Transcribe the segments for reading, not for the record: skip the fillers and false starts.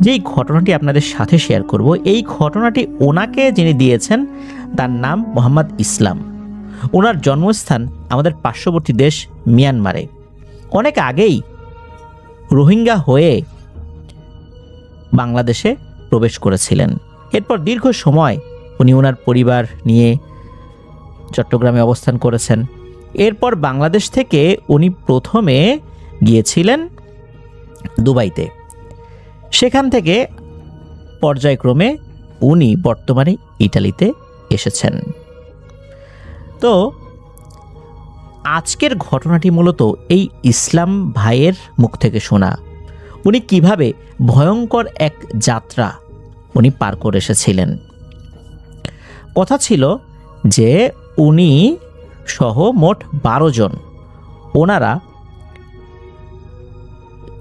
যেই ঘটনাটি আপনাদের সাথে শেয়ার করব, এই ঘটনাটি ওনাকে যিনি দিয়েছেন তার নাম মোহাম্মদ ইসলাম। ওনার জন্মস্থান আমাদের পার্শ্ববর্তী দেশ মিয়ানমারে। অনেক আগেই রোহিঙ্গা হয়ে বাংলাদেশে প্রবেশ করেছিলেন। এরপর দীর্ঘ সময় উনি ওনার পরিবার নিয়ে চট্টগ্রামে অবস্থান করেছেন। এরপর বাংলাদেশ থেকে উনি প্রথমে গিয়েছিলেন দুবাইতে। সেখান থেকে পর্যায়ক্রমে উনি বর্তমানে ইটালিতে এসেছেন। তো আজকের ঘটনাটি মূলত এই ইসলাম ভাইয়ের মুখ থেকে শোনা। উনি কিভাবে ভয়ঙ্কর এক যাত্রা উনি পার করে এসেছিলেন। কথা ছিল যে উনি সহ মোট 12 জন ওনারা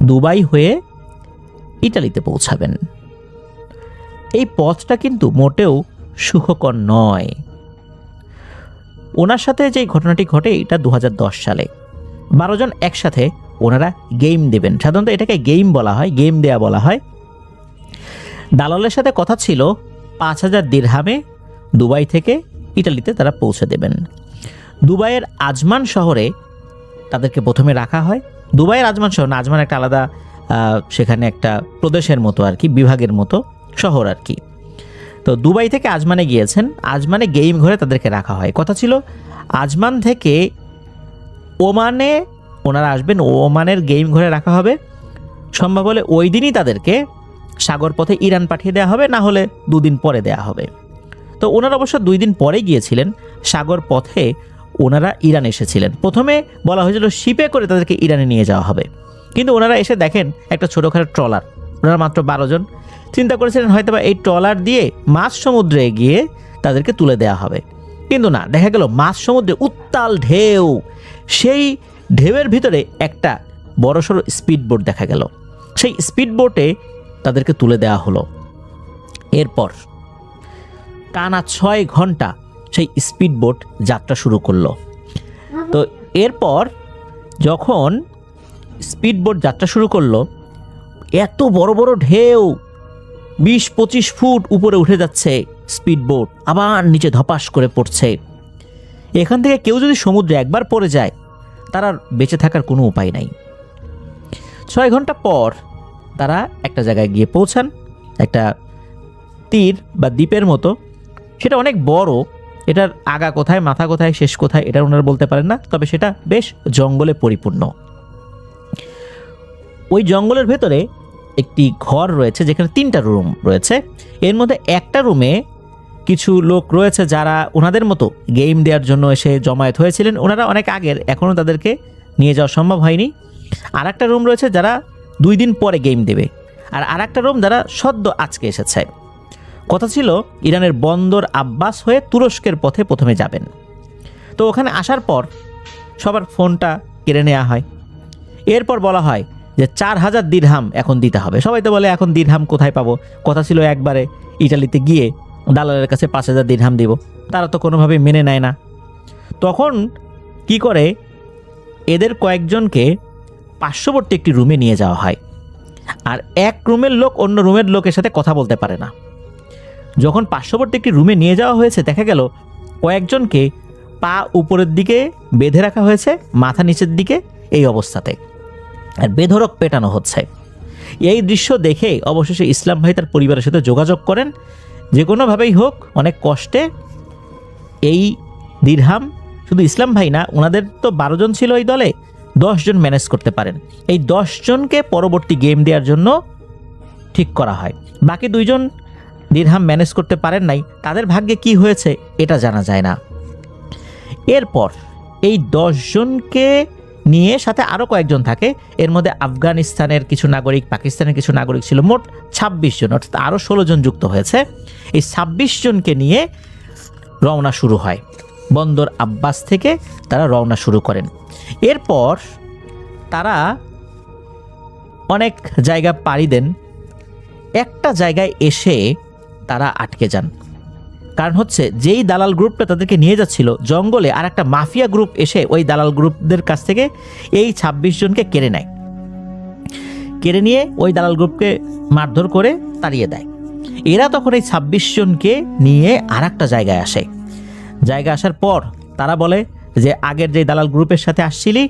দুবাই হয়ে ইটালিতে পৌঁছাবেন। এই পথটা কিন্তু মোটেও সুখকর নয়। ওনার সাথে যে ঘটনাটি ঘটে এটা 2010 সালে। 12 জন একসাথে ওনারা গেম দেবেন। সাধারণত এটাকে গেম বলা হয়, গেম দেয়া বলা হয়। দালালের সাথে কথা ছিল 5000 দিরহামে দুবাই থেকে ইটালিতে তারা পৌঁছে দেবেন। দুবাইয়ের আজমান শহরে তাদেরকে প্রথমে রাখা হয়। দুবাইয়ের আজমান শহর না, আজমান একটা আলাদা, সেখানে একটা প্রদেশের মতো আর কি, বিভাগের মতো শহর আর কি। তো দুবাই থেকে আজমানে গিয়েছেন। আজমানে গেম ঘরে তাদেরকে রাখা হয়। কথা ছিল আজমান থেকে ওমানে ওনারা আসবেন, ওমানের গেম ঘরে রাখা হবে। সম্ভব হলে ওই দিনই তাদেরকে সাগর পথে ইরান পাঠিয়ে দেওয়া হবে, না হলে 2 দিন পরে দেওয়া হবে। তো ওনারা অবশ্য 2 দিন পরে গিয়েছিলেন। সাগর পথে ওনারা ইরান এসেছিলেন। প্রথমে বলা হয়েছিল শিপে করে তাদেরকে ইরানে নিয়ে যাওয়া হবে, কিন্তু ওনারা এসে দেখেন একটা ছোটোখাটো ট্রলার। ওনারা মাত্র 12 জন। চিন্তা করেছিলেন হয়তো বা এই ট্রলার দিয়ে মাঝ সমুদ্রে গিয়ে তাদেরকে তুলে দেওয়া হবে, কিন্তু না, দেখা গেল মাঝ সমুদ্রে উত্তাল ঢেউ। সেই ঢেউয়ের ভিতরে একটা বড়সড় স্পিড বোট দেখা গেল। সেই স্পিড বোটে তাদেরকে তুলে দেওয়া হলো। এরপর টানা 6 ঘন্টা সেই স্পিড বোট যাত্রা শুরু করলো। তো এরপর যখন স্পিড বোট যাত্রা শুরু করলো, এত বড় বড় ঢেউ, 20-25 ফুট উপরে উঠে যাচ্ছে স্পিড বোট, আবার নিচে ধপাস করে পড়ছে। এখান থেকে কেউ যদি সমুদ্রে একবার পড়ে যায়, তার আর বেঁচে থাকার কোনো উপায় নাই। 6 ঘন্টা পর তারা একটা জায়গায় গিয়ে পৌঁছান, একটা তীর বা দ্বীপের মতো। সেটা অনেক বড়, এটার আগা কোথায়, মাথা কোথায়, শেষ কোথায়, এটা ওনারা বলতে পারেন না, তবে সেটা বেশ জঙ্গলে পরিপূর্ণ। ওই জঙ্গলের ভেতরে একটি ঘর রয়েছে, যেখানে 3টা রুম রয়েছে। এর মধ্যে একটা রুমে কিছু লোক রয়েছে যারা ওনাদের মতো গেম দেওয়ার জন্য এসে জমায়েত হয়েছিলেন। ওনারা অনেক আগের, এখনও তাদেরকে নিয়ে যাওয়া সম্ভব হয়নি। আর একটা রুম রয়েছে যারা 2 দিন পরে গেম দেবে, আর একটা রুম যারা সদ্য আজকে এসেছে। কথা ছিল ইরানের বন্দর আব্বাস হয়ে তুরস্কের পথে প্রথমে যাবেন। তো ওখানে আসার পর সবার ফোনটা কেড়ে নেওয়া হয়। এরপর বলা হয় যে 4000 দিরহাম এখন দিতে হবে। সবাই তো বলে এখন দিরহাম কোথায় পাবো? কথা ছিল একবারে ইটালিতে গিয়ে দালালের কাছে 5000 দিরহাম দিব। তারা তো কোনোভাবে মেনে নেয় না। তখন কি করে, এদের কয়েকজনকে পার্শ্ববর্তী একটি রুমে নিয়ে যাওয়া হয়। আর এক রুমের লোক অন্য রুমের লোকের সাথে কথা বলতে পারে না। যখন পার্শ্ববর্তী একটি রুমে নিয়ে যাওয়া হয়েছে, দেখা গেল কয়েকজনকে পা উপরের দিকে বেঁধে রাখা হয়েছে, মাথা নিচের দিকে, এই অবস্থাতে, আর বেধড়ক পেটানো হচ্ছে। এই দৃশ্য দেখে অবশেষে ইসলাম ভাই তার পরিবারের সাথে যোগাযোগ করেন। যে কোনোভাবেই হোক, অনেক কষ্টে এই দিরহাম, শুধু ইসলাম ভাই না, ওনাদের তো 12 জন ছিল এই দলে, 10 জন ম্যানেজ করতে পারেন। এই 10 জনকে পরবর্তী গেম দেওয়ার জন্য ঠিক করা হয়। বাকি 2 জন দিরহাম ম্যানেজ করতে পারেন নাই, তাদের ভাগ্যে কি হয়েছে এটা জানা যায় না। এরপর এই 10 জনকে নিয়ে সাথে আরও কয়েকজন থাকে। এর মধ্যে আফগানিস্তানের কিছু নাগরিক, পাকিস্তানের কিছু নাগরিক ছিল। মোট 26 জন, অর্থাৎ আরও 16 জন যুক্ত হয়েছে। এই 26 জনকে নিয়ে রওনা শুরু হয়। বন্দর আব্বাস থেকে তারা রওনা শুরু করেন। এরপর তারা অনেক জায়গা পাড়ি দেন। একটা জায়গায় এসে তারা আটকে যান। কারণ হচ্ছে যেই দালাল গ্রুপটা তাদেরকে নিয়ে যাচ্ছিল জঙ্গলে, আর একটা মাফিয়া গ্রুপ এসে ওই দালাল গ্রুপদের কাছ থেকে এই 26 জনকে কেড়ে নেয়। কেড়ে নিয়ে ওই দালাল গ্রুপকে মারধর করে তাড়িয়ে দেয়। এরা তখন এই 26 জনকে নিয়ে আর একটা জায়গায় আসে। জায়গায় আসার পর তারা বলে যে আগের যে দালাল গ্রুপের সাথে আসছিলি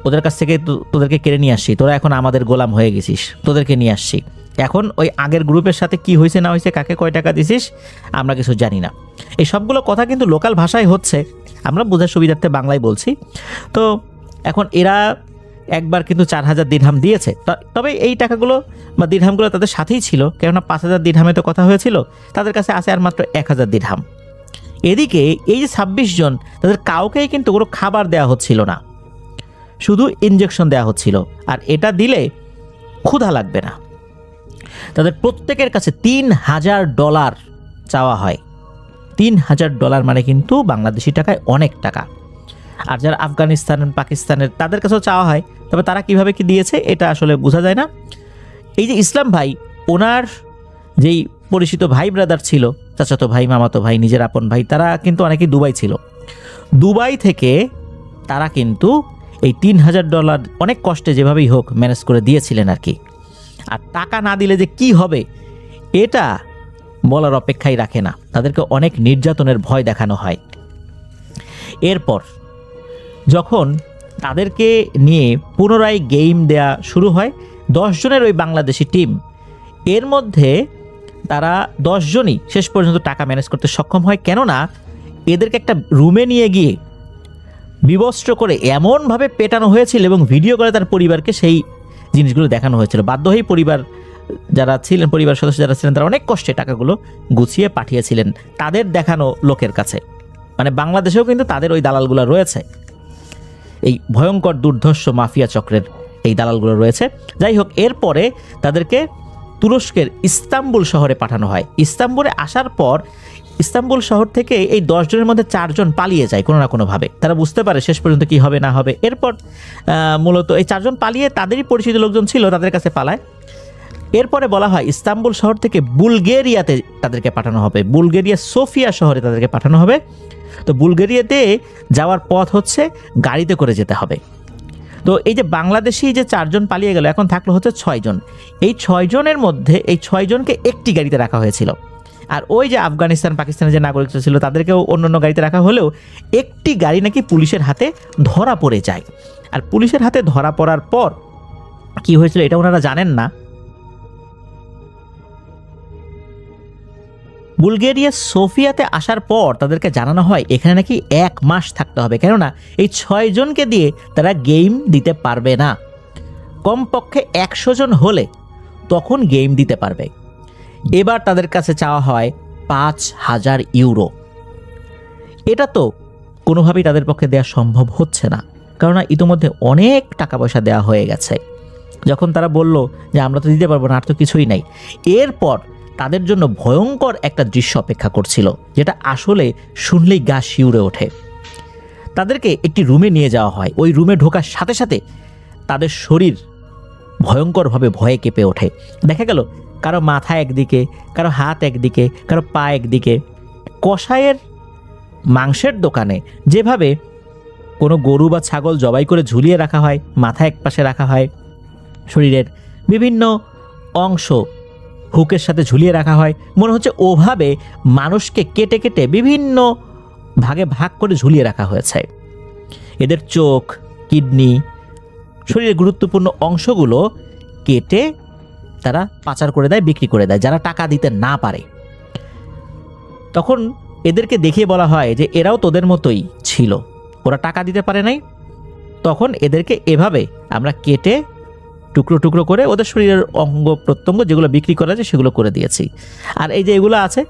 ওদের কাছ থেকে তোদেরকে কেড়ে নিয়ে আসছি, তোরা এখন আমাদের গোলাম হয়ে গেছিস, তোদেরকে নিয়ে আসছি। এখন ওই আগের গ্রুপের সাথে কি হয়েছে না হয়েছে, কাকে কয় টাকা দিছিস আমরা কিছু জানি না। এই সবগুলো কথা কিন্তু লোকাল ভাষায় হচ্ছে, আমরা বোঝার সুবিধার্থে বাংলায় বলছি। তো এখন এরা একবার কিন্তু 4000 দিরহাম দিয়েছে, তবে এই টাকাগুলো বা দিরহামগুলো তাদের সাথেই ছিল, কেননা 5000 দিরহামে তো কথা হয়েছিল, তাদের কাছে আছে আর মাত্র 1000 দিরহাম। এদিকে এই যে 26 জন, তাদের কাউকেই কিন্তু কোনো খাবার দেওয়া হচ্ছিল না, শুধু ইনজেকশন দেওয়া হচ্ছিল। আর এটা দিলে ক্ষুধা লাগবে না। তাদের প্রত্যেকের কাছে $3000 চাওয়া হয়। $3000 মানে কিন্তু বাংলাদেশি টাকায় অনেক টাকা। আর যারা আফগানিস্তান পাকিস্তানের তাদের কাছেও চাওয়া হয়, তবে তারা কিভাবে কি দিয়েছে এটা আসলে বোঝা যায় না। এই যে ইসলাম ভাই, ওনার যেই পরিচিত ভাই ব্রাদার ছিল, চাচাতো ভাই মামাতো ভাই নিজের আপন ভাই, তারা কিন্তু অনেকেই দুবাই ছিল। দুবাই থেকে তারা কিন্তু এই $3000 অনেক কষ্টে যেভাবেই হোক ম্যানেজ করে দিয়েছিলেন আর কি। আর টাকা না দিলে যে কি হবে এটা বলার অপেক্ষাই রাখে না, তাদেরকে অনেক নির্যাতনের ভয় দেখানো হয়। এরপর যখন তাদেরকে নিয়ে পুনরায় গেম দেয়া শুরু হয়, 10 জনের ওই বাংলাদেশি টিম, এর মধ্যে তারা 10 জনই শেষ পর্যন্ত টাকা ম্যানেজ করতে সক্ষম হয়। কেননা এদেরকে একটা রুমে নিয়ে গিয়ে বিবস্ত্র করে এমনভাবে পেটানো হয়েছিল এবং ভিডিও করে তার পরিবারকে সেই জিনিসগুলো দেখানো হয়েছিল। বাধ্য হয়েই পরিবার যারা ছিলেন, পরিবার সদস্য যারা ছিলেন, তারা অনেক কষ্টে টাকাগুলো গুছিয়ে পাঠিয়েছিলেন তাদের দেখানো লোকের কাছে। মানে বাংলাদেশেও কিন্তু তাদের ওই দালালগুলো রয়েছে, এই ভয়ঙ্কর দুর্ধর্ষ মাফিয়া চক্রের এই দালালগুলো রয়েছে। যাই হোক, এরপরে তাদেরকে তুরস্কের ইস্তাম্বুল শহরে পাঠানো হয়। ইস্তাম্বুলে আসার পর ইস্তাম্বুল শহর থেকে এই 10 জনের মধ্যে 4 জন পালিয়ে যায় কোনো না কোনোভাবে। তারা বুঝতে পারে শেষ পর্যন্ত কি হবে না হবে। এরপর মূলত এই 4 জন পালিয়ে, তাদেরই পরিচিত লোকজন ছিল, তাদের কাছে পালায়। এরপরে বলা হয় ইস্তাম্বুল শহর থেকে বুলগেরিয়াতে তাদেরকে পাঠানো হবে, বুলগেরিয়া সোফিয়া শহরে তাদেরকে পাঠানো হবে। তো বুলগেরিয়াতে যাওয়ার পথ হচ্ছে গাড়িতে করে যেতে হবে। তো এই যে বাংলাদেশি যে 4 জন পালিয়ে গেল, এখন থাকলো হচ্ছে 6 জন। এই 6 জনের মধ্যে এই 6 জনকে একটি গাড়িতে রাখা হয়েছিল। আর ওই যে আফগানিস্তান পাকিস্তানের যে নাগরিক ছিল তাদেরকেও অন্য গাড়িতে রাখা হলেও একটি গাড়ি নাকি পুলিশের হাতে ধরা পড়ে যায়। আর পুলিশের হাতে ধরা পড়ার পর কি হয়েছিল এটা ওনারা জানেন না। বুলগেরিয়া সোফিয়াতে আসার পর তাদেরকে জানানো হয় এখানে নাকি 1 মাস থাকতে হবে, কেননা এই 6 জনকে দিয়ে তারা গেম দিতে পারবে না। কমপক্ষে 100 জন হলে তখন গেম দিতে পারবে। এবার তাদের কাছে চাওয়া হয় 5000 ইউরো। এটা তো কোনোভাবেই তাদের পক্ষে দেওয়া সম্ভব হচ্ছে না, কেননা ইতিমধ্যে অনেক টাকা পয়সা দেওয়া হয়ে গেছে। যখন তারা বলল যে আমরা তো দিতে পারবো না, আর তো কিছুই নাই, এরপর তাদের জন্য ভয়ঙ্কর একটা দৃশ্য অপেক্ষা করছিল, যেটা আসলে শুনলেই গা শিউরে ওঠে। তাদেরকে একটি রুমে নিয়ে যাওয়া হয়। ওই রুমে ঢোকার সাথে সাথে তাদের শরীর ভয়ঙ্করভাবে ভয়ে কেঁপে ওঠে। দেখা গেল কারো মাথা একদিকে, কারো হাত একদিকে, কারো পা একদিকে। কসাইয়ের মাংসের দোকানে যেভাবে কোনো গরু বা ছাগল জবাই করে ঝুলিয়ে রাখা হয়, মাথা এক পাশে রাখা হয়, শরীরের বিভিন্ন অংশ হুকের সাথে ঝুলিয়ে রাখা হয়, মনে হচ্ছে ওভাবে মানুষকে কেটে কেটে বিভিন্ন ভাগে ভাগ করে ঝুলিয়ে রাখা হয়েছে। এদের চোখ, কিডনি, শরীরের গুরুত্বপূর্ণ অংশগুলো কেটে তারা পাচার করে দেয়, বিক্রি করে দেয় যারা টাকা দিতে না পারে। তখন এদেরকে দেখিয়ে বলা হয় যে এরাও তোদের মতোই ছিল, ওরা টাকা দিতে পারে নাই, তখন এদেরকে এভাবে আমরা কেটে টুকরো টুকরো করে ওদের শরীরের অঙ্গ প্রত্যঙ্গ যেগুলো বিক্রি করা যায় সেগুলো করে দিয়েছি। আর এই যে এগুলো আছে,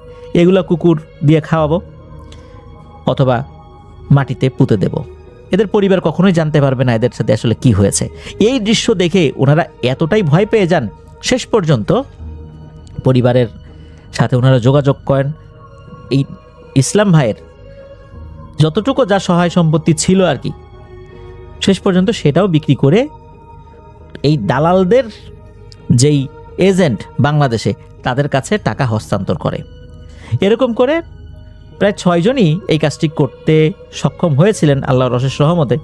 এগুলো কুকুর দিয়ে খাওয়াবো অথবা মাটিতে পুঁতে দেব। এদের পরিবার কখনোই জানতে পারবে না এদের সাথে আসলে কি হয়েছে। এই দৃশ্য দেখে ওনারা এতটাই ভয় পেয়ে যান, শেষ পর্যন্ত পরিবারের সাথে ওনারা যোগাযোগ করেন। এই ইসলাম ভাইয়ের যতটুকু যা সহায় সম্পত্তি ছিল আর কি, শেষ পর্যন্ত সেটাও বিক্রি করে এই দালালদের যেই এজেন্ট বাংলাদেশে তাদের কাছে টাকা হস্তান্তর করে। এরকম করে প্রায় 6 জনই এই কাজটি করতে সক্ষম হয়েছিলেন আল্লাহর অশেষ রহমতে।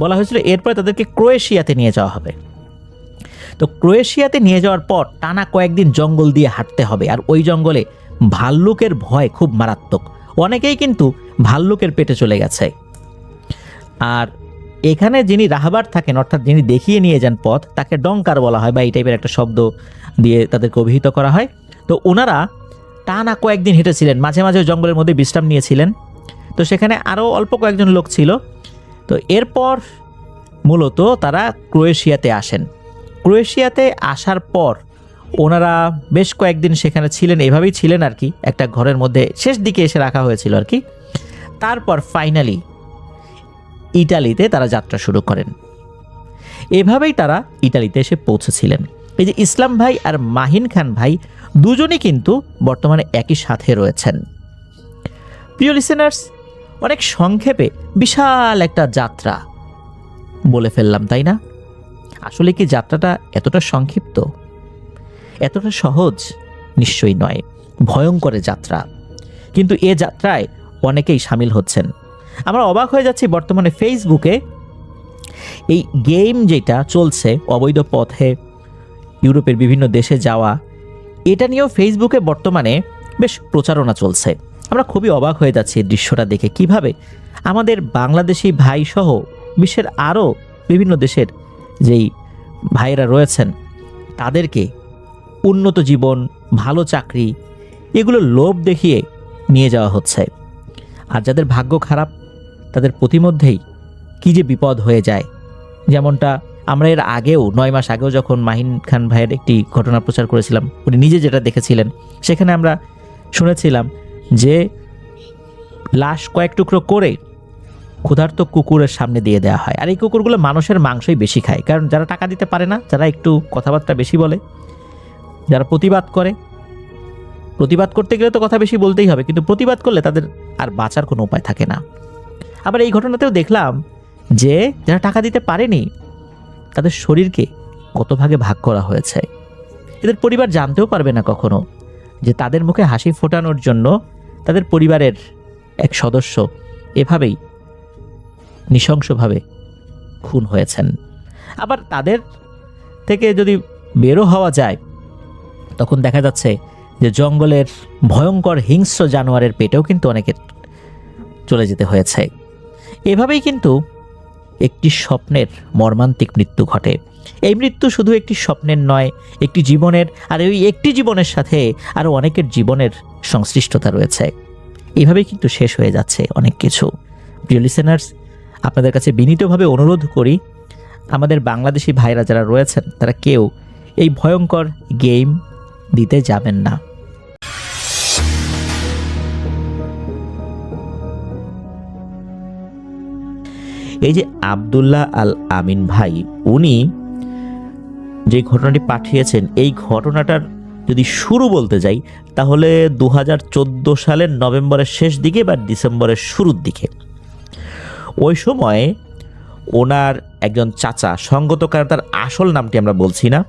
বলা হয়েছিল এরপরে তাদেরকে ক্রোয়েশিয়াতে নিয়ে যাওয়া হবে। তো ক্রোয়েশিয়াতে নিয়ে যাওয়ার পর টানা কয়েকদিন জঙ্গল দিয়ে হাঁটতে হবে, আর ওই জঙ্গলে ভাল্লুকের ভয় খুব মারাত্মক। অনেকেই কিন্তু ভাল্লুকের পেটে চলে গেছে। আর এখানে যিনি রাহবার থাকেন, অর্থাৎ যিনি দেখিয়ে নিয়ে যান পথ, তাকে ডঙ্কার বলা হয় বা এই টাইপের একটা শব্দ দিয়ে তাদেরকে অভিহিত করা হয়। তো ওনারা টানা কয়েকদিন হেঁটেছিলেন, মাঝে মাঝে জঙ্গলের মধ্যে বিশ্রাম নিয়েছিলেন। তো সেখানে আরও অল্প কয়েকজন লোক ছিল। তো এরপর মূলত তারা ক্রোয়েশিয়াতে আসেন। ক্রোয়েশিয়াতে আসার পর ওনারা বেশ কয়েকদিন সেখানে ছিলেন, এভাবেই ছিলেন আর কি, একটা ঘরের মধ্যে শেষ দিকে এসে রাখা হয়েছিল আর কি। তারপর ফাইনালি ইটালিতে তারা যাত্রা শুরু করেন। এভাবেই তারা ইটালিতে এসে পৌঁছেছিলেন। এই যে ইসলাম ভাই আর মাহিন খান ভাই দুজনই কিন্তু বর্তমানে একই সাথে রয়েছেন। প্রিয় লিসেনার্স, অনেক সংক্ষেপে বিশাল একটা যাত্রা বলে ফেললাম, তাই না? আসলে কি যাত্রাটা এতটা সংক্ষিপ্ত, এতটা সহজ? নিশ্চয়ই নয়, ভয়ঙ্কর যাত্রা। কিন্তু এ যাত্রায় অনেকেই সামিল হচ্ছেন। আমরা অবাক হয়ে যাচ্ছি, বর্তমানে ফেসবুকে এই গেম যেটা চলছে অবৈধ পথে ইউরোপের বিভিন্ন দেশে যাওয়া, এটা নিয়েও ফেসবুকে বর্তমানে বেশ প্রচারণা চলছে। আমরা খুবই অবাক হয়ে যাচ্ছি এই দৃশ্যটা দেখে, কিভাবে আমাদের বাংলাদেশি ভাই সহ বিশ্বের আরও বিভিন্ন দেশের যেই ভাইরা রয়েছেন তাদেরকে উন্নত জীবন, ভালো চাকরি, এগুলো লোভ দেখিয়ে নিয়ে যাওয়া হচ্ছে। আর যাদের ভাগ্য খারাপ তাদের প্রতিমধ্যেই কী যে বিপদ হয়ে যায়। যেমনটা আমরা এর আগেও 9 মাস আগেও যখন মাহিন খান ভাইয়ের একটি ঘটনা প্রচার করেছিলাম, উনি নিজে যেটা দেখেছিলেন, সেখানে আমরা শুনেছিলাম যে লাশ কয়েক টুকরো করে ক্ষুধার্ত কুকুরের সামনে দিয়ে দেওয়া হয়। আর এই কুকুরগুলো মানুষের মাংসই বেশি খায়, কারণ যারা টাকা দিতে পারে না, যারা একটু কথাবার্তা বেশি বলে, যারা প্রতিবাদ করে, প্রতিবাদ করতে গেলে তো কথা বেশি বলতেই হবে, কিন্তু প্রতিবাদ করলে তাদের আর বাঁচার কোনো উপায় থাকে না। আবার এই ঘটনাতেও দেখলাম যে যারা টাকা দিতে পারেনি তাদের শরীরকে কত ভাগে ভাগ করা হয়েছে। এদের পরিবার জানতেও পারবে না কখনো যে তাদের মুখে হাসি ফোটানোর জন্য তাদের পরিবারের এক সদস্য এভাবেই নৃশংসভাবে খুন হয়েছেন। আবার তাদের থেকে যদি বেরো হওয়া যায়, তখন দেখা যাচ্ছে যে জঙ্গলের ভয়ঙ্কর হিংস্র জানোয়ারের পেটেও কিন্তু অনেকের চলে যেতে হয়েছে। এভাবেই কিন্তু একটি স্বপ্নের মর্মান্তিক মৃত্যু ঘটে। এই মৃত্যু শুধু একটি স্বপ্নের নয়, একটি জীবনের, আর ওই একটি জীবনের সাথে আরও অনেকের জীবনের সংশ্লিষ্টতা রয়েছে। এভাবেই কিন্তু শেষ হয়ে যাচ্ছে অনেক কিছু। প্রিয় লিসেনার্স, আপনাদের কাছে বিনীতভাবে অনুরোধ করি, আমাদের বাংলাদেশি ভাইরা যারা রয়েছেন তারা কেউ এই ভয়ঙ্কর গেম দিতে যাবেন না। এই যে আব্দুল্লাহ আল আমিন ভাই, উনি যে ঘটনাটি পাঠিয়েছেন, এই ঘটনাটার যদি শুরু বলতে যাই তাহলে 2014 সালের নভেম্বরের শেষ দিকে বা ডিসেম্বরের শুরুর দিকে, ওই সময় ওনার একজন চাচা, সঙ্গত কারণ তার আসল নামটি আমরা বলছি না,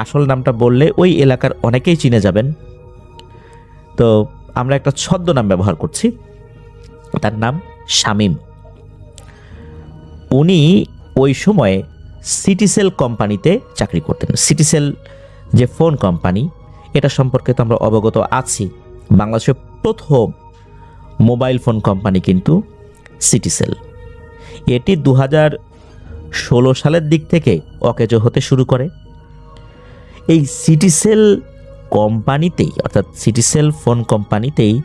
আসল নামটা বললে ওই এলাকার অনেকেই চিনে যাবেন, তো আমরা একটা ছদ্মনাম ব্যবহার করছি, তার নাম শামীম। উনি ওই সময়ে সিটিসেল কোম্পানিতে চাকরি করতেন। সিটিসেল যে ফোন কোম্পানি, এটা সম্পর্কে তো আমরা অবগত আছি। বাংলাদেশের প্রথম মোবাইল ফোন কোম্পানি কিন্তু সিটিসেল। এটি 2016 সালের দিক থেকে অকেজো হতে শুরু করে। এই সিটিসেল কোম্পানিতেই, অর্থাৎ সিটিসেল ফোন কোম্পানিতেই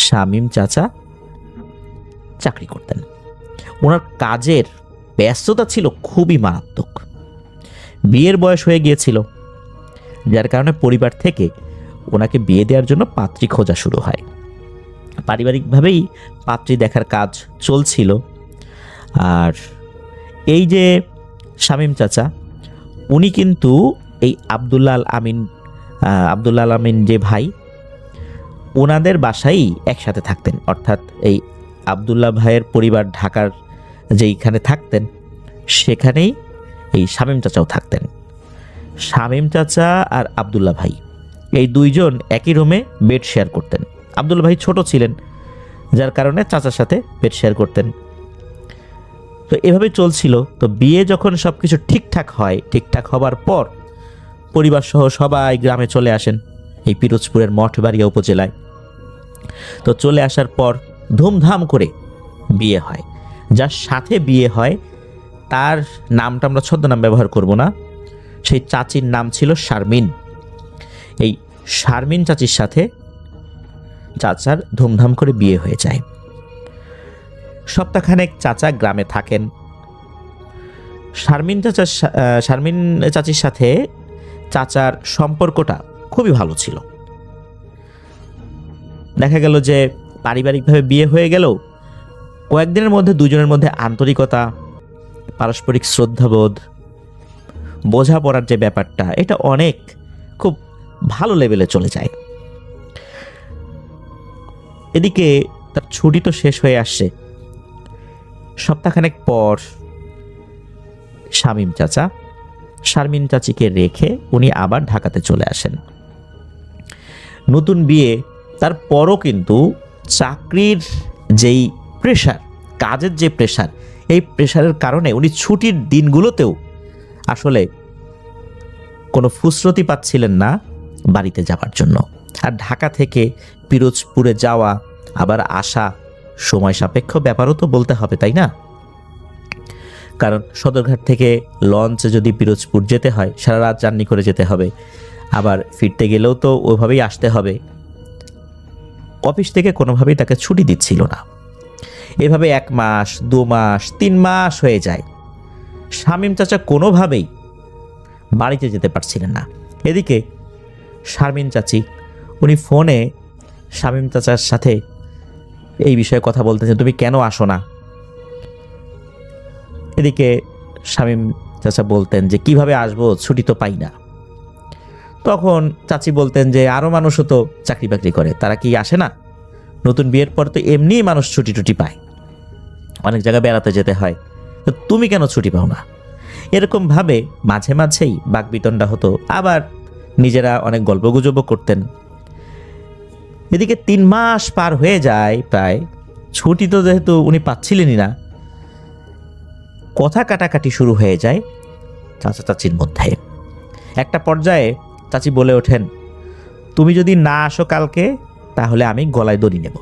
শামীম চাচা চাকরি করতেন। ওনার কাজের ব্যস্ততা ছিল খুবই মারাত্মক। বিয়ের বয়স হয়ে গিয়েছিল, যার কারণে পরিবার থেকে ওনাকে বিয়ে দেওয়ার জন্য পাত্রী খোঁজা শুরু হয়। পারিবারিকভাবেই পাত্রী দেখার কাজ চলছিল। আর এই যে শামীম চাচা, উনি কিন্তু এই আব্দুল্লাহ আল আমিন যে ভাই, ওনাদের বাসায় একসাথে থাকতেন। অর্থাৎ এই আব্দুল্লাহ ভাইয়ের পরিবার ঢাকার যেইখানে থাকতেন, সেখানেই এই শামীম চাচাও থাকতেন। শামীম চাচা আর আব্দুল্লাহ ভাই এই দুইজন একই রুমে বেড শেয়ার করতেন। আব্দুল্লাহ ভাই ছোট ছিলেন, যার কারণে চাচার সাথে বেড শেয়ার করতেন। তো এভাবে চলছিল। তো বিয়ে যখন সব কিছু ঠিকঠাক হয়, ঠিকঠাক হবার পর পরিবার সহ সবাই গ্রামে চলে আসেন, এই পিরোজপুরের মঠবাড়িয়া উপজেলায়। তো চলে আসার পর ধুমধাম করে বিয়ে হয়। যার সাথে বিয়ে হয় তার নামটা আমরা ছদ্মনাম ব্যবহার করব না, সেই চাচির নাম ছিল শারমিন। এই শারমিন চাচির সাথে চাচার ধুমধাম করে বিয়ে হয়ে যায়। সপ্তাহখানেক চাচা গ্রামে থাকেন। শারমিন চাচির সাথে চাচার সম্পর্কটা খুবই ভালো ছিল। দেখা গেল যে পারিবারিকভাবে বিয়ে হয়ে গেল, কয়েকদিনের মধ্যে দুজনের মধ্যে আন্তরিকতা, পারস্পরিক শ্রদ্ধাবোধ, বোঝাপড়ার যে ব্যাপারটা, এটা অনেক খুব ভালো লেভেলে চলে যায়। এদিকে তার ছুটি তো শেষ হয়ে আসছে। সপ্তাহখানেক পর শামীম চাচা শারমিন চাচিকে রেখে উনি আবার ঢাকাতে চলে আসেন। নতুন বিয়ে, তারপরও কিন্তু চাকরির যেই প্রেশার, কাজের যে প্রেশার, এই প্রেশারের কারণে উনি ছুটির দিনগুলোতেও আসলে কোনো ফুসরতি পাচ্ছিলেন না বাড়িতে যাওয়ার জন্য। আর ঢাকা থেকে পিরোজপুরে যাওয়া আবার আসা সময় সাপেক্ষ ব্যাপারও তো বলতে হবে, তাই না? কারণ সদরঘাট থেকে লঞ্চে যদি পিরোজপুর যেতে হয়, সারা রাত জার্নি করে যেতে হবে, আবার ফিরতে গেলেও তো ওইভাবেই আসতে হবে। অফিস থেকে কোনোভাবেই তাকে ছুটি দিচ্ছিল না। এভাবে 1 মাস, 2 মাস, 3 মাস হয়ে যায়। শামীম চাচা কোনোভাবেই বাড়িতে যেতে পারছিলেন না। এদিকে শারমিন চাচি, উনি ফোনে শামীম চাচার সাথে এই বিষয়ে কথা বলতেছেন, তুমি কেন আসো না? এদিকে শামীম চাচা বলতেন যে কিভাবে আসবো, ছুটি তো পাই না। তখন চাচি বলতেন যে আরও মানুষও তো চাকরি বাকরি করে, তারা কি আসে না? নতুন বিয়ের পর তো এমনিই মানুষ ছুটি টুটি পায়, অনেক জায়গায় বেড়াতে যেতে হয়, তো তুমি কেন ছুটি পাও না? এরকমভাবে মাঝে মাঝেই বাকবিতণ্ডা হতো, আবার নিজেরা অনেক গল্পগুজবও করতেন। এদিকে 3 মাস পার হয়ে যায় প্রায়, ছুটি তো যেহেতু উনি পাচ্ছিলেনই না, কথা কাটাকাটি শুরু হয়ে যায় চাচা চাচির মধ্যে। একটা পর্যায়ে চাচি বলে ওঠেন, তুমি যদি না আসো কালকে তাহলে আমি গলায় দড়ি নেব।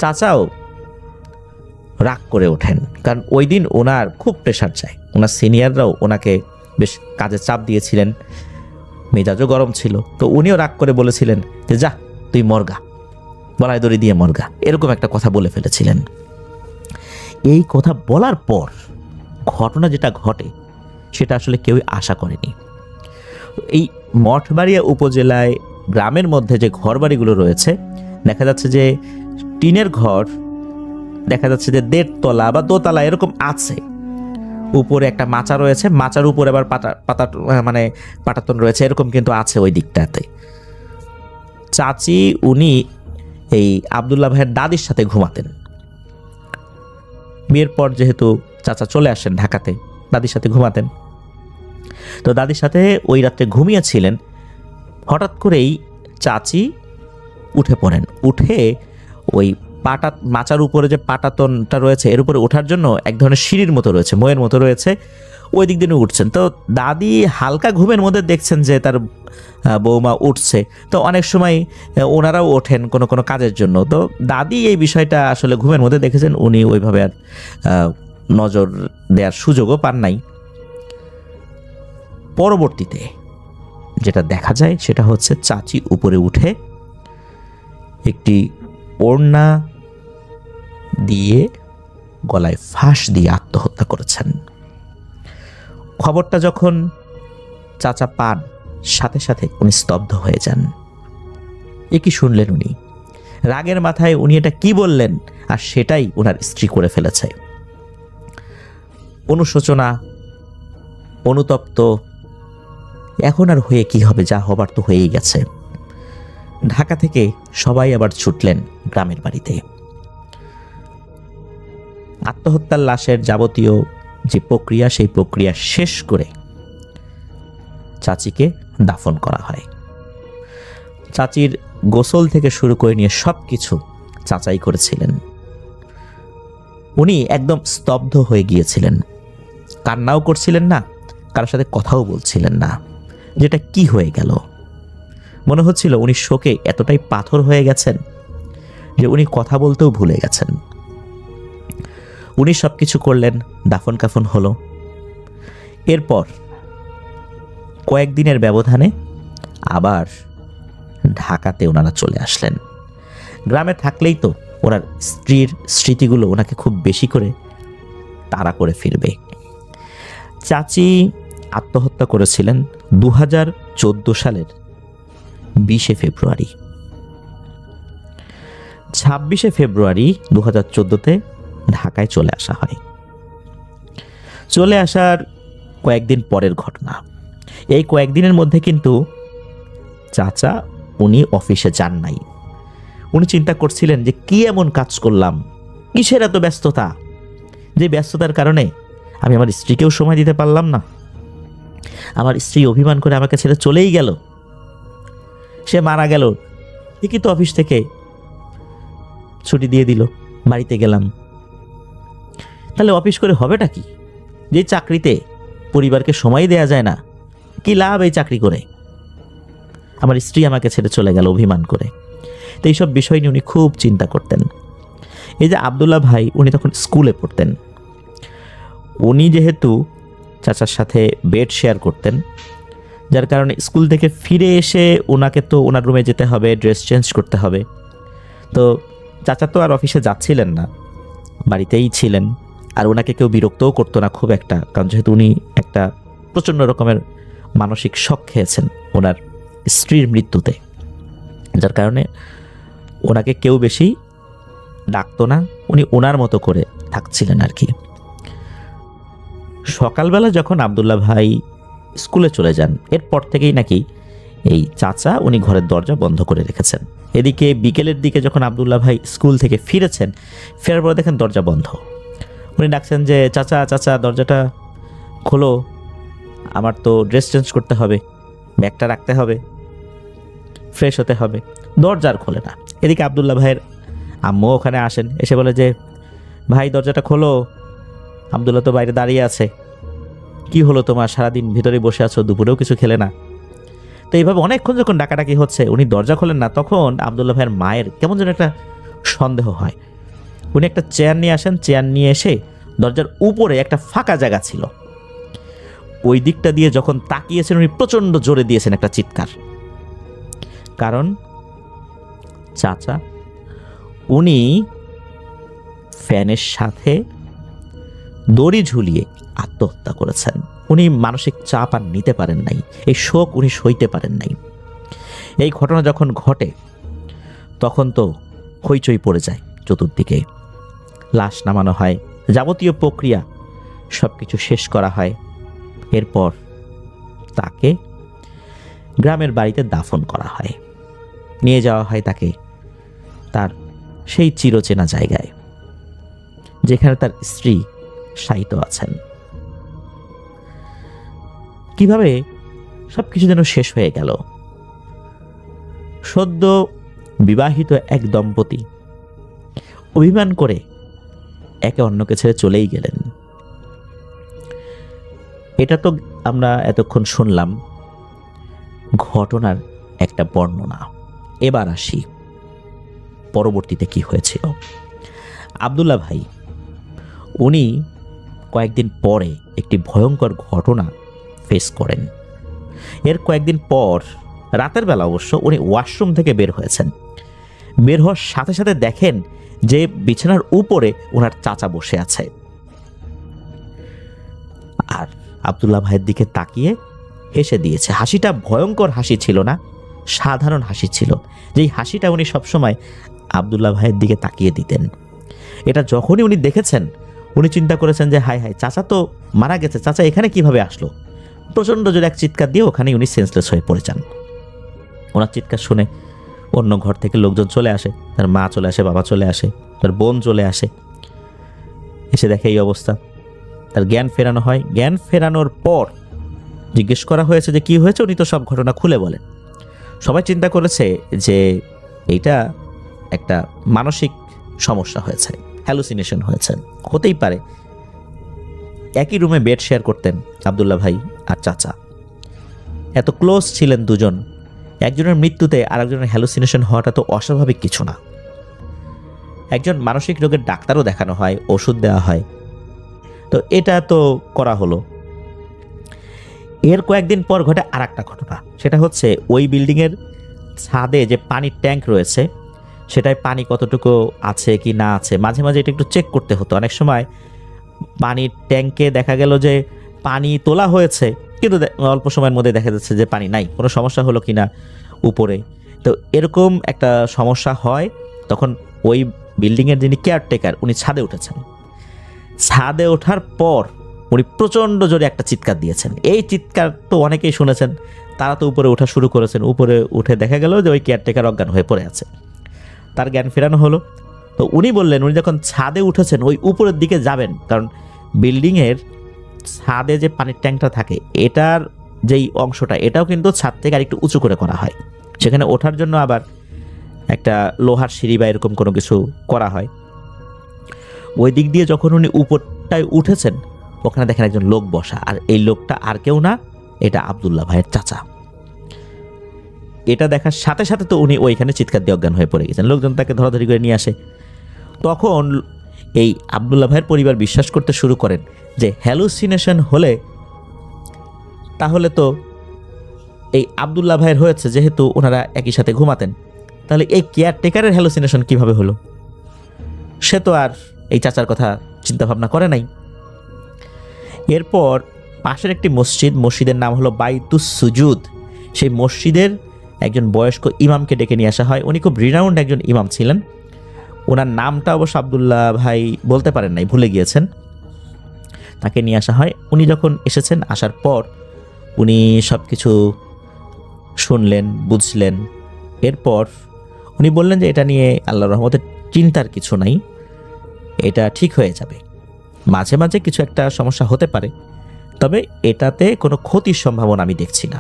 চাচাও রাগ করে ওঠেন, কারণ ওই দিন ওনার খুব প্রেশার যায়। ওনার সিনিয়ররাও ওনাকে বেশ কাজে চাপ দিয়েছিলেন, মেজাজও গরম ছিল। তো উনিও রাগ করে বলেছিলেন যে যা তুই মরগা, গলায় দড়ি দিয়ে মরগা, এরকম একটা কথা বলে ফেলেছিলেন। এই কথা বলার পর ঘটনা যেটা ঘটে সেটা আসলে কেউই আশা করেনি। এই মঠবাড়িয়া উপজেলায় গ্রামের মধ্যে যে ঘরবাড়িগুলো রয়েছে, দেখা যাচ্ছে যে টিনের ঘর, দেখা যাচ্ছে যে 1.5 তলা বা 2 তলা এরকম আছে। উপরে একটা মাচা রয়েছে, মাচার উপরে আবার পাটাতন রয়েছে, এরকম কিন্তু আছে ওই দিকটাতে। চাচি উনি এই আব্দুল্লাহ ভাইয়ের দাদির সাথে ঘুমাতেন। বিয়ের পর যেহেতু চাচা চলে আসেন ঢাকাতে, দাদির সাথে ঘুমাতেন। তো দাদির সাথে ওই রাত্রে ঘুমিয়েছিলেন। হঠাৎ করেই চাচি উঠে পড়েন। উঠে ওই মাচার উপরে যে পাটাতনটা রয়েছে এর উপরে ওঠার জন্য এক ধরনের সিঁড়ির মতো রয়েছে, ময়ের মতো রয়েছে, ওই দিক দিয়ে উঠছেন। তো দাদি হালকা ঘুমের মধ্যে দেখছেন যে তার বৌমা উঠছে। তো অনেক সময় ওনারাও ওঠেন কোনো কোনো কাজের জন্য। তো দাদি এই বিষয়টা আসলে ঘুমের মধ্যে দেখেছেন, উনি ওইভাবে আর নজর দেওয়ার সুযোগও পান নাই। পরবর্তীতে যেটা দেখা যায় সেটা হচ্ছে চাচি উপরে উঠে একটি ওড়না দিয়ে গলায় ফাঁস দিয়ে আত্মহত্যা করেছেন। খবরটা যখন চাচা পান, সাথে সাথে উনি স্তব্ধ হয়ে যান। এ কি শুনলেন উনি? রাগের মাথায় উনি এটা কি বললেন, আর সেটাই ওনার স্ত্রী করে ফেলেছে। অনুশোচনা, অনুতপ্ত, এখন আর হয়ে কি হবে, যা হবার তো হয়েই গেছে। ঢাকা থেকে সবাই আবার ছুটলেন গ্রামের বাড়িতে। আত্মহত্যার লাশের যাবতীয় যে প্রক্রিয়া, সেই প্রক্রিয়া শেষ করে চাচিকে দাফন করা হয়। চাচির গোসল থেকে শুরু করে নিয়ে সব কিছু চাচাই করেছিলেন। উনি একদম স্তব্ধ হয়ে গিয়েছিলেন, কান্নাও করছিলেন না, কারোর সাথে কথাও বলছিলেন না। যেটা কি হয়ে গেল? মনে হচ্ছিল উনি শোকে এতটাই পাথর হয়ে গেছেন যে উনি কথা বলতেও ভুলে গেছেন। উনি সব কিছু করলেন, দাফন কাফন হলো। এরপর কয়েকদিনের ব্যবধানে আবার ঢাকাতে ওনারা চলে আসলেন। গ্রামে থাকলেই তো ওনার স্ত্রীর স্মৃতিগুলো ওনাকে খুব বেশি করে তাড়া করে ফিরবে। চাচি আত্মহত্যা করেছিলেন 2014 সালের 20 ফেব্রুয়ারি। 26 ফেব্রুয়ারি 2014-তে ঢাকায় চলে আসা হয়। চলে আসার কয়েকদিন পরের ঘটনা। এই কয়েকদিনের মধ্যে কিন্তু চাচা উনি অফিসে যান নাই। উনি চিন্তা করছিলেন যে কি এমন কাজ করলাম, কিসের এত ব্যস্ততা, যে ব্যস্ততার কারণে আমি আমার স্ত্রীকেও সময় দিতে পারলাম না। আমার স্ত্রী অভিমান করে আমাকে ছেড়ে চলেই গেল, সে মারা গেল, ঠিকই তো অফিস থেকে ছুটি দিয়ে দিল, বাড়িতে গেলাম। তাহলে অফিস করে হবেটা কি? যে চাকরিতে পরিবারকে সময় দেয়া যায় না, কি লাভ এই চাকরি করে? আমার স্ত্রী আমাকে ছেড়ে চলে গেল অভিমান করে। তো এইসব বিষয় নিয়ে উনি খুব চিন্তা করতেন। এই যে আব্দুল্লাহ ভাই, উনি তখন স্কুলে পড়তেন। উনি যেহেতু চাচার সাথে বেড শেয়ার করতেন, যার কারণে স্কুল থেকে ফিরে এসে ওনাকে তো ওনার রুমে যেতে হবে, ড্রেস চেঞ্জ করতে হবে। তো চাচা তো আর অফিসে যাচ্ছিলেন না, বাড়িতেই ছিলেন। আর ওনাকে কেউ বিরক্তও করতো না খুব একটা, কারণ যেহেতু উনি একটা প্রচণ্ড রকমের মানসিক শক খেয়েছেন ওনার স্ত্রীর মৃত্যুতে, যার কারণে ওনাকে কেউ বেশি ডাকতো না, উনি ওনার মতো করে থাকছিলেন আর কি। সকালবেলা যখন আব্দুল্লাহ ভাই স্কুলে চলে যান, এরপর থেকেই নাকি এই চাচা উনি ঘরের দরজা বন্ধ করে রেখেছেন। এদিকে বিকেলের দিকে যখন আব্দুল্লাহ ভাই স্কুল থেকে ফিরেছেন, ফেরার পর দেখেন দরজা বন্ধ। উনি ডাকছেন যে চাচা চাচা দরজাটা খোলো, আমার তো ড্রেস চেঞ্জ করতে হবে, ব্যাগটা রাখতে হবে, ফ্রেশ হতে হবে। দরজা আর খোলে না। এদিকে আব্দুল্লাহ ভাইয়ের আম্মু ওখানে আসেন, এসে বলে যে ভাই দরজাটা খোলো, আব্দুল্লাহ তো বাইরে দাঁড়িয়ে আছে, কি হলো তোমার, সারাদিন ভিতরে বসে আছো, দুপুরেও কিছু খেলে না। তো এইভাবে অনেকক্ষণ যখন ডাকাডাকি হচ্ছে, উনি দরজা খোলেন না, তখন আব্দুল্লাহ ভাইয়ের মায়ের কেমন যেন একটা সন্দেহ হয়। উনি একটা চেয়ার নিয়ে আসেন, চেয়ার নিয়ে এসে দরজার উপরে একটা ফাঁকা জায়গা ছিল, ওই দিকটা দিয়ে যখন তাকিয়েছেন, উনি প্রচণ্ড জোরে দিয়েছেন একটা চিৎকার। কারণ চাচা উনি ফ্যানের সাথে দড়ি ঝুলিয়ে আত্মহত্যা করেছেন। উনি মানসিক চাপ আর নিতে পারেন নাই, এই শোক উনি সইতে পারেন নাই। এই ঘটনা যখন ঘটে তখন তো হইচই পড়ে যায় চতুর্দিকে। লাশ নামানো হয়, যাবতীয় প্রক্রিয়া সব কিছু শেষ করা হয়। এরপর তাকে গ্রামের বাড়িতে দাফন করা হয়, নিয়ে যাওয়া হয় তাকে তার সেই চিরচেনা জায়গায়, যেখানে তার স্ত্রী শায়িত আছেন। কিভাবে সবকিছু যেন শেষ হয়ে গেল। সদ্য বিবাহিত এক দম্পতি অভিমান করে একে অন্যকে ছেড়ে চলেই গেলেন। এটা তো আমরা এতক্ষণ শুনলাম ঘটনার একটা বর্ণনা। এবার আসি পরবর্তীতে কি হয়েছিল। আব্দুল্লাহ ভাই উনি কয়েকদিন পরে একটি ভয়ঙ্কর ঘটনা ফেস করেন। এর কয়েকদিন পর রাতের বেলা অবশ্য উনি ওয়াশরুম থেকে বের হয়েছেন। বের হওয়ার সাথে সাথে দেখেন যে বিছানার উপরে ওনার চাচা বসে আছে। আর আব্দুল্লাহ ভাইয়ের দিকে তাকিয়ে হেসে দিয়েছে। হাসিটা ভয়ঙ্কর হাসি ছিল না, সাধারণ হাসি ছিল, যেই হাসিটা উনি সবসময় আব্দুল্লাহ ভাইয়ের দিকে তাকিয়ে দিতেন। এটা যখনই উনি দেখেছেন, উনি চিন্তা করেছেন যে হায় হায়, চাচা তো মারা গেছে, চাচা এখানে কিভাবে আসলো। প্রচণ্ড জোরে এক চিৎকার দিয়ে ওখানেই উনি সেন্সলেস হয়ে পড়ে যান। ওনার চিৎকার শুনে অন্য ঘর থেকে লোকজন চলে আসে, তার মা চলে আসে, বাবা চলে আসে, তার বোন চলে আসে। এসে দেখে এই অবস্থা, তার জ্ঞান ফেরানো হয়। জ্ঞান ফেরানোর পর জিজ্ঞেস করা হয়েছে যে কি হয়েছে, উনি তো সব ঘটনা খুলে বলেন। সবাই চিন্তা করেছে যে এইটা একটা মানসিক সমস্যা হয়েছে, হ্যালুসিনেশন হয়েছে। হতেই পারে, একই রুমে বেড শেয়ার করতেন আবদুল্লাহ ভাই আর চাচা, এত ক্লোজ ছিলেন দুজন, একজনের মৃত্যুতে আরেকজনের হ্যালুসিনেশন হওয়াটা তো অস্বাভাবিক কিছু না। একজন মানসিক রোগের ডাক্তারও দেখানো হয়, ওষুধ দেওয়া হয়, তো এটা তো করা হলো। এর কয়েকদিন পর ঘটে আর একটা ঘটনা, সেটা হচ্ছে ওই বিল্ডিংয়ের ছাদে যে পানির ট্যাঙ্ক রয়েছে সেটায় পানি কতটুকু আছে কি না আছে মাঝে মাঝে এটা একটু চেক করতে হতো। অনেক সময় পানির ট্যাঙ্কে দেখা গেল যে পানি তোলা হয়েছে, কিন্তু অল্প সময়ের মধ্যে দেখা যাচ্ছে যে পানি নাই, কোনো সমস্যা হলো কি না উপরে। তো এরকম একটা সমস্যা হয়, তখন ওই বিল্ডিংয়ের যিনি কেয়ারটেকার উনি ছাদে উঠেছেন। ছাদে ওঠার পর উনি প্রচণ্ড জোরে একটা চিৎকার দিয়েছেন। এই চিৎকার তো অনেকেই শুনেছেন, তারা তো উপরে ওঠা শুরু করেছেন। উপরে উঠে দেখা গেল যে ওই কেয়ারটেকার অজ্ঞান হয়ে পড়ে আছে, তার জ্ঞান ফেরানো হলো। তো উনি বললেন উনি যখন ছাদে উঠেছেন ওই উপরের দিকে যাবেন, কারণ বিল্ডিংয়ের ছাদে যে পানির ট্যাঙ্কটা থাকে এটার যেই অংশটা এটাও কিন্তু ছাদ থেকে আরেকটু উঁচু করে করা হয়, সেখানে ওঠার জন্য আবার একটা লোহার সিঁড়ি বা এরকম কোনো কিছু করা হয়। ওই দিক দিয়ে যখন উনি উপরটায় উঠেছেন ওখানে দেখেন একজন লোক বসা, আর এই লোকটা আর কেউ না, এটা আবদুল্লাহ ভাইয়ের চাচা। এটা দেখার সাথে সাথে তো উনি ওইখানে চিৎকার দিয়ে অজ্ঞান হয়ে পড়ে গেছেন। লোকজন তাকে ধরাধরি করে নিয়ে আসে। তখন এই আবদুল্লাহ ভাইয়ের পরিবার বিশ্বাস করতে শুরু করেন যে হ্যালুসিনেশন হলে তাহলে তো এই আবদুল্লাহ ভাইয়ের হয়েছে, যেহেতু ওনারা একই সাথে ঘুমাতেন, তাহলে এই কেয়ারটেকারের হ্যালুসিনেশন কিভাবে হলো? সে তো আর এই চাচার কথা চিন্তা ভাবনা করে নাই। এরপর পাশের একটি মসজিদের নাম হলো বাইতুস সুজুদ, সেই মসজিদের একজন বয়স্ক ইমামকে ডেকে নিয়ে আসা হয়। উনি খুব রিনাউন্ড একজন ইমাম ছিলেন, ওনার নামটা অবশ্য আবদুল্লাহ ভাই বলতে পারেন নাই, ভুলে গিয়েছেন। তাকে নিয়ে আসা হয়। উনি যখন এসেছেন, আসার পর উনি সব কিছু শুনলেন, বুঝলেন। এরপর উনি বললেন যে এটা নিয়ে আল্লাহর রহমতে চিন্তার কিছু নাই, এটা ঠিক হয়ে যাবে। মাঝে মাঝে কিছু একটা সমস্যা হতে পারে, তবে এটাতে কোনো ক্ষতির সম্ভাবনা আমি দেখছি না।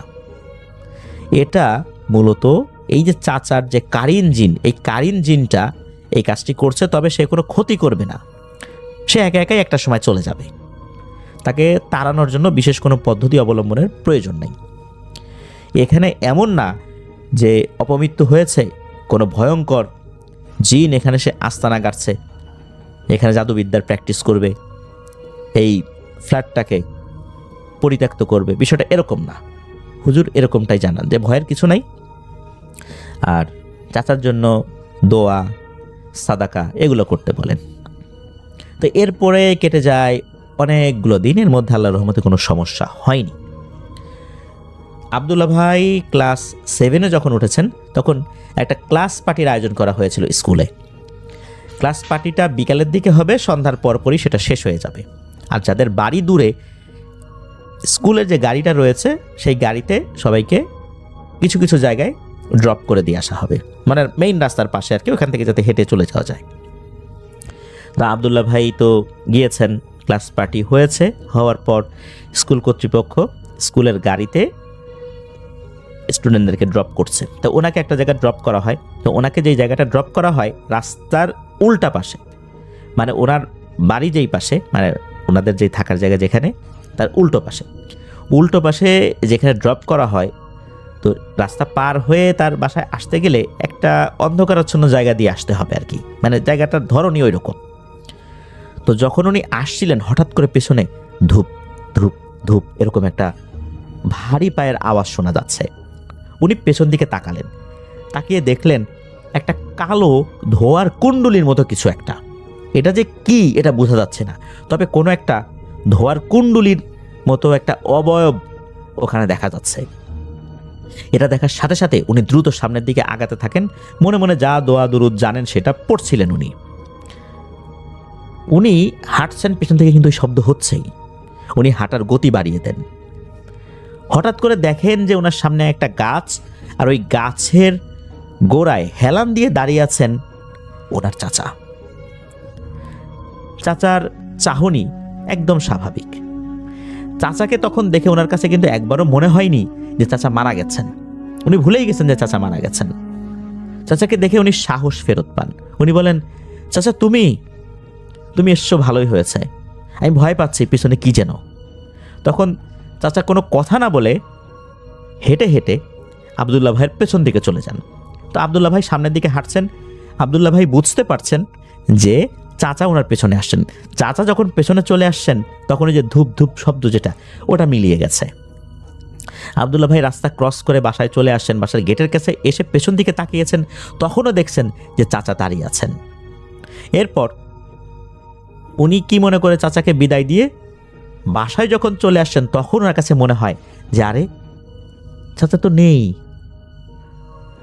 এটা মূলত এই যে চাচার যে কারিন জিন, এই কারিন জিনটা এই কাজটি করছে, তবে সে কোনো ক্ষতি করবে না, সে একা একাই একটা সময় চলে যাবে। তাকে তাড়ানোর জন্য বিশেষ কোনো পদ্ধতি অবলম্বনের প্রয়োজন নেই। এখানে এমন না যে অপমৃত্যু হয়েছে, কোনো ভয়ঙ্কর জিন এখানে সে আস্তানা গাড়ছে, এখানে জাদুবিদ্যার প্র্যাকটিস করবে, এই ফ্ল্যাটটাকে পরিত্যক্ত করবে, বিষয়টা এরকম না। হুজুর এরকমটাই জানান যে ভয়ের কিছু নাই, আর চাচার জন্য দোয়া সাদাকা এগুলো করতে বলেন। তো এরপরে কেটে যায় অনেকগুলো দিন, এর মধ্যে আল্লাহর রহমতে কোনো সমস্যা হয়নি। আবদুল্লাহ ভাই ক্লাস 7-এ যখন উঠেছেন তখন একটা ক্লাস পার্টির আয়োজন করা হয়েছিল স্কুলে। ক্লাস পার্টিটা বিকালের দিকে হবে, সন্ধ্যার পরপরই সেটা শেষ হয়ে যাবে। আর যাদের বাড়ি দূরে, স্কুলের যে গাড়িটা রয়েছে সেই গাড়িতে সবাইকে কিছু কিছু জায়গায় ড্রপ করে দিয়ে আসা হবে, মানে মেইন রাস্তার পাশে আর কি, ওখান থেকে যাতে হেঁটে চলে যাওয়া যায়। তা আবদুল্লাহ ভাই তো গিয়েছেন, ক্লাস পার্টি হয়েছে, হওয়ার পর স্কুল কর্তৃপক্ষ স্কুলের গাড়িতে স্টুডেন্টদেরকে ড্রপ করছে। তো ওনাকে একটা জায়গায় ড্রপ করা হয়। তো ওনাকে যেই জায়গাটা ড্রপ করা হয় রাস্তার উল্টা পাশে, মানে ওনার বাড়ি যেই পাশে, মানে ওনাদের যেই থাকার জায়গা যেখানে, তার উল্টো পাশে যেখানে ড্রপ করা হয়, তো রাস্তা পার হয়ে তার বাসায় আসতে গেলে একটা অন্ধকারাচ্ছন্ন জায়গা দিয়ে আসতে হবে আর কি, মানে জায়গাটার ধরনই ওই রকম। তো যখন উনি আসছিলেন হঠাৎ করে পেছনে ধূপ ধূপ ধূপ এরকম একটা ভারী পায়ের আওয়াজ শোনা যাচ্ছে। উনি পেছন দিকে তাকালেন, তাকিয়ে দেখলেন একটা কালো ধোয়ার কুণ্ডুলির মতো কিছু একটা। এটা যে কি এটা বোঝা যাচ্ছে না, তবে কোনো একটা ধোয়ার কুণ্ডুলির মতো একটা অবয়ব ওখানে দেখা যাচ্ছে। এটা দেখার সাথে সাথে উনি দ্রুত সামনের দিকে আগাতে থাকেন, মনে মনে যা দোয়া দুরুদ জানেন সেটা পড়ছিলেন। উনি হাঁটছেন, পেছন থেকে কিন্তু ওই শব্দ হচ্ছেই। উনি হাঁটার গতি বাড়িয়ে দেন। হঠাৎ করে দেখেন যে ওনার সামনে একটা গাছ, আর ওই গাছের গোড়ায় হেলান দিয়ে দাঁড়িয়ে আছেন ওনার চাচা। চাচার চাহনি একদম স্বাভাবিক। চাচাকে তখন দেখে ওনার কাছে কিন্তু একবারও মনে হয়নি যে চাচা মারা গেছেন। উনি ভুলেই গেছেন যে চাচা মারা গেছেন। চাচাকে দেখে উনি সাহস ফেরত পান। উনি বলেন, চাচা তুমি? তুমি এসছো ভালোই হয়েছে, আমি ভয় পাচ্ছি পিছনে কি যেন। তখন চাচা কোনো কথা না বলে হেঁটে হেঁটে আবদুল্লাহ ভাইয়ের পেছন দিকে চলে যান। তো আবদুল্লাহ ভাই সামনের দিকে হাঁটছেন, আবদুল্লাহ ভাই বুঝতে পারছেন যে চাচা ওনার পেছনে আসছেন। চাচা যখন পেছনে চলে আসছেন তখন ওই যে ধূপ ধূপ শব্দ যেটা, ওটা মিলিয়ে গেছে। আবদুল্লাহ ভাই রাস্তা ক্রস করে বাসায় চলে আসছেন, বাসার গেটের কাছে এসে পেছন দিকে তাকিয়েছেন, তখনও দেখছেন যে চাচা দাঁড়িয়ে আছেন। এরপর উনি কি মনে করে চাচাকে বিদায় দিয়ে বাসায় যখন চলে আসছেন তখন ওনার কাছে মনে হয় যে আরে চাচা তো নেই,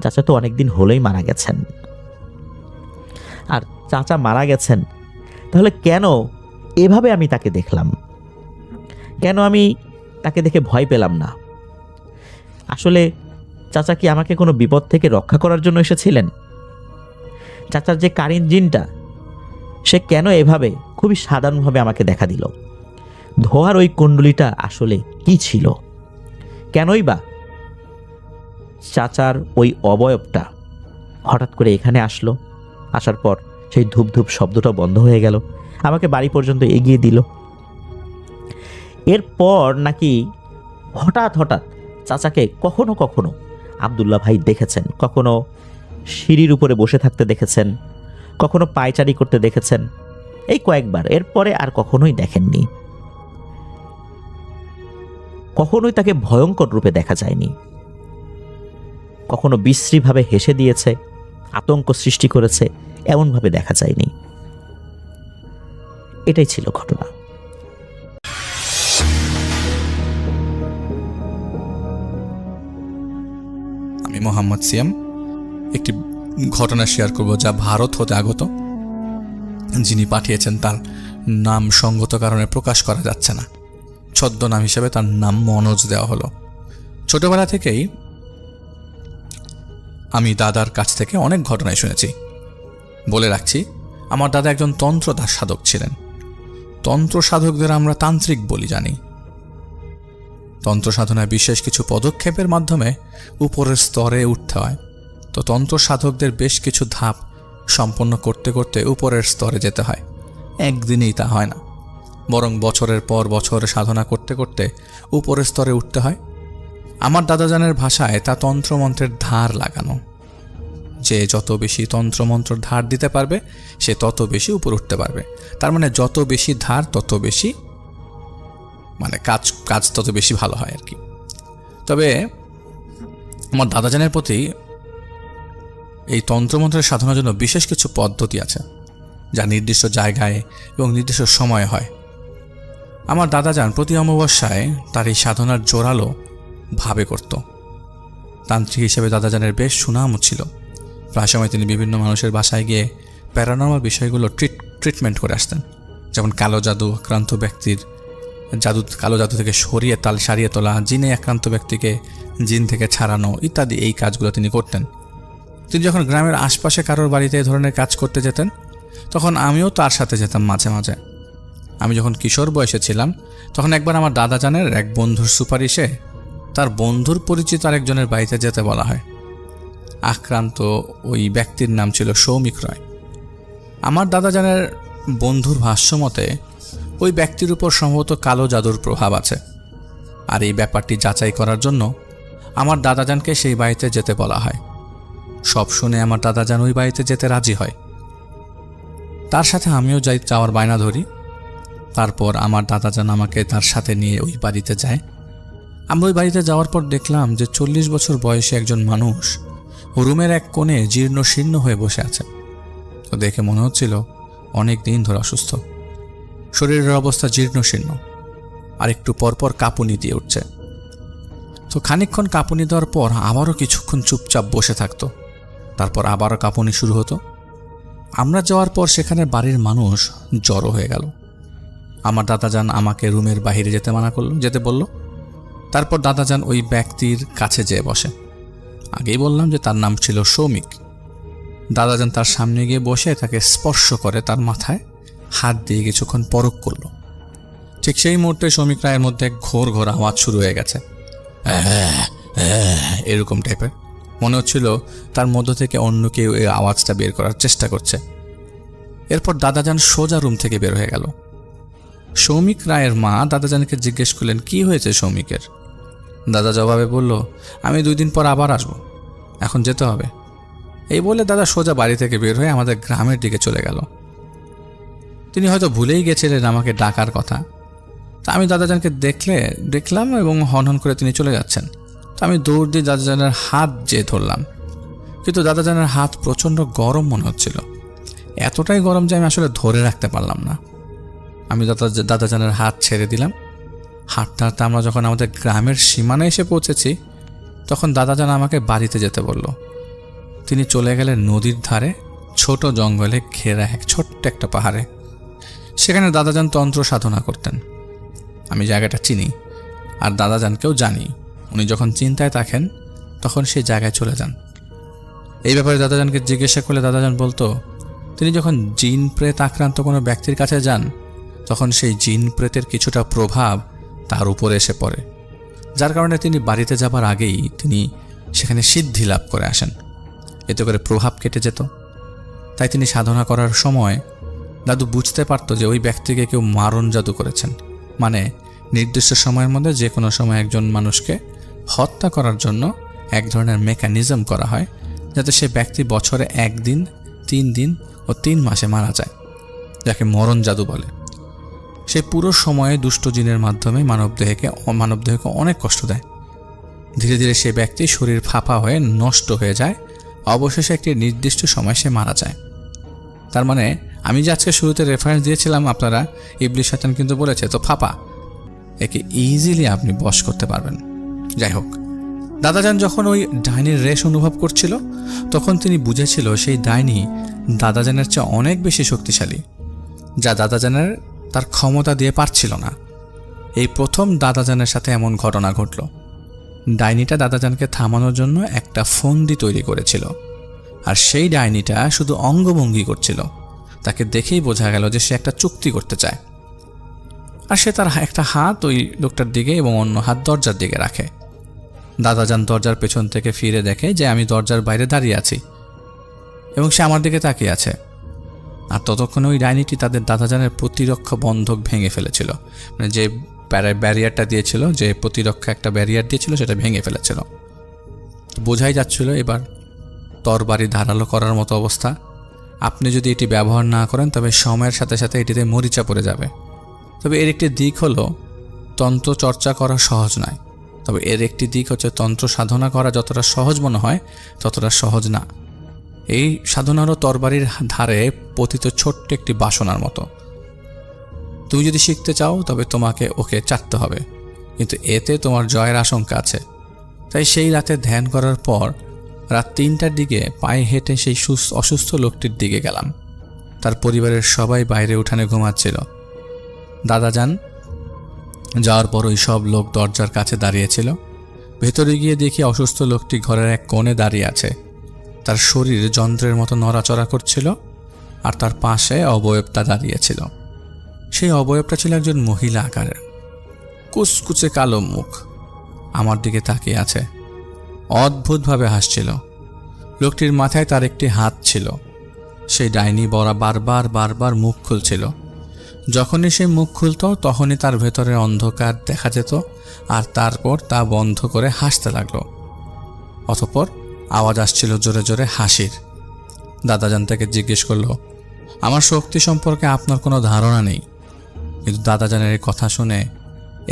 চাচা তো অনেকদিন হলেই মারা গেছেন। আর চাচা মারা গেছেন, তাহলে কেন এভাবে আমি তাকে দেখলাম, কেন আমি তাকে দেখে ভয় পেলাম না? আসলে চাচা কি আমাকে কোনো বিপদ থেকে রক্ষা করার জন্য এসেছিলেন? চাচার যে কারেন্ট জিনটা, সে কেন এভাবে খুবই সাধারণভাবে আমাকে দেখা দিল? ধোয়ার ওই কুণ্ডলিটা আসলে কি ছিল? কেনই বা চাচার ওই অবয়বটা হঠাৎ করে এখানে আসলো? আসার পর সেই ধূপ ধূপ শব্দটা বন্ধ হয়ে গেল, আমাকে বাড়ি পর্যন্ত এগিয়ে দিল। এরপর নাকি হঠাৎ হঠাৎ চাচাকে কখনো কখনো আবদুল্লাহ ভাই দেখেছেন, কখনো সিঁড়ির উপরে বসে থাকতে দেখেছেন, কখনো পায়চারি করতে দেখেছেন, এই কয়েকবার। এরপরে আর কখনোই দেখেননি, কখনোই তাকে ভয়ঙ্কর রূপে দেখা যায়নি। কখনো বিশ্রীভাবে হেসে দিয়েছে, আতঙ্ক সৃষ্টি করেছে, এমনভাবে দেখা যায়নি। এটাই ছিল ঘটনা। আমি মোহাম্মদ সিয়াম একটি ঘটনা শেয়ার করব যা ভারত হতে আগত। যিনি পাঠিয়েছেন তার নাম সঙ্গত কারণে প্রকাশ করা যাচ্ছে না, ছদ্মনাম হিসেবে তার নাম মনোজ দেওয়া হলো। ছোটবেলা থেকেই আমি দাদার কাছ থেকে অনেক ঘটনাই শুনেছি। বলে রাখছি, আমার দাদা একজন তন্ত্র সাধক ছিলেন। তন্ত্র সাধকদের আমরা তান্ত্রিক বলি জানি। তন্ত্র সাধনায় বিশেষ কিছু পদক্ষেপের মাধ্যমে উপরের স্তরে উঠতে হয়। তো তন্ত্র সাধকদের বেশ কিছু ধাপ সম্পন্ন করতে করতে উপরের স্তরে যেতে হয়। একদিনেই তা হয় না, বরং বছরের পর বছর সাধনা করতে করতে উপরের স্তরে উঠতে হয়। আমার দাদাজানের ভাষায় তা তন্ত্রমন্ত্রের ধার লাগানো। যে যত বেশি তন্ত্রমন্ত্রের ধার দিতে পারবে সে তত বেশি উপরে উঠতে পারবে। তার মানে যত বেশি ধার তত বেশি, মানে কাজ তত বেশি ভালো হয় আর কি। তবে আমার দাদাজানের প্রতি এই তন্ত্রমন্ত্রের সাধনার জন্য বিশেষ কিছু পদ্ধতি আছে, যা নির্দিষ্ট জায়গায় এবং নির্দিষ্ট সময়ে হয়। আমার দাদাজান প্রতি অমাবস্যায় তার এই সাধনার জোরালো ভাবে করত। তান্ত্রিক হিসেবে দাদাজানের বেশ সুনামও ছিল। প্রায় সময় তিনি বিভিন্ন মানুষের বাসায় গিয়ে প্যারানর্মাল বিষয়গুলো ট্রিটমেন্ট করে আসতেন। যেমন কালো জাদু আক্রান্ত ব্যক্তির কালো জাদু থেকে সারিয়ে তোলা, জিনে আক্রান্ত ব্যক্তিকে জিন থেকে ছাড়ানো ইত্যাদি, এই কাজগুলো তিনি করতেন। তিনি যখন গ্রামের আশপাশে কারোর বাড়িতে এই ধরনের কাজ করতে যেতেন তখন আমিও তার সাথে যেতাম মাঝে মাঝে। আমি যখন কিশোর বয়সে ছিলাম তখন একবার আমার দাদাজানের এক বন্ধুর সুপারিশে তার বন্ধুর পরিচিত আরেকজনের বাড়িতে যেতে বলা হয়। আক্রান্ত ওই ব্যক্তির নাম ছিল সৌমিক রায়। আমার দাদাজানের বন্ধুর ভাষ্যমতে ওই ব্যক্তির উপর সম্ভবত কালো জাদুর প্রভাব আছে। আর এই ব্যাপারটি যাচাই করার জন্য আমার দাদাজানকে সেই বাড়িতে যেতে বলা হয়। সব শুনে আমার দাদাজান ওই বাড়িতে যেতে রাজি হয়। তার সাথে আমিও যাওয়ার বায়না ধরি। তারপর আমার দাদাজান আমাকে তার সাথে নিয়ে ওই বাড়িতে যায়। আমরা ওই বাড়িতে যাওয়ার পর দেখলাম যে 40 বছর বয়সী একজন মানুষ রুমের এক কোণে জীর্ণ শীর্ণ হয়ে বসে আছে। তো দেখে মনে হচ্ছিল অনেক দিন ধরে অসুস্থ, শরীরের অবস্থা জীর্ণ শীর্ণ, আর একটু পরপর কাঁপুনি দিয়ে উঠছে। তো খানিকক্ষণ কাঁপুনি দেওয়ার পর আবারও কিছুক্ষণ চুপচাপ বসে থাকতো, তারপর আবারও কাঁপুনি শুরু হতো। আমরা যাওয়ার পর সেখানে বাড়ির মানুষ জড়ো হয়ে গেল। আমার দাদাজান আমাকে রুমের বাইরে যেতে বলল। তারপর দাদাজান ওই ব্যক্তির কাছে যেয়ে বসে। আগেই বললাম যে তার নাম ছিল সৌমিক। দাদাজান তার সামনে গিয়ে বসে তাকে স্পর্শ করে তার মাথায় হাত দিয়ে কিছুক্ষণ পরখ করল। ঠিক সেই মুহূর্তে সৌমিক রায়ের মধ্যে ঘোর ঘোর আওয়াজ শুরু হয়ে গেছে, এরকম টাইপের। মনে হচ্ছিল তার মধ্য থেকে অন্য কেউ এই আওয়াজটা বের করার চেষ্টা করছে। এরপর দাদাজান সোজা রুম থেকে বের হয়ে গেল। সৌমিক রায়ের মা দাদাজানকে জিজ্ঞেস করলেন, কি হয়েছে সৌমিকের? দাদা জবাবে বলল, আমি 2 দিন পর আবার আসব, এখন যেতে হবে। এই বলে দাদা সোজা বাড়ি থেকে বের হয়ে আমাদের গ্রামের দিকে চলে গেল। তিনি হয়তো ভুলেই গেছিলেন আমাকে ডাকার কথা। তা আমি দাদাজানকে দেখলাম এবং হনহন করে তিনি চলে যাচ্ছেন। তো আমি দৌড় দিয়ে দাদাজানের হাত যেয়ে ধরলাম, কিন্তু দাদাজানের হাত প্রচণ্ড গরম মনে হচ্ছিল। এতটাই গরম যে আমি আসলে ধরে রাখতে পারলাম না। আমি দাদাজানের হাত ছেড়ে দিলাম। হাঁটতে হাঁটতে আমরা যখন আমাদের গ্রামের সীমানায় এসে পৌঁছেছি, তখন দাদাজান আমাকে বাড়িতে যেতে বলল। তিনি চলে গেলেন নদীর ধারে ছোট জঙ্গলে ঘেরা এক ছোট্ট একটা পাহাড়ে। সেখানে দাদাজান তন্ত্র সাধনা করতেন। আমি জায়গাটা চিনি, আর দাদাজানকেও জানি। উনি যখন চিন্তায় থাকেন তখন সেই জায়গায় চলে যান। এই ব্যাপারে দাদাজানকে জিজ্ঞাসা করলে দাদাজান বলতো, তিনি যখন জিন প্রেত আক্রান্ত কোনো ব্যক্তির কাছে যান, তখন সেই জিন প্রেতের কিছুটা প্রভাব তার উপরে এসে পড়ে, যার কারণে তিনি বাড়িতে যাবার আগেই তিনি সেখানে সিদ্ধি লাভ করে আসেন। এতে করে প্রভাব কেটে যেত। তাই তিনি সাধনা করার সময় দাদু বুঝতে পারত যে ওই ব্যক্তিকে কেউ মারণ জাদু করেছেন, মানে নির্দিষ্ট সময়ের মধ্যে যে কোনো সময় একজন মানুষকে হত্যা করার জন্য এক ধরনের মেকানিজম করা হয়, যাতে সে ব্যক্তি বছরে 1 দিন, 3 দিন ও 3 মাসে মারা যায়, যাকে মরণ জাদু বলে। সেই পুরো সময়ে দুষ্ট জিনের মাধ্যমে মানবদেহকে অনেক কষ্ট দেয়। ধীরে ধীরে সে ব্যক্তি শরীর ফাঁপা হয়ে নষ্ট হয়ে যায়, অবশেষে একটি নির্দিষ্ট সময় সে মারা যায়। তার মানে আমি যে আজকে শুরুতে রেফারেন্স দিয়েছিলাম, আপনারা ইবলিশ শয়তান কিন্তু বলেছে তো ফাঁপা, একে ইজিলি আপনি বশ করতে পারবেন। যাই হোক, দাদাজান যখন ওই ডাইনির রেশ অনুভব করছিল, তখন তিনি বুঝেছিল সেই ডাইনি দাদাজানের চেয়ে অনেক বেশি শক্তিশালী, যা দাদাজানের তার ক্ষমতা দিয়ে পারছিল না। এই প্রথম দাদাজানের সাথে এমন ঘটনা ঘটল। ডাইনিটা দাদাজানকে থামানোর জন্য একটা ফন্দি তৈরি করেছিল, আর সেই ডাইনিটা শুধু অঙ্গভঙ্গি করছিল। তাকে দেখেই বোঝা গেল যে সে একটা চুক্তি করতে চায়, আর সে তার একটা হাত ওই লোকটার দিকে এবং অন্য হাত দরজার দিকে রাখে। দাদাজান দরজার পেছন থেকে ফিরে দেখে যে আমি দরজার বাইরে দাঁড়িয়ে আছি এবং সে আমার দিকে তাকিয়ে আছে। আর ততক্ষণে ওই ডাইনিটি তাদের দাদাজানের প্রতিরক্ষা বন্ধক ভেঙে ফেলেছিল, মানে যে ব্যারিয়ারটা দিয়েছিল, যে প্রতিরক্ষা একটা ব্যারিয়ার দিয়েছিল, সেটা ভেঙে ফেলেছিল। বোঝাই যাচ্ছিল এবার তরবারি ধারালো করার মতো অবস্থা। আপনি যদি এটি ব্যবহার না করেন তবে সময়ের সাথে সাথে এটিতে মরিচা পড়ে যাবে। তবে এর একটি দিক হলো তন্ত্র চর্চা করা সহজ নয়, তবে এর একটি দিক হচ্ছে তন্ত্র সাধনা করা যতটা সহজ মনে হয় ততটা সহজ না। এই সাধনারও তরবারির ধারে পতিত ছোট্ট একটি বাসনার মতো। তুমি যদি শিখতে চাও তবে তোমাকে ওকে চাটতে হবে, কিন্তু এতে তোমার জয়ের আশঙ্কা আছে। তাই সেই রাতে ধ্যান করার পর রাত 3টার দিকে পায়ে হেঁটে সেই অসুস্থ লোকটির দিকে গেলাম। তার পরিবারের সবাই বাইরে উঠানে ঘুমাচ্ছিল। দাদাজান যাওয়ার পর ওই সব লোক দরজার কাছে দাঁড়িয়েছিল। ভেতরে গিয়ে দেখি অসুস্থ লোকটি ঘরের এক কোণে দাঁড়িয়ে আছে। তার শরীর যন্ত্রের মতো নড়াচড়া করছিল, আর তার পাশে অবয়বটা দাঁড়িয়েছিল। সেই অবয়বটা ছিল একজন মহিলা আকারের, কুচকুচে কালো মুখ, আমার দিকে তাকিয়ে আছে, অদ্ভুতভাবে হাসছিল। লোকটির মাথায় তার একটি হাত ছিল। সেই ডাইনি বারবার মুখ খুলছিল। যখনই সে মুখ খুলত তখনই তার ভেতরে অন্ধকার দেখা যেত, আর তারপর তা বন্ধ করে হাসতে লাগলো। অতঃপর আওয়াজ আসছিল জোরে জোরে হাসির। দাদাজান তাকে জিজ্ঞেস করলো, আমার শক্তি সম্পর্কে আপনার কোনো ধারণা নেই? কিন্তু দাদাজানের এই কথা শুনে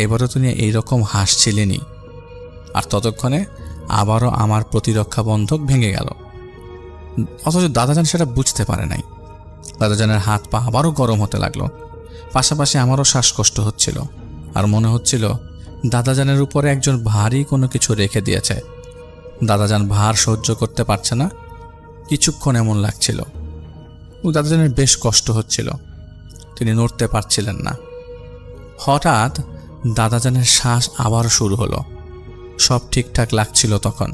এবারও তিনি এইরকম হাসছিলেনই। আর ততক্ষণে আবারও আমার প্রতিরক্ষা বন্ধক ভেঙে গেল। অথচ দাদাজান সেটা বুঝতে পারে নাই। দাদাজানের হাত পা আবারও গরম হতে লাগলো। পাশাপাশি আমারও শ্বাসকষ্ট হচ্ছিল, আর মনে হচ্ছিল দাদাজানের উপরে একজন ভারী কোনো কিছু রেখে দিয়েছে। দাদাজান ভার সহ্য করতে পারছে না। কিছুক্ষণ এমন লাগছিল দাদাজানের বেশ কষ্ট হচ্ছিল, তিনি নড়তে পারছিলেন না। হঠাৎ দাদাজানের শ্বাস আবার শুরু হলো। সব ঠিকঠাক লাগছিল তখন,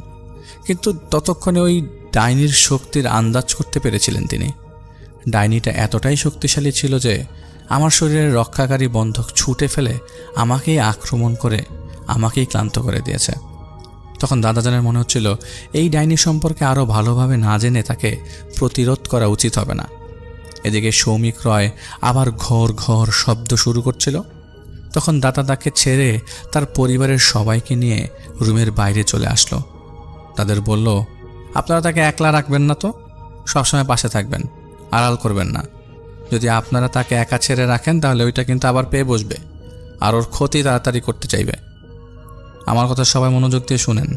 কিন্তু ততক্ষণে ওই ডাইনির শক্তির আন্দাজ করতে পেরেছিলেন তিনি। ডাইনিটা এতটাই শক্তিশালী ছিল যে আমার শরীরের রক্ষাকারী বন্ধক ছুটে ফেলে আমাকেই আক্রমণ করে আমাকেই ক্লান্ত করে দিয়েছে। তখন দাদাজানের মনে হচ্ছিল এই ডাইনি সম্পর্কে আরও ভালোভাবে না জেনে তাকে প্রতিরোধ করা উচিত হবে না। এদিকে সৌমিক রয় আবার ঘর ঘর শব্দ শুরু করছিল। তখন দাদা তাকে ছেড়ে তার পরিবারের সবাইকে নিয়ে রুমের বাইরে চলে আসলো। তাদের বলল, আপনারা তাকে একলা রাখবেন না, তো সবসময় পাশে থাকবেন, আড়াল করবেন না। যদি আপনারা তাকে একা ছেড়ে রাখেন তাহলে ওইটা কিন্তু আবার পেয়ে বসবে আর ওর ক্ষতি তাড়াতাড়ি করতে চাইবে। আমার কথা সবাই মনোযোগ দিয়ে শুনেন।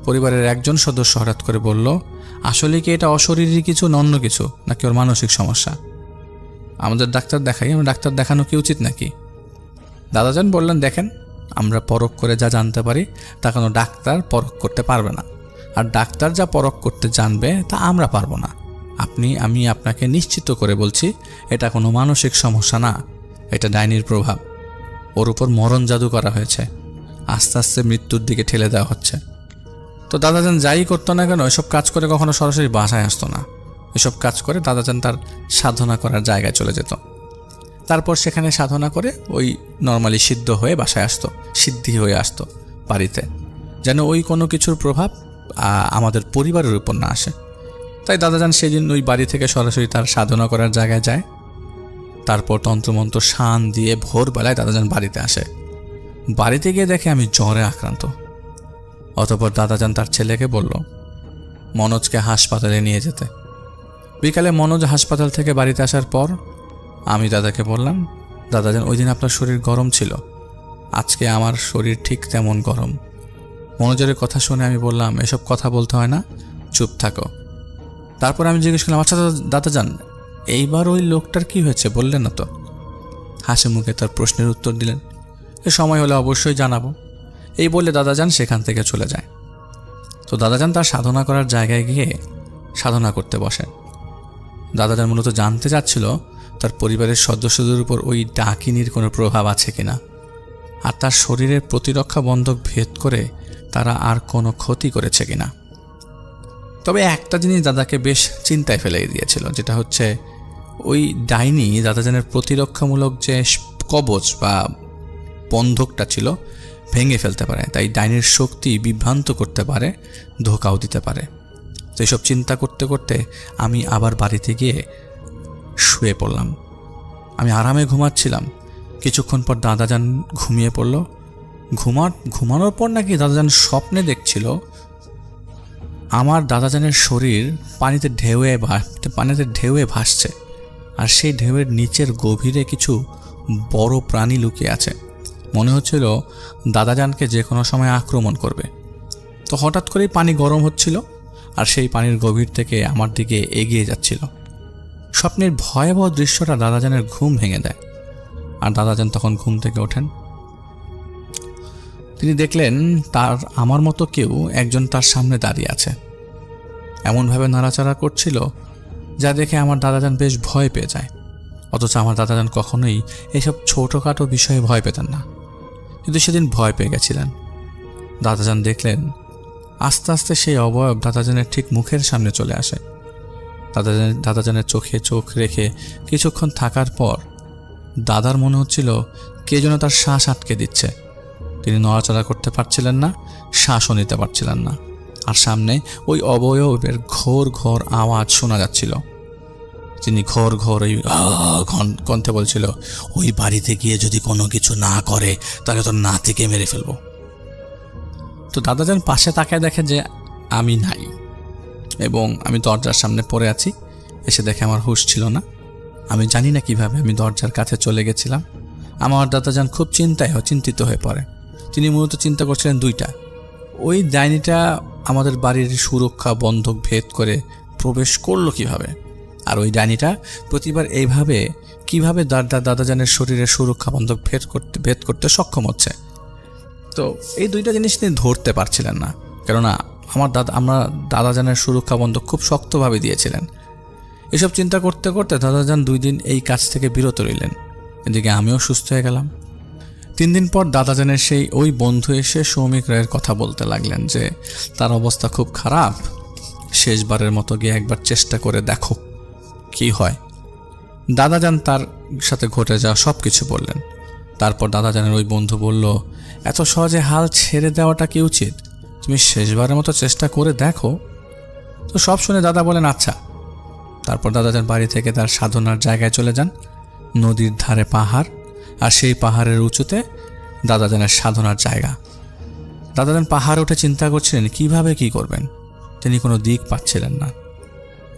পরিবারের একজন সদস্য হঠাৎ করে বলল, আসলে কি এটা অশরীরী কিছু না অন্য কিছু, নাকি ওর মানসিক সমস্যা? আমাদের ডাক্তার দেখাই, আমরা ডাক্তার দেখানো কি উচিত নাকি? দাদাজান বললেন, দেখেন, আমরা পরখ করে যা জানতে পারি তা কোনো ডাক্তার পরখ করতে পারবে না, আর ডাক্তার যা পরখ করতে জানবে তা আমরা পারবো না। আমি আপনাকে নিশ্চিত করে বলছি, এটা কোনো মানসিক সমস্যা না, এটা ডাইনির প্রভাব। ওর উপর মরণ জাদু করা হয়েছে, আস্তে আস্তে মৃত্যুর দিকে ঠেলে দেওয়া হচ্ছে। তো দাদাজান যাই করতো না কেন, এসব কাজ করে কখনো সরাসরি বাসায় আসতো না। এসব কাজ করে দাদাজান তার সাধনা করার জায়গায় চলে যেত। তারপর সেখানে সাধনা করে ওই নর্মালি সিদ্ধ হয়ে বাসায় আসতো, সিদ্ধি হয়ে আসতো বাড়িতে, যেন ওই কোনো কিছুর প্রভাব আমাদের পরিবারের উপর না আসে। তাই দাদাজান সেদিন ওই বাড়ি থেকে সরাসরি তার সাধনা করার জায়গায় যায়। তারপর তন্ত্রমন্ত্র শান দিয়ে ভোরবেলায় দাদাজান বাড়িতে আসে। বাড়িতে গিয়ে দেখে আমি জ্বরে আক্রান্ত। অতঃপর দাদাজান তার ছেলেকে বলল মনোজকে হাসপাতালে নিয়ে যেতে। বিকালে মনোজ হাসপাতাল থেকে বাড়িতে আসার পর আমি দাদাকে বললাম, দাদাজান, ওই দিন আপনার শরীর গরম ছিল, আজকে আমার শরীর ঠিক তেমন গরম। মনোজের কথা শুনে আমি বললাম, এসব কথা বলতে হয় না, চুপ থাকো। তারপর আমি জিজ্ঞেস করলাম, আচ্ছা দাদাজান, এইবার ওই লোকটার কি হয়েছে বললেন না তো? হাসি মুখে তার প্রশ্নের উত্তর দিলেন, এ সময় হলে অবশ্যই জানাবো। এই বলে দাদাজান সেখান থেকে চলে যায়। তো দাদাজান তার সাধনা করার জায়গায় গিয়ে সাধনা করতে বসেন। দাদাজান মূলত জানতে চাচ্ছিল তার পরিবারের সদস্যদের উপর ওই ডাকিনীর কোনো প্রভাব আছে কিনা, আর তার শরীরের প্রতিরক্ষা বন্ধক ভেদ করে তারা আর কোনো ক্ষতি করেছে কিনা। তবে একটা জিনিস দাদাকে বেশ চিন্তায় ফেলে দিয়েছিল, যেটা হচ্ছে ওই ডাইনি দাদাজানের প্রতিরক্ষামূলক যে কবচ বা বন্ধকটা ছিল ভেঙে ফেলতে পারে, তাই ডাইনির শক্তি বিভ্রান্ত করতে পারে, ধোকাও দিতে পারে। তো এইসব চিন্তা করতে করতে আমি আবার বাড়িতে গিয়ে শুয়ে পড়লাম। আমি আরামে ঘুমাচ্ছিলাম। কিছুক্ষণ পর দাদাজান ঘুমিয়ে পড়ল। ঘুমানোর পর নাকি দাদাজান স্বপ্নে দেখছিল আমার দাদাজানের শরীর পানিতে ঢেউয়ে ভাসছে, আর সেই ঢেউয়ের নিচের গভীরে কিছু বড় প্রাণী লুকিয়ে আছে। মনে হচ্ছিল দাদাজানকে যে কোনো সময় আক্রমণ করবে। তো হঠাৎ করেই পানি গরম হচ্ছিল, আর সেই পানির গভীর থেকে আমার দিকে এগিয়ে যাচ্ছিল। স্বপ্নের ভয়াবহ দৃশ্যটা দাদাজানের ঘুম ভেঙে দেয়, আর দাদাজান তখন ঘুম থেকে ওঠেন। তিনি দেখলেন আমার মতো কেউ একজন তার সামনে দাঁড়িয়ে আছে, এমনভাবে নাড়াচাড়া করছিল যা দেখে আমার দাদাজান বেশ ভয় পেয়ে যায়। অথচ আমার দাদাজান কখনোই এইসব ছোটোখাটো বিষয়ে ভয় পেতেন না, কিন্তু সেদিন ভয় পেয়ে গেছিলেন। দাদাজান দেখলেন আস্তে আস্তে সেই অবয়ব দাদাজানের ঠিক মুখের সামনে চলে আসে। দাদাজানের চোখে চোখ রেখে কিছুক্ষণ থাকার পর দাদার মনে হচ্ছিল কে যেন তার শ্বাস আটকে দিচ্ছে। তিনি নড়াচড়া করতে পারছিলেন না, শ্বাসও নিতে পারছিলেন না, আর সামনে ওই অবয়বের ঘোর ঘোর আওয়াজ শোনা যাচ্ছিল। তিনি ঘোর ঘোর ওই কণ্ঠে বলছিল, ওই বাড়িতে গিয়ে যদি কোনো কিছু না করে তাহলে তোর নাতিকে মেরে ফেলবো। তো দাদাজান পাশে তাকায় দেখে যে আমি নাই, এবং আমি দরজার সামনে পড়ে আছি। এসে দেখে আমার হুঁশ ছিল না। আমি জানি না কিভাবে আমি দরজার কাছে চলে গেছিলাম। আমার দাদাজান খুব চিন্তিত হয়ে পড়ে। তিনি মূলত চিন্তা করছিলেন দুইটা, ওই ডাইনিটা আমাদের বাড়ির সুরক্ষা বন্ধক ভেদ করে প্রবেশ করলো কিভাবে, আর ওই ডাইনিটা প্রতিবার এইভাবে কিভাবে দাদাজানের শরীরের সুরক্ষা বন্ধক ভেদ করতে সক্ষম হচ্ছে। তো এই দুইটা জিনিস তিনি ধরতে পারছিলেন না, কেননা আমরা দাদাজানের সুরক্ষা বন্ধক খুব শক্তভাবে দিয়েছিলেন। এসব চিন্তা করতে করতে দাদাজান 2 দিন এই কাজ থেকে বিরত রইলেন। এদিকে আমিও সুস্থ হয়ে গেলাম। 3 দিন পর দাদাজানের ওই বন্ধু এসে সৌমিক রায়ের কথা বলতে লাগলেন যে তার অবস্থা খুব খারাপ, শেষবারের মতো গিয়ে একবার চেষ্টা করে দেখো কি হয়। দাদাজান তার সাথে ঘটে যাওয়া সব কিছু বললেন। তারপর দাদাজানের ওই বন্ধু বলল, এত সহজে হাল ছেড়ে দেওয়াটা কি উচিত? তুমি শেষবারের মতো চেষ্টা করে দেখো। তো সব শুনে দাদা বলেন, আচ্ছা তারপর দাদাজান বাড়ি থেকে তার সাধনার জায়গায় চলে যান। নদীর ধারে পাহাড়, আর সেই পাহাড়ের উঁচুতে দাদাজানের সাধনার জায়গা। দাদাজান পাহাড়ে উঠে চিন্তা করছিলেন কিভাবে কি করবেন। তিনি কোনো দিক পাচ্ছিলেন না।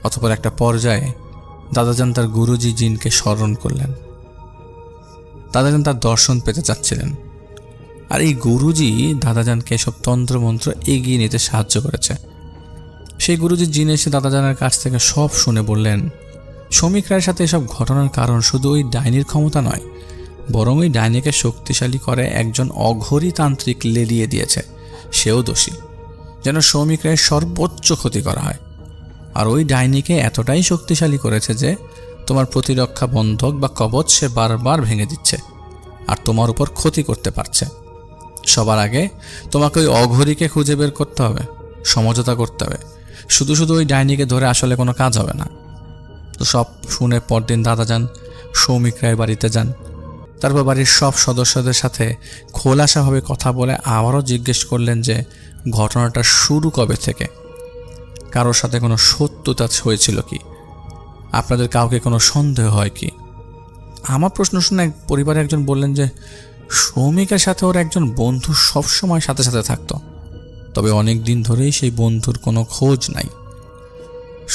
অতঃপর একটা পর্যায়ে দাদাজান তার গুরুজি জিনকে স্মরণ করলেন। দাদাজান তার দর্শন পেতে চাচ্ছিলেন, আর এই গুরুজি দাদাজানকে এসব তন্ত্রমন্ত্র এগিয়ে নিতে সাহায্য করেছে। সেই গুরুজি জিন এসে দাদাজানের কাছ থেকে সব শুনে বললেন, শ্রমিক রায়ের সাথে এসব ঘটনার কারণ শুধু ওই ডাইনির ক্ষমতা নয়, বরং ওই ডাইনিকে শক্তিশালী করে একজন অঘোরী তান্ত্রিক লেলিয়ে দিয়েছে। সেও দোষী, যেন শ্রমিক রায়ের সর্বোচ্চ ক্ষতি করা হয়। আর ওই ডাইনিকে এতটাই শক্তিশালী করেছে যে তোমার প্রতিরক্ষা বন্ধক বা কবচ সে বারবার ভেঙে দিচ্ছে আর তোমার উপর ক্ষতি করতে পারছে। সবার আগে তোমাকে ওই অঘোরীকে খুঁজে বের করতে হবে, সমঝোতা করতে হবে। শুধু শুধু ওই ডাইনিকে ধরে আসলে কোনো কাজ হবে না। তো সব শুনে পরদিন দাদাজান সৌমিক রায়ের বাড়িতে যান। তারপর বাড়ির সব সদস্যদের সাথে খোলাসাভাবে কথা বলে আবারও জিজ্ঞেস করলেন যে ঘটনাটা শুরু কবে থেকে, কারোর সাথে কোনো শত্রুতা হয়েছিল কি, আপনাদের কাউকে কোনো সন্দেহ হয় কি। আমার প্রশ্ন শুনে পরিবারের একজন বললেন যে সৌমিকের সাথে ওর একজন বন্ধু সবসময় সাথে সাথে থাকতো, তবে অনেক দিন ধরেই সেই বন্ধুর কোনো খোঁজ নাই।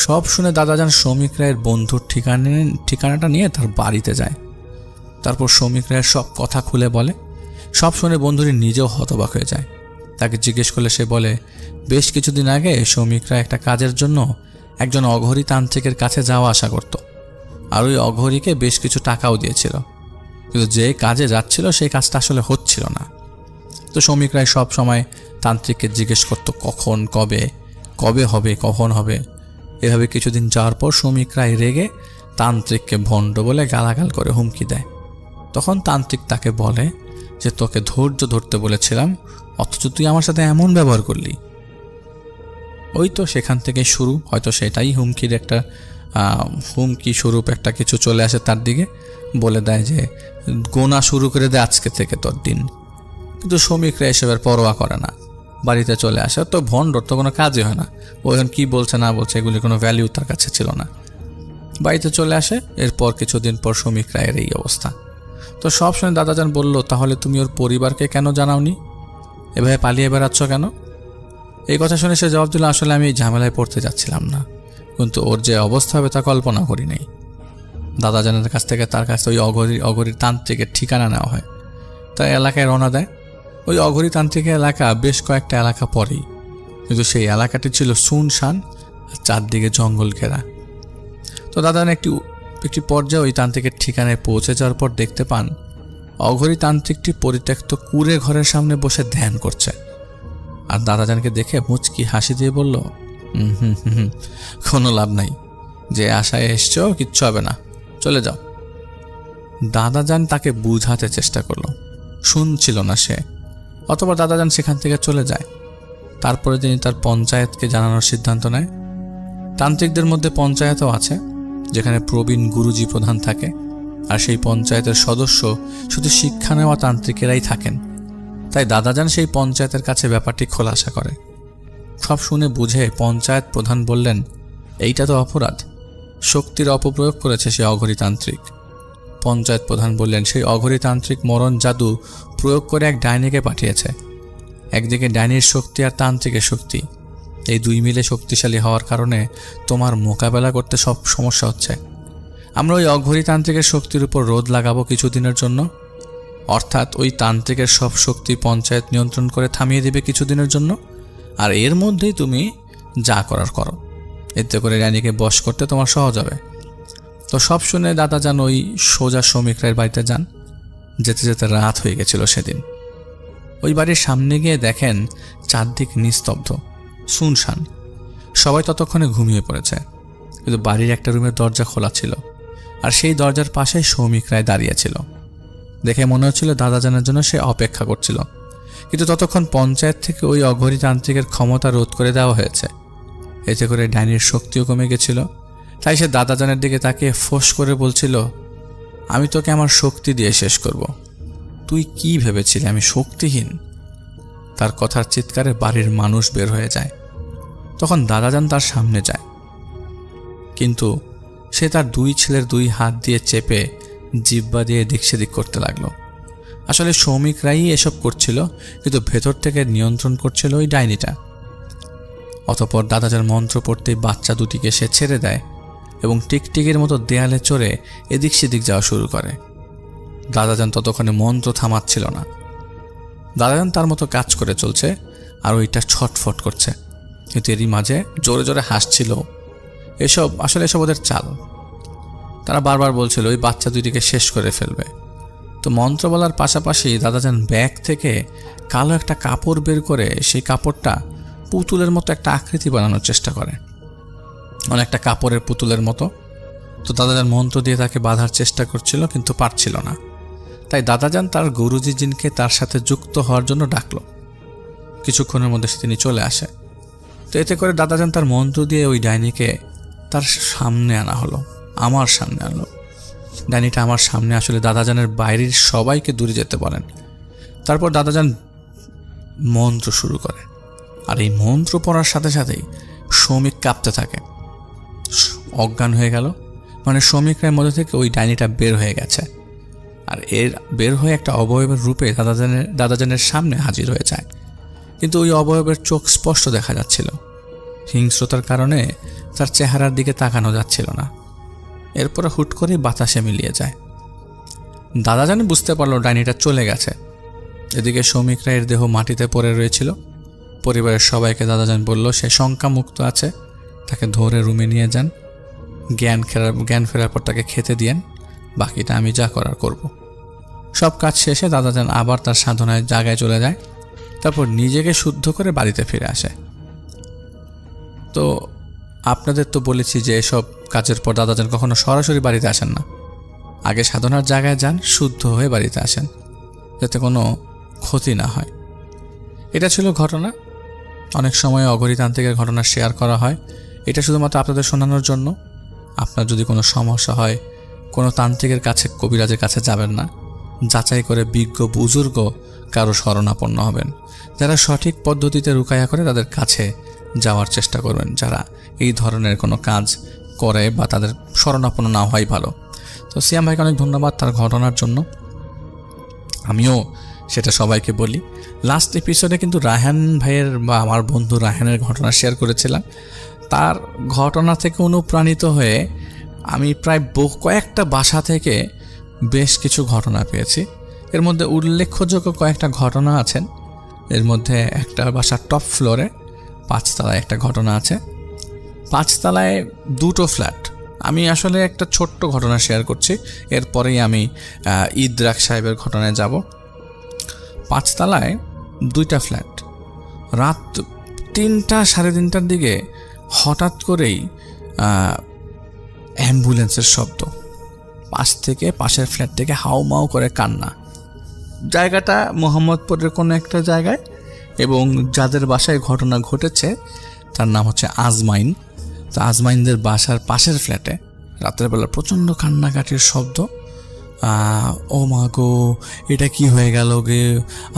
সব শুনে দাদাজান সৌমিক রায়ের বন্ধুর ঠিকানাটা নিয়ে তার বাড়িতে যায়। তারপর সৌমিক রায়ের সব কথা খুলে বলে। সব শুনে বন্ধুটি নিজেও হতবাক হয়ে যায়। তাকে জিজ্ঞেস করলে সে বলে, বেশ কিছুদিন আগে সৌমিক রায় একটা কাজের জন্য একজন অঘোরী তান্ত্রিকের কাছে যাওয়া আসা করত, আর ওই অঘোরীকে বেশ কিছু টাকাও দিয়েছিল। কিন্তু যে কাজে যাচ্ছিল সেই কাজটা আসলে হচ্ছিল না। তো সৌমিক রায় সব সময় তান্ত্রিককে জিজ্ঞেস করতো কখন, কবে, কবে হবে, কখন হবে। এভাবে কিছুদিন যাওয়ার পর সৌমিক রায় রেগে তান্ত্রিককে ভণ্ড বলে গালাগাল করে হুমকি দেয়। তখন তান্ত্রিক তাকে বলে যে তোকে ধৈর্য ধরতে বলেছিলাম, অথচ তুই আমার সাথে এমন ব্যবহার করলি। ওই তো সেখান থেকে শুরু, হয়তো সেটাই হুমকির একটা হুমকি স্বরূপ একটা কিছু চলে আসে তার দিকে, বলে দেয় যে গোনা শুরু করে দেয় আজকে থেকে তোর দিন। কিন্তু শ্রমিকরা এসবের পরোয়া করে না, বাড়িতে চলে আসে। তো ভণ্ডর তো কোনো কাজই হয় না, ও এখন কী বলছে না বলছে এগুলির কোনো ভ্যালিউ তার কাছে ছিল না। বাড়িতে চলে আসে। এরপর কিছুদিন পর শ্রমিক রায়ের এই অবস্থা। তো সব সময় দাদাজান বলল, তাহলে তুমি ওর পরিবারকে কেন জানাওনি, এভাবে পালিয়ে বেড়াচ্ছ কেন? এই কথা শুনে সে জবাব দিল, আসলে আমি এই ঝামেলায় পড়তে যাচ্ছিলাম না, কিন্তু ওর যে অবস্থা হবে তা কল্পনা করি নাই। দাদাজানের কাছ থেকে তার কাছে ওই অঘোরী তান্ত্রিকের ঠিকানা নেওয়া হয়। তাই এলাকায় রওনা দেয়। ওই অঘোরী তান্ত্রিকের এলাকা বেশ কয়েকটা এলাকা পরেই, কিন্তু সেই এলাকাটি ছিল শুনশান আর চারদিকে জঙ্গল ঘেরা। তো দাদাজান একটি পর্যায়ে ওই তান্ত্রিকের ঠিকানায় পৌঁছে যাওয়ার পর দেখতে পান অঘোরী তান্ত্রিকটি পরিত্যক্ত কুঁড়ে ঘরের সামনে বসে ধ্যান করছে। আর দাদাজানকে দেখে মুচকি হাসি দিয়ে বলল, কোনো লাভ নাই, যে আশায় এসছো কিচ্ছু হবে না, চলে যাও। দাদাজান তাকে বুঝাতে চেষ্টা করলো, শুনছিল না সে। অতঃপর দাদাজান সেখান থেকে চলে যায়। তারপরে তিনি তার পঞ্চায়েতকে জানানোর সিদ্ধান্ত নেয়। তান্ত্রিকদের মধ্যে পঞ্চায়েতও আছে, যেখানে প্রবীণ গুরুজি প্রধান থাকে, আর সেই পঞ্চায়েতের সদস্য শুধু শিক্ষা নেওয়া তান্ত্রিকেরাই থাকেন। তাই দাদাজান সেই পঞ্চায়েতের কাছে ব্যাপারটি খোলাসা করে। সব শুনে বুঝে পঞ্চায়েত প্রধান বললেন, এইটা তো অপরাধ, শক্তির অপপ্রয়োগ করেছে সে অঘোরী তান্ত্রিক। পঞ্চায়েত প্রধান বললেন, সেই অঘোরী তান্ত্রিক মরণ জাদু প্রয়োগ করে এক ডাইনিকে পাঠিয়েছে। একদিকে ডাইনির শক্তি আর তান্ত্রিকের শক্তি, এই দুই মিলে শক্তিশালী হওয়ার কারণে তোমার মোকাবেলা করতে সব সমস্যা হচ্ছে। আমরা ওই অঘোরী তান্ত্রিকের শক্তির উপর রোধ লাগাবো কিছুদিনের জন্য, অর্থাৎ ওই তান্ত্রিকের সব শক্তি পঞ্চায়েত নিয়ন্ত্রণ করে থামিয়ে দেবে কিছুদিনের জন্য, আর এর মধ্যেই তুমি যা করার করো, এতে করে ডাইনিকে বশ করতে তোমার সহজ হবে। তো সব শুনে দাদাজান ওই সোজা শ্রমিক রায়ের বাড়িতে যান। যেতে যেতে রাত হয়ে গেছিল সেদিন। ওই বাড়ির সামনে গিয়ে দেখেন চারদিক নিস্তব্ধ, শুনশান, সবাই ততক্ষণে ঘুমিয়ে পড়েছে। কিন্তু বাড়ির একটা রুমের দরজা খোলা ছিল, আর সেই দরজার পাশেই শ্রমিক রায় দাঁড়িয়েছিল। দেখে মনে হচ্ছিল দাদাজানের জন্য সে অপেক্ষা করছিল। কিন্তু ততক্ষণ পঞ্চায়েত থেকে ওই অঘোরী তান্ত্রিকের ক্ষমতা রোধ করে দেওয়া হয়েছে, এতে করে ডাইনির শক্তিও কমে গেছিল। তাই সে দাদাজানের দিকে তাকিয়ে ফোঁস করে বলছিল, আমি তোকে আমার শক্তি দিয়ে শেষ করব, তুই কি ভেবেছিলি আমি শক্তিহীন? তার কথার চিৎকারে বাড়ির মানুষ বের হয়ে যায়। তখন দাদাজান তার সামনে যায়, কিন্তু সে তার দুই ছেলের দুই হাত দিয়ে চেপে জিহ্বা দিয়ে এদিক সেদিক করতে লাগলো। আসলে শ্রমিকরাই এসব করছিল, কিন্তু ভেতর থেকে নিয়ন্ত্রণ করছিল ওই ডাইনিটা। অতঃপর দাদাজান মন্ত্র পড়তেই বাচ্চা দুটিকে সে ছেড়ে দেয় এবং টিকটিকির মতো দেয়ালে চড়ে এদিক সেদিক যাওয়া শুরু করে। দাদাজান ততক্ষণে মন্ত্র থামাচ্ছিল না। দাদাজান তার মতো কাজ করে চলছে আর ওইটা ছটফট করছে, কিন্তু এরই মাঝে জোরে জোরে হাসছিল। এসব ওদের চাল। তারা বারবার বলছিল ওই বাচ্চা দুটিকে শেষ করে ফেলবে। তো মন্ত্র বলার পাশাপাশি দাদাজান ব্যাগ থেকে কালো একটা কাপড় বের করে সেই কাপড়টা পুতুলের মতো একটা আকৃতি বানানোর চেষ্টা করে, অনেকটা কাপড়ের পুতুলের মতো। তো দাদাজান মন্ত্র দিয়ে তাকে বাঁধার চেষ্টা করছিল, কিন্তু পারছিল না। তাই দাদাজান তার গুরুজি জিনকে তার সাথে যুক্ত হওয়ার জন্য ডাকলো। কিছুক্ষণের মধ্যে তিনি চলে আসে। তো এতে করে দাদাজান তার মন্ত্র দিয়ে ওই ডাইনিকে তার সামনে আনা হলো, আমার সামনে আনলো। ডাইনিটা আমার সামনে আসলে দাদাজানের বাইরের সবাইকে দূরে যেতে বলেন। তারপর দাদাজান মন্ত্র শুরু করে, আর এই মন্ত্র পড়ার সাথে সাথেই শ্রমিক কাঁপতে থাকে, অজ্ঞান হয়ে গেল। মানে শ্রমিকরা মধ্যে থেকে ওই ডাইনিটা বের হয়ে গেছে, আর এর বের হয়ে একটা অবয়বের রূপে দাদাজানের সামনে হাজির হয়ে যায়। কিন্তু ওই অবয়বের চোখ স্পষ্ট দেখা যাচ্ছিল, হিংস্রতার কারণে তার চেহারার দিকে তাকানো যাচ্ছিল না। এরপরে হুট করে বাতাসে মিলিয়ে যায়। দাদাজান বুঝতে পারলো ডাইনিটা চলে গেছে। এদিকে শ্রমিকরা এর দেহ মাটিতে পড়ে রয়েছিল। পরিবারের সবাইকে দাদাজান বলল সে শঙ্কামুক্ত আছে, তাকে ধরে রুমে নিয়ে যান, জ্ঞান ফেরার পর তাকে খেতে দিয়েন, বাকিটা আমি যা করার করব। সব কাজ শেষে দাদাজান আবার তার সাধনায় জায়গায় চলে যায়। তারপর নিজেকে শুদ্ধ করে বাড়িতে ফিরে আসে। তো আপনাদের তো বলেছি যে এসব কাজের পর দাদাজান কখনো সরাসরি বাড়িতে আসেন না, আগে সাধনার জায়গায় যান, শুদ্ধ হয়ে বাড়িতে আসেন, যাতে কোনো ক্ষতি না হয়। এটা ছিল ঘটনা। অনেক সময় অঘরীতান্ত্রিকের ঘটনা শেয়ার করা হয়, এটা শুধুমাত্র আপনাদের শোনানোর জন্য। আপনার যদি কোনো সমস্যা হয়, কোনো তান্ত্রিকের কাছে, কবিরাজের কাছে যাবেন না, যাচাই করে বিজ্ঞ বুজুর্গ কারো শরণাপন্ন হবেন। যারা সঠিক পদ্ধতিতে রুকায়া করে তাদের কাছে যাওয়ার চেষ্টা করবেন, যারা এই ধরনের কোনো কাজ করে বা তাদের শরণাপন্ন না হওয়াই ভালো। তো সিয়াম ভাইকে অনেক ধন্যবাদ তার ঘটনার জন্য, আমিও সেটা সবাইকে বলি। লাস্ট এপিসোডে কিন্তু রায়হান ভাইয়ের বা আমার বন্ধু রায়হানের ঘটনা শেয়ার করেছিলাম। তার ঘটনা থেকে অনুপ্রাণিত হয়ে আমি প্রায় কয়েকটা বাসা থেকে বেশ কিছু ঘটনা পেয়েছি। এর মধ্যে উল্লেখযোগ্য কয়েকটা ঘটনা আছেন। এর মধ্যে একটা বাসার টপ ফ্লোরে 5 তলায় একটা ঘটনা আছে। 5 তলায় 2টো ফ্ল্যাট। আমি আসলে একটা ছোট্ট ঘটনা শেয়ার করছি, এরপরেই আমি ইদ্রাক সাহেবের ঘটনায় যাব। 5 তলায় 2টা ফ্ল্যাট। রাত 3টা সাড়ে 3টার দিকে হঠাৎ করেই অ্যাম্বুলেন্সের শব্দ, পাশের ফ্ল্যাট থেকে হাউমাউ করে কান্না। জায়গাটা মোহাম্মদপুরের কোনো একটা জায়গায়, এবং যাদের বাসায় ঘটনা ঘটেছে তার নাম হচ্ছে আজমাইন। তো আজমাইনদের বাসার পাশের ফ্ল্যাটে রাতের বেলা প্রচণ্ড কান্নাকাটির শব্দ। ও মা গো, এটা কি হয়ে গেল গে,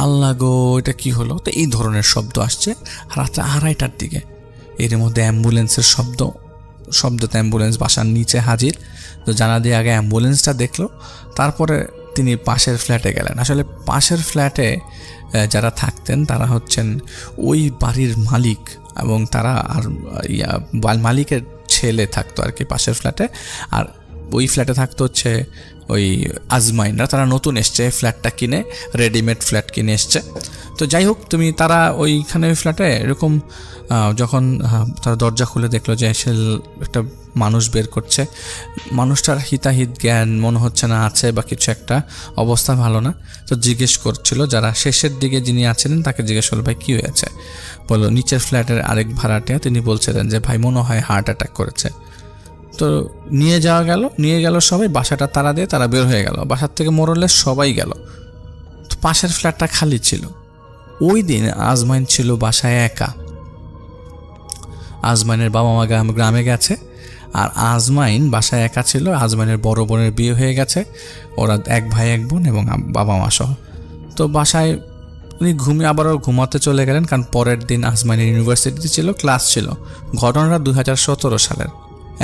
আল্লাহ গো, এটা কি হলো। তো এই ধরনের শব্দ আসছে রাত 2:30টার দিকে। এর মধ্যে অ্যাম্বুলেন্সের শব্দতে অ্যাম্বুলেন্স বাসার নিচে হাজির। তো জানা দিয়ে আগে অ্যাম্বুলেন্সটা দেখলো, তারপরে তিনি পাশের ফ্ল্যাটে গেলেন। আসলে পাশের ফ্ল্যাটে যারা থাকতেন তারা হচ্ছেন ওই বাড়ির মালিক, এবং তারা আর মালিকের ছেলে থাকতো আর কি পাশের ফ্ল্যাটে। আর ওই ফ্ল্যাটে থাকতো হচ্ছে ওই আজমাইনরা। তারা নতুন এসছে, ফ্ল্যাটটা কিনে, রেডিমেড ফ্ল্যাট কিনে এসছে। তো যাই হোক, তারা ওইখানে ওই ফ্ল্যাটে এরকম যখন তারা দরজা খুলে দেখলো যে সে একটা মানুষ বের করছে, মানুষটার হিতাহিত জ্ঞান মনে হচ্ছে না আছে বা কিছু একটা, অবস্থা ভালো না। তো জিজ্ঞেস করছিল, যারা শেষের দিকে যিনি আছিলেন তাকে জিজ্ঞেস করলো ভাই কী হয়েছে। বললো নিচের ফ্ল্যাটের আরেক ভাড়াটিয়া, তিনি বলছিলেন যে ভাই মনে হয় হার্ট অ্যাটাক করেছে। তো নিয়ে গেল সবাই, বাসাটা তালা দিয়ে তারা বের হয়ে গেল। বাসার থেকে মোরলে সবাই গেল। তো পাশের ফ্ল্যাটটা খালি ছিল। ওই দিন আজমাইন ছিল বাসায় একা। আজমাইনের বাবা মা গ্রামে গেছে, আর আজমাইন বাসায় একা ছিল। আজমাইনের বড় বোনের বিয়ে হয়ে গেছে, ওরা 1 ভাই 1 বোন এবং বাবা মা সহ। তো বাসায় উনি আবারও ঘুমাতে চলে গেলেন, কারণ পরের দিন আজমাইনের ইউনিভার্সিটিতে ছিল, ক্লাস ছিল। ঘটনাটা 2017 সালের,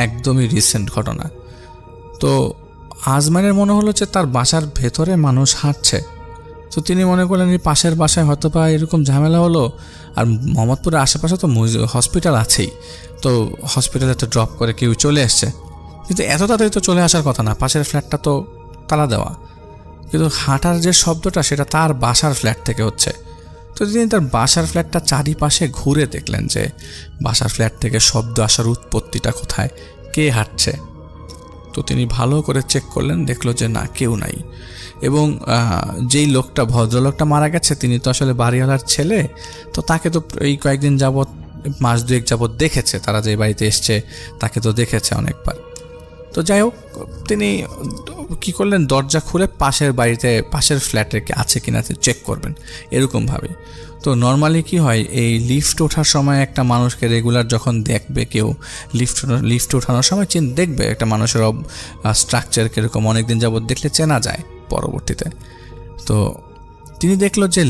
একদমই রিসেন্ট ঘটনা। তো আজমাইনের মনে হলো যে তার বাসার ভেতরে মানুষ হাঁটছে। তো তিনি মনে করলেন এই পাশের বাসায় হয়তো বা এরকম ঝামেলা হলো, আর মোহাম্মদপুরের আশেপাশে তো হসপিটাল আছেই, তো হসপিটালে তো ড্রপ করে কেউ চলে এসছে। কিন্তু এত তাড়াতাড়ি তো চলে আসার কথা না, পাশের ফ্ল্যাটটা তো তালা দেওয়া। কিন্তু হাঁটার যে শব্দটা সেটা তার বাসার ফ্ল্যাট থেকে হচ্ছে। তো তিনি তার বাসার ফ্ল্যাটটা চারিপাশে ঘুরে দেখলেন যে বাসার ফ্ল্যাট থেকে শব্দ আসার উৎপত্তিটা কোথায়, কে হাঁটছে। তো তিনি ভালো করে চেক করলেন, দেখলো যে না, কেউ নাই। এবং যেই লোকটা, ভদ্রলোকটা মারা গেছে, তিনি তো আসলে বাড়িওয়ালার ছেলে, তো তাকে তো এই কয়েকদিন যাবৎ, মাস দুয়েক যাবৎ দেখেছে, তারা যে বাড়িতে এসছে তাকে তো দেখেছে অনেকবার। তো যাই হোক, তিনি কী করলেন, দরজা খুলে পাশের বাড়িতে, পাশের ফ্ল্যাটে আছে কিনা চেক করবেন এরকমভাবে। তো নর্মালি কি হয়, এই লিফট ওঠার সময় একটা মানুষকে রেগুলার যখন দেখবে কেউ, লিফট ওঠানোর সময় দেখবে একটা মানুষের স্ট্রাকচার কীরকম, অনেকদিন যাবৎ দেখলে চেনা যায় পরবর্তীতে। তো তিনি দেখলো যে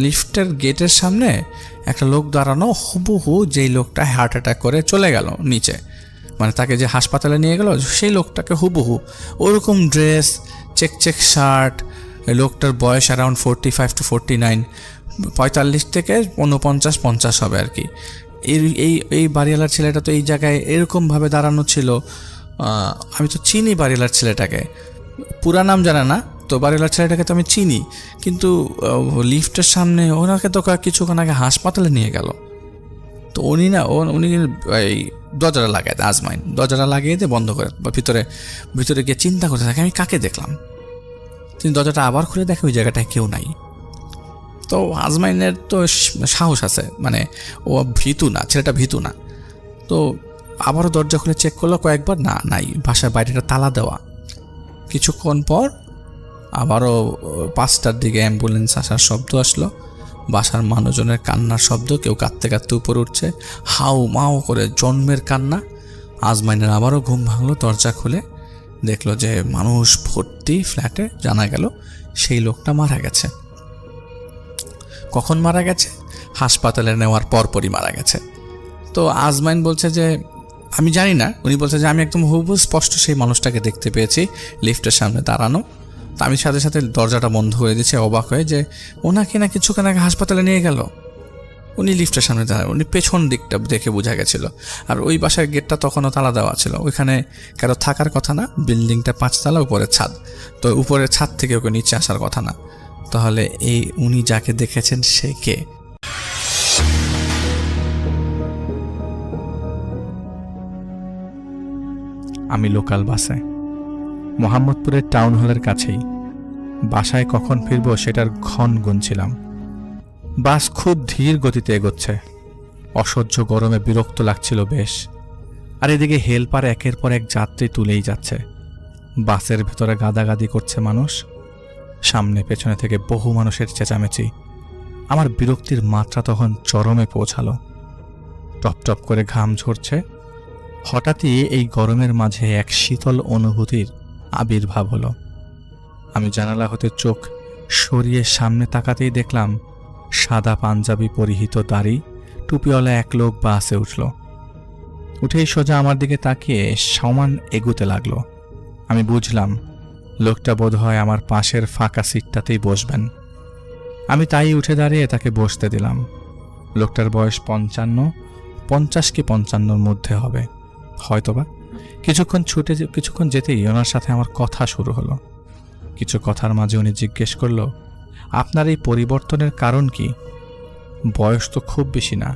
লিফটের গেটের সামনে একটা লোক দাঁড়ানো, হুবহু যেই লোকটা হার্ট অ্যাটাক করে চলে গেল নিচে, মানে তাকে যে হাসপাতালে নিয়ে গেল সেই লোকটাকে হুবহু, ওরকম ড্রেস, চেক শার্ট। লোকটার বয়স অ্যারাউন্ড 45 to 49, 45 থেকে 49-50 হবে আর কি। এই বাড়িওয়ালার ছেলেটা তো এই জায়গায় এরকমভাবে দাঁড়ানো ছিল। আমি তো চিনি বাড়িওয়ালার ছেলেটাকে, পুরা নাম জানা না, তো বাড়িওয়ালার ছেলেটাকে তো আমি চিনি, কিন্তু লিফটের সামনে ওনাকে তো কিছুক্ষণ আগে হাসপাতালে নিয়ে গেল। তো উনি এই দরজাটা লাগায় দেয়, আজমাইন দরজাটা লাগিয়ে দিয়ে বন্ধ করে ভিতরে গিয়ে চিন্তা করতে থাকে, আমি কাকে দেখলাম। তিনি দরজাটা আবার খুলে দেখে ওই জায়গাটায় কেউ নাই। তো আজমাইনের তো সাহস আছে, মানে ও ভীতু না, ছেলেটা ভীতু না। তো আবারও দরজা খুলে চেক করলো কয়েকবার, নাই, বাসার বাইরেটা তালা দেওয়া। কিছুক্ষণ পর আবারও 5টার দিকে অ্যাম্বুলেন্স আসার শব্দ আসলো, বাসার মানুষজনের কান্নার শব্দ, কেউ কাঁদতে কাঁদতে উপরে উঠছে, হাউ মাও করে জন্মের কান্না। আজমাইনের আবারও ঘুম ভাঙলো, দরজা খুলে দেখলো যে মানুষ ভর্তি ফ্ল্যাটে। জানা গেল সেই লোকটা মারা গেছে। কখন মারা গেছে? হাসপাতালে নেওয়ার পরপরই মারা গেছে। তো আজমাইন বলছে যে আমি জানি না, উনি বলছে যে আমি একদম হুবহু স্পষ্ট সেই মানুষটাকে দেখতে পেয়েছি লিফটের সামনে দাঁড়ানো। তো আমি সাথে সাথে দরজাটা বন্ধ করে দিয়েছি, অবাক হয়ে যে ওনাকে না কিছুক্ষণ আগে হাসপাতালে নিয়ে গেল। উনি লিফটের সামনে দাঁড়ায়, উনি পেছন দিকটা দেখে বোঝা গেছিলো। আর ওই বাসার গেটটা তখনও তালা দেওয়া ছিল, ওইখানে কারো থাকার কথা না, বিল্ডিংটা 5 তলা, উপরে ছাদ, তো উপরের ছাদ থেকে ওকে নিচে আসার কথা না। তাহলে এই উনি যাকে দেখেছেন সে কে? আমি লোকাল বাসে, মোহাম্মদপুরের টাউন হলের কাছেই। বাসায় কখন ফিরবো সেটার ক্ষণ গুনছিলাম। বাস খুব ধীর গতিতে এগোচ্ছে, অসহ্য গরমে বিরক্ত লাগছিল বেশ। আর এদিকে হেলপার একের পর এক যাত্রী তুলেই যাচ্ছে। বাসের ভেতরে গাদাগাদি করছে মানুষ, সামনে পেছনে থেকে বহু মানুষের চেঁচামেচি। আমার বিরক্তির মাত্রা তখন চরমে পৌঁছালো। টপ টপ করে ঘাম ঝরছে। হঠাৎই এই গরমের মাঝে এক শীতল অনুভূতির আবির্ভাব হলো। আমি জানালা হতে চোখ সরিয়ে সামনে তাকাতেই দেখলাম সাদা পাঞ্জাবি পরিহিত, দাড়ি টুপিওয়ালা এক লোক বাসে উঠল। উঠেই সোজা আমার দিকে তাকিয়ে সমান এগুতে লাগলো। আমি বুঝলাম লোকটা বোধহয় আমার পাশের ফাঁকা সিটটাতেই বসবেন। আমি তাই উঠে দাঁড়িয়ে তাকে বসতে দিলাম। লোকটার বয়স 50 কি 55-র মধ্যে হবে হয়তোবা। কিছুক্ষণ যেতেই ওনার সাথে আমার কথা শুরু হলো। কিছু কথার মাঝে উনি জিজ্ঞেস করলো, আপনার এই পরিবর্তনের কারণ কি? বয়স তো খুব বেশি না,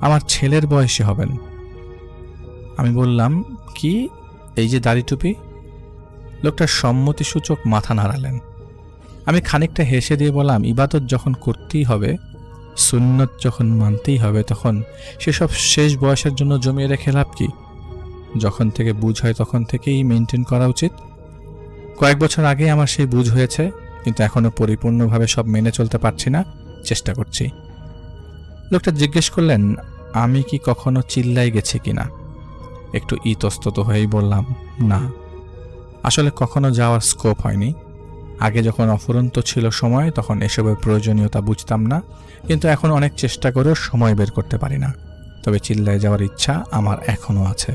আমার ছেলের বয়সী হবেন। আমি বললাম, কি এই যে দাড়ি টুপি? লোকটা সম্মতিসূচক মাথা নাড়ালেন। আমি খানিকটা হেসে দিয়ে বললাম, ইবাদত যখন করতেই হবে, সুন্নত যখন মানতেই হবে, তখন সেসব শেষ বয়সের জন্য জমিয়ে রেখে লাভ কি? যখন থেকে বুঝ হয় তখন থেকেই মেনটেন করা উচিত। কয়েক বছর আগে আমার সেই বুঝ হয়েছে, কিন্তু এখনো পরিপূর্ণভাবে সব মেনে চলতে পারছি না, চেষ্টা করছি। লোকটা জিজ্ঞেস করলেন, আমি কি কখনো চিল্লাই গেছি কিনা? একটু ইতস্তত হয়েই বললাম, না, আসলে কখনো যাওয়ার স্কোপ হয়নি। আগে যখন অফুরন্ত ছিল সময়, তখন এসবের প্রয়োজনীয়তা বুঝতাম না, কিন্তু এখন অনেক চেষ্টা করেও সময় বের করতে পারি না। তবে চিল্লায় যাওয়ার ইচ্ছা আমার এখনও আছে।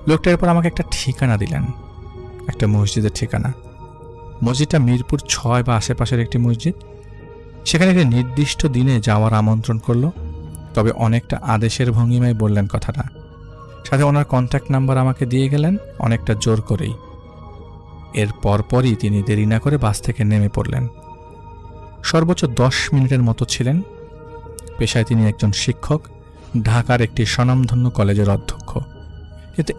লোকটা এরপর আমাকে একটা ঠিকানা দিলেন, একটা মসজিদের ঠিকানা। মসজিদটা মিরপুর 6 বা আশেপাশের একটি মসজিদ। সেখানে একটি নির্দিষ্ট দিনে যাওয়ার আমন্ত্রণ করলো, তবে অনেকটা আদেশের ভঙ্গিমায় বললেন কথাটা। সাথে ওনার কন্ট্যাক্ট নাম্বার আমাকে দিয়ে গেলেন অনেকটা জোর করেই। এর পরপরই তিনি দেরি না করে বাস থেকে নেমে পড়লেন। সর্বোচ্চ 10 মিনিটের মতো ছিলেন। পেশায় তিনি একজন শিক্ষক, ঢাকার একটি স্বনামধন্য কলেজের অধ্যক্ষ। কিন্তু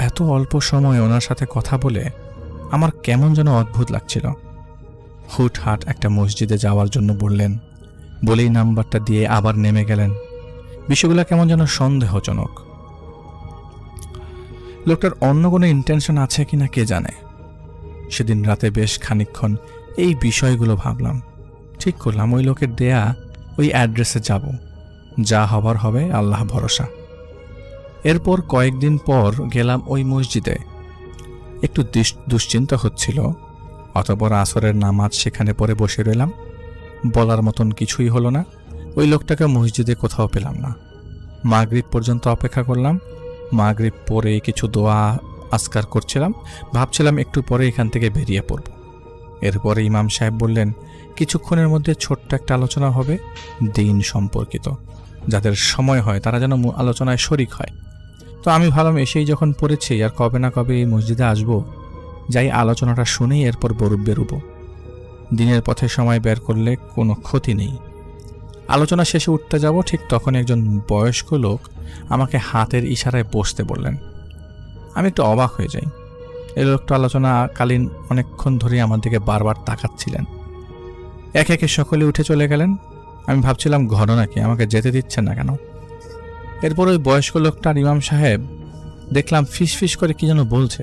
এত অল্প সময়ে ওনার সাথে কথা বলে আমার কেমন যেন অদ্ভুত লাগছিল। হুটহাট একটা মসজিদে যাওয়ার জন্য বললেন, বলেই নাম্বারটা দিয়ে আবার নেমে গেলেন। বিষয়গুলো কেমন যেন সন্দেহজনক। লোকটার অন্য কোনো ইন্টেনশন আছে কিনা কে জানে। সেদিন রাতে বেশ খানিকক্ষণ এই বিষয়গুলো ভাবলাম। ঠিক করলাম ওই লোকের দেয়া ওই অ্যাড্রেসে যাব, যা হবার হবে, আল্লাহ ভরসা। এরপর কয়েকদিন পর গেলাম ওই মসজিদে। একটু দুশ্চিন্তা হচ্ছিল, অতঃপর আসরের নামাজ সেখানে পড়ে বসে রইলাম। বলার মতন কিছুই হলো না। ওই লোকটাকে মসজিদে কোথাও পেলাম না। মাগরিব পর্যন্ত অপেক্ষা করলাম। মাগরিব পরে কিছু দোয়া আজকার করছিলাম, ভাবছিলাম একটু পরে এখান থেকে বেরিয়ে পড়ব। এরপরে ইমাম সাহেব বললেন, কিছুক্ষণের মধ্যে ছোট্ট একটা আলোচনা হবে দিন সম্পর্কিত, যাদের সময় হয় তারা যেন আলোচনায় শরিক হয়। তো আমি ভাবলাম এসেই যখন পড়েছি আর কবে না কবে এই মসজিদে আসবো, যাই আলোচনাটা শুনেই এরপর বেরোবো। দিনের পথে সময় বের করলে কোনো ক্ষতি নেই। আলোচনা শেষে উঠতে যাব, ঠিক তখন একজন বয়স্ক লোক আমাকে হাতের ইশারায় বসতে বললেন। আমি একটু অবাক হয়ে যাই। এই লোকটা আলোচনাকালীন অনেকক্ষণ ধরে আমার দিকে বারবার তাকাচ্ছিলেন। একে একে সকলে উঠে চলে গেলেন। আমি ভাবছিলাম ঘটনা কি, আমাকে যেতে দিচ্ছেন না কেন। এরপর ওই বয়স্ক লোকটার ইমাম সাহেব দেখলাম ফিস করে কি যেন বলছে।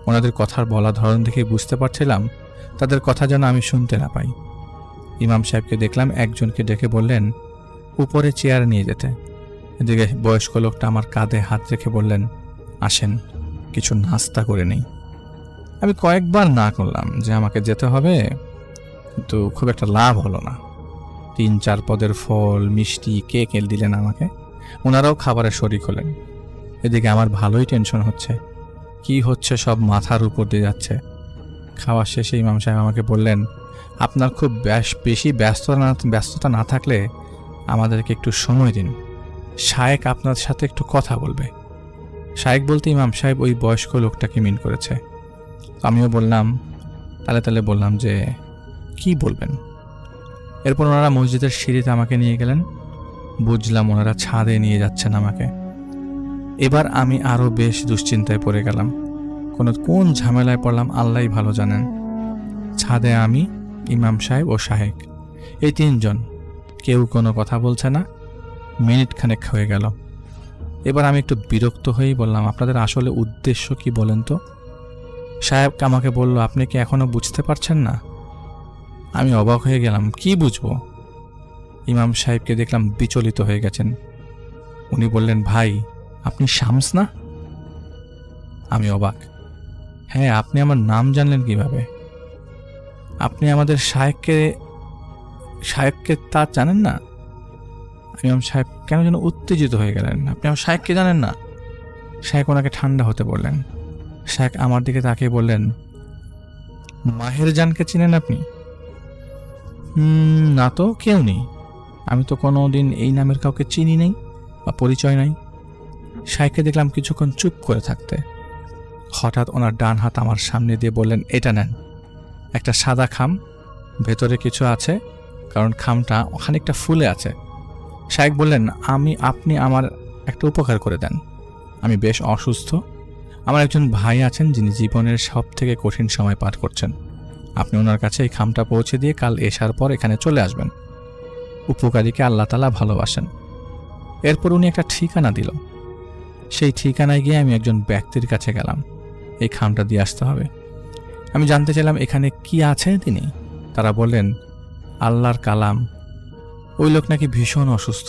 ওনাদের কথার বলা ধরন দেখে বুঝতে পারছিলাম তাদের কথা যেন আমি শুনতে না পাই। ইমাম সাহেবকে দেখলাম একজনকে ডেকে বললেন উপরে চেয়ার নিয়ে যেতে। এদিকে বয়স্ক লোকটা আমার কাঁধে হাত রেখে বললেন, আসেন কিছু নাস্তা করে নেই। আমি কয়েকবার না করলাম যে আমাকে যেতে হবে, কিন্তু খুব একটা লাভ হলো না। 3-4 পদের ফল, মিষ্টি, কেক দিলেন আমাকে। ওনারাও খাবারের শরিক হলেন। এদিকে আমার ভালোই টেনশন হচ্ছে, কি হচ্ছে সব মাথার উপর দিয়ে যাচ্ছে। খাওয়া শেষে ইমাম সাহেব আমাকে বললেন, আপনার খুব বেশি ব্যস্ততা না থাকলে আমাদেরকে একটু সময় দিন, শায়েক আপনার সাথে একটু কথা বলবে। শায়েক বলতে ইমাম সাহেব ওই বয়স্ক লোকটাকে মিন করেছে। আমিও বললাম, তালে বললাম যে কি বলবেন। এরপর ওনারা মসজিদের সিঁড়িতে আমাকে নিয়ে গেলেন। বুঝলাম ওনারা ছাদে নিয়ে যাচ্ছেন আমাকে। এবার আমি আরও বেশ দুশ্চিন্তায় পড়ে গেলাম। কোন ঝামেলায় পড়লাম আল্লাহই ভালো জানেন। ছাদে আমি, ইমাম সাহেব ও শাহেক, এই 3 জন, কেউ কোনো কথা বলছে না। মিনিট খানেক হয়ে গেল। এবার আমি একটু বিরক্ত হয়েই বললাম, আপনাদের আসলে উদ্দেশ্য কি বলেন তো? সাহেব আমাকে বলল, আপনি কি এখনো বুঝতে পারছেন না? আমি অবাক হয়ে গেলাম, কি বুঝবো? ইমাম সাহেবকে দেখলাম বিচলিত হয়ে গেছেন। উনি বললেন, ভাই আপনি শামস না? আমি অবাক। হ্যাঁ, আপনি আমার নাম জানলেন কিভাবে? আপনি আমাদের শায়েককে তা জানেন না? ইমাম সাহেব কেন যেন উত্তেজিত হয়ে গেলেন। আপনি আমার শায়েককে জানেন না? শায়েক ওনাকে ঠান্ডা হতে বললেন। শায়েক আমার দিকে তাকিয়ে বললেন, মাহের জানকে চিনেন আপনি? না তো, কেউ নেই। আমি তো কোনো দিন এই নামের কাউকে চিনি নেই বা পরিচয় নাই। শায়েককে দেখলাম কিছুক্ষণ চুপ করে থাকতে। হঠাৎ ওনার ডান হাত আমার সামনে দিয়ে বললেন, এটা নেন, একটা সাদা খাম, ভেতরে কিছু আছে, কারণ খামটা খানিকটা ফুলে আছে। শায়েক বললেন, আপনি আমার একটা উপকার করে দেন। আমি বেশ অসুস্থ। আমার একজন ভাই আছেন যিনি জীবনের সব থেকে কঠিন সময় পার করছেন। আপনি ওনার কাছে এই খামটা পৌঁছে দিয়ে কাল এশার পর এখানে চলে আসবেন। উপকারীকে আল্লাহ তাআলা ভালোবাসেন। এরপর উনি একটা ঠিকানা দিল। সেই ঠিকানায় গিয়ে আমি একজন ব্যক্তির কাছে গেলাম। এই খামটা দিয়ে আসতে হবে। আমি জানতে চাইলাম এখানে কি আছে তিনি। তারা বললেন, আল্লাহর কালাম। ওই লোক নাকি ভীষণ অসুস্থ,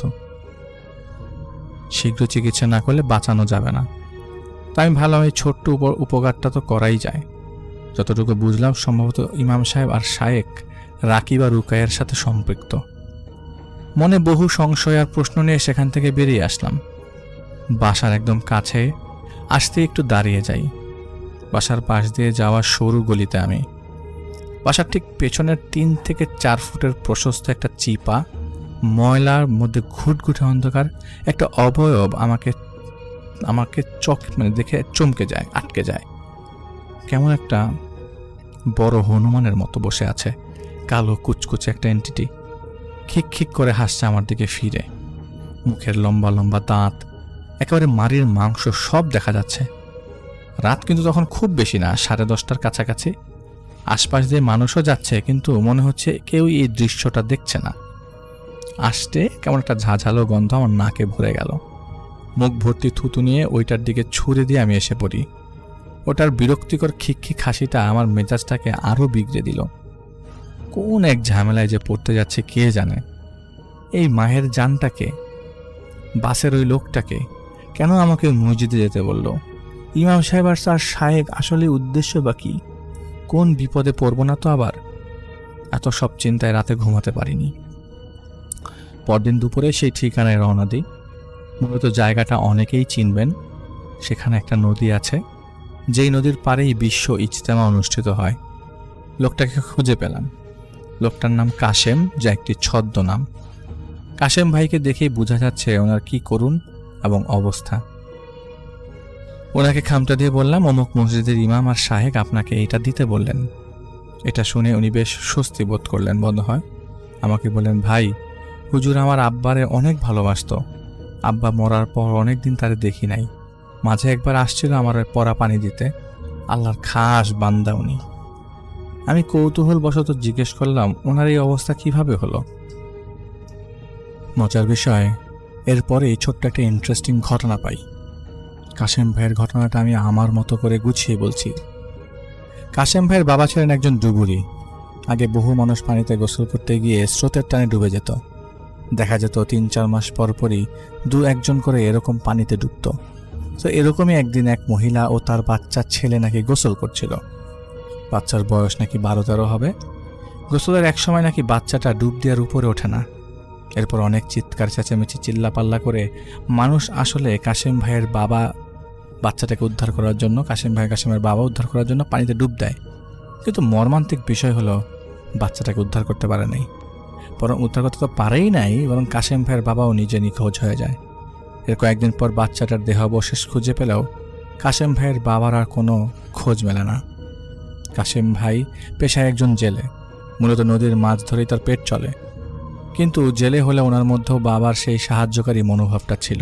শীঘ্র চিকিৎসা না করলে বাঁচানো যাবে না। তাই আমি ভাবলাম এই ছোট্ট উপকারটা তো করাই যায়। যতটুকু বুঝলাম সম্ভবত ইমাম সাহেব আর শায়েক রাকি বা রুকাইয়ার সাথে সম্পৃক্ত। মনে বহু সংশয় আর প্রশ্ন নিয়ে সেখান থেকে বেরিয়ে আসলাম। বাসার একদম কাছে আসতে একটু দাঁড়িয়ে যাই। বাসার পাশ দিয়ে যাওয়া সরু গলিতে আমি। বাসার ঠিক পেছনের 3 থেকে 4 ফুটের প্রশস্ত একটা চিপা, ময়লার মধ্যে ঘুটঘুটে অন্ধকার একটা অবয়ব আমাকে দেখে চমকে যায়, আটকে যায়। কেমন একটা বড় হনুমানের মতো বসে আছে, কালো কুচকুচে একটা এন্টিটি। খিক খিক করে হাসছে আমার দিকে ফিরে। মুখের লম্বা লম্বা দাঁত, একেবারে মাড়ির মাংস সব দেখা যাচ্ছে। রাত কিন্তু তখন খুব বেশি না, 10:30টার কাছাকাছি। আশপাশ দিয়ে মানুষও যাচ্ছে, কিন্তু মনে হচ্ছে কেউ এই দৃশ্যটা দেখছে না। আসতে কেমন একটা ঝাঁঝালো গন্ধ আমার নাকে ভরে গেল। মুখ ভর্তি থুতু নিয়ে ওইটার দিকে ছুঁড়ে দিয়ে আমি এসে পড়ি। ওটার বিরক্তিকর খিকখিক হাসিটা আমার মেজাজটাকে আরও বিগড়ে দিল। কোন এক ঝামেলায় যে পড়তে যাচ্ছে কে জানে। এই মায়ের জানটাকে, বাসের ওই লোকটাকে কেন আমাকে মসজিদে যেতে বলল? ইমাম সাহেব আর তার শায়েক আসলে উদ্দেশ্য বা কি? কোন বিপদে পড়ব না তো আবার? এত সব চিন্তায় রাতে ঘুমাতে পারিনি। পরদিন দুপুরে সেই ঠিকানায় রওনা দিই। মূলত জায়গাটা অনেকেই চিনবেন। সেখানে একটা নদী আছে, যেই নদীর পাড়েই বিশ্ব ইজতেমা অনুষ্ঠিত হয়। লোকটাকে খুঁজে পেলাম। লোকটার নাম কাশেম, যা একটি ছদ্মনাম। কাশেম ভাইকে দেখেই বোঝা যাচ্ছে ওনার কি করুণ এবং অবস্থা। ওনাকে খামটা দিয়ে বললাম, অমুক মসজিদের ইমাম আর শাহেক আপনাকে এটা দিতে বললেন। এটা শুনে উনি বেশ স্বস্তি বোধ করলেন মনে হয়। আমাকে বললেন, ভাই, হুজুর আমার আব্বারে অনেক ভালোবাসতো। আব্বা মরার পর অনেক দিন তারে দেখি নাই। মাঝে একবার আসছিল আমার পরা পানি দিতে। আল্লাহর খাস বান্দা উনি। আমি কৌতূহলবশত জিজ্ঞেস করলাম, ওনার এই অবস্থা কিভাবে হলো? মজার বিষয়, এরপরেই ছোট্ট একটা ইন্টারেস্টিং ঘটনা পাই। কাশেম ভাইয়ের ঘটনাটা আমি আমার মতো করে গুছিয়ে বলছি। কাশেম ভাইয়ের বাবা ছিলেন একজন ডুবুরি। আগে বহু মানুষ পানিতে গোসল করতে গিয়ে স্রোতের টানে ডুবে যেত। দেখা যেত 3-4 মাস পরপরই 2-1 করে এরকম পানিতে ডুবত। তো এরকমই একদিন এক মহিলা ও তার বাচ্চা ছেলে নাকি গোসল করছিল। বাচ্চার বয়স নাকি 12-13 হবে। গোসলের এক সময় নাকি বাচ্চাটা ডুব দেওয়ার উপরে ওঠে না। এরপর অনেক চিৎকার চেঁচামেচি চিল্লাপাল্লা করে মানুষ আসলে কাশেম ভাইয়ের বাবা বাচ্চাটাকে উদ্ধার করার জন্য, কাশেমের বাবা উদ্ধার করার জন্য পানিতে ডুব দেয়। কিন্তু মর্মান্তিক বিষয় হলো, বাচ্চাটাকে উদ্ধার করতে পারে নাই। বরং উদ্ধার করতে তো পারেই নাই, বরং কাশেম ভাইয়ের বাবাও নিজে নিখোঁজ হয়ে যায়। এর কয়েকদিন পর বাচ্চাটার দেহাবশেষ খুঁজে পেলেও কাশেম ভাইয়ের বাবার আর কোনো খোঁজ মেলে না। কাশেম ভাই পেশায় একজন জেলে। মূলত নদীর মাছ ধরেই তার পেট চলে। কিন্তু জেলে হলে ওনার মধ্যেও বাবার সেই সাহায্যকারী মনোভাবটা ছিল।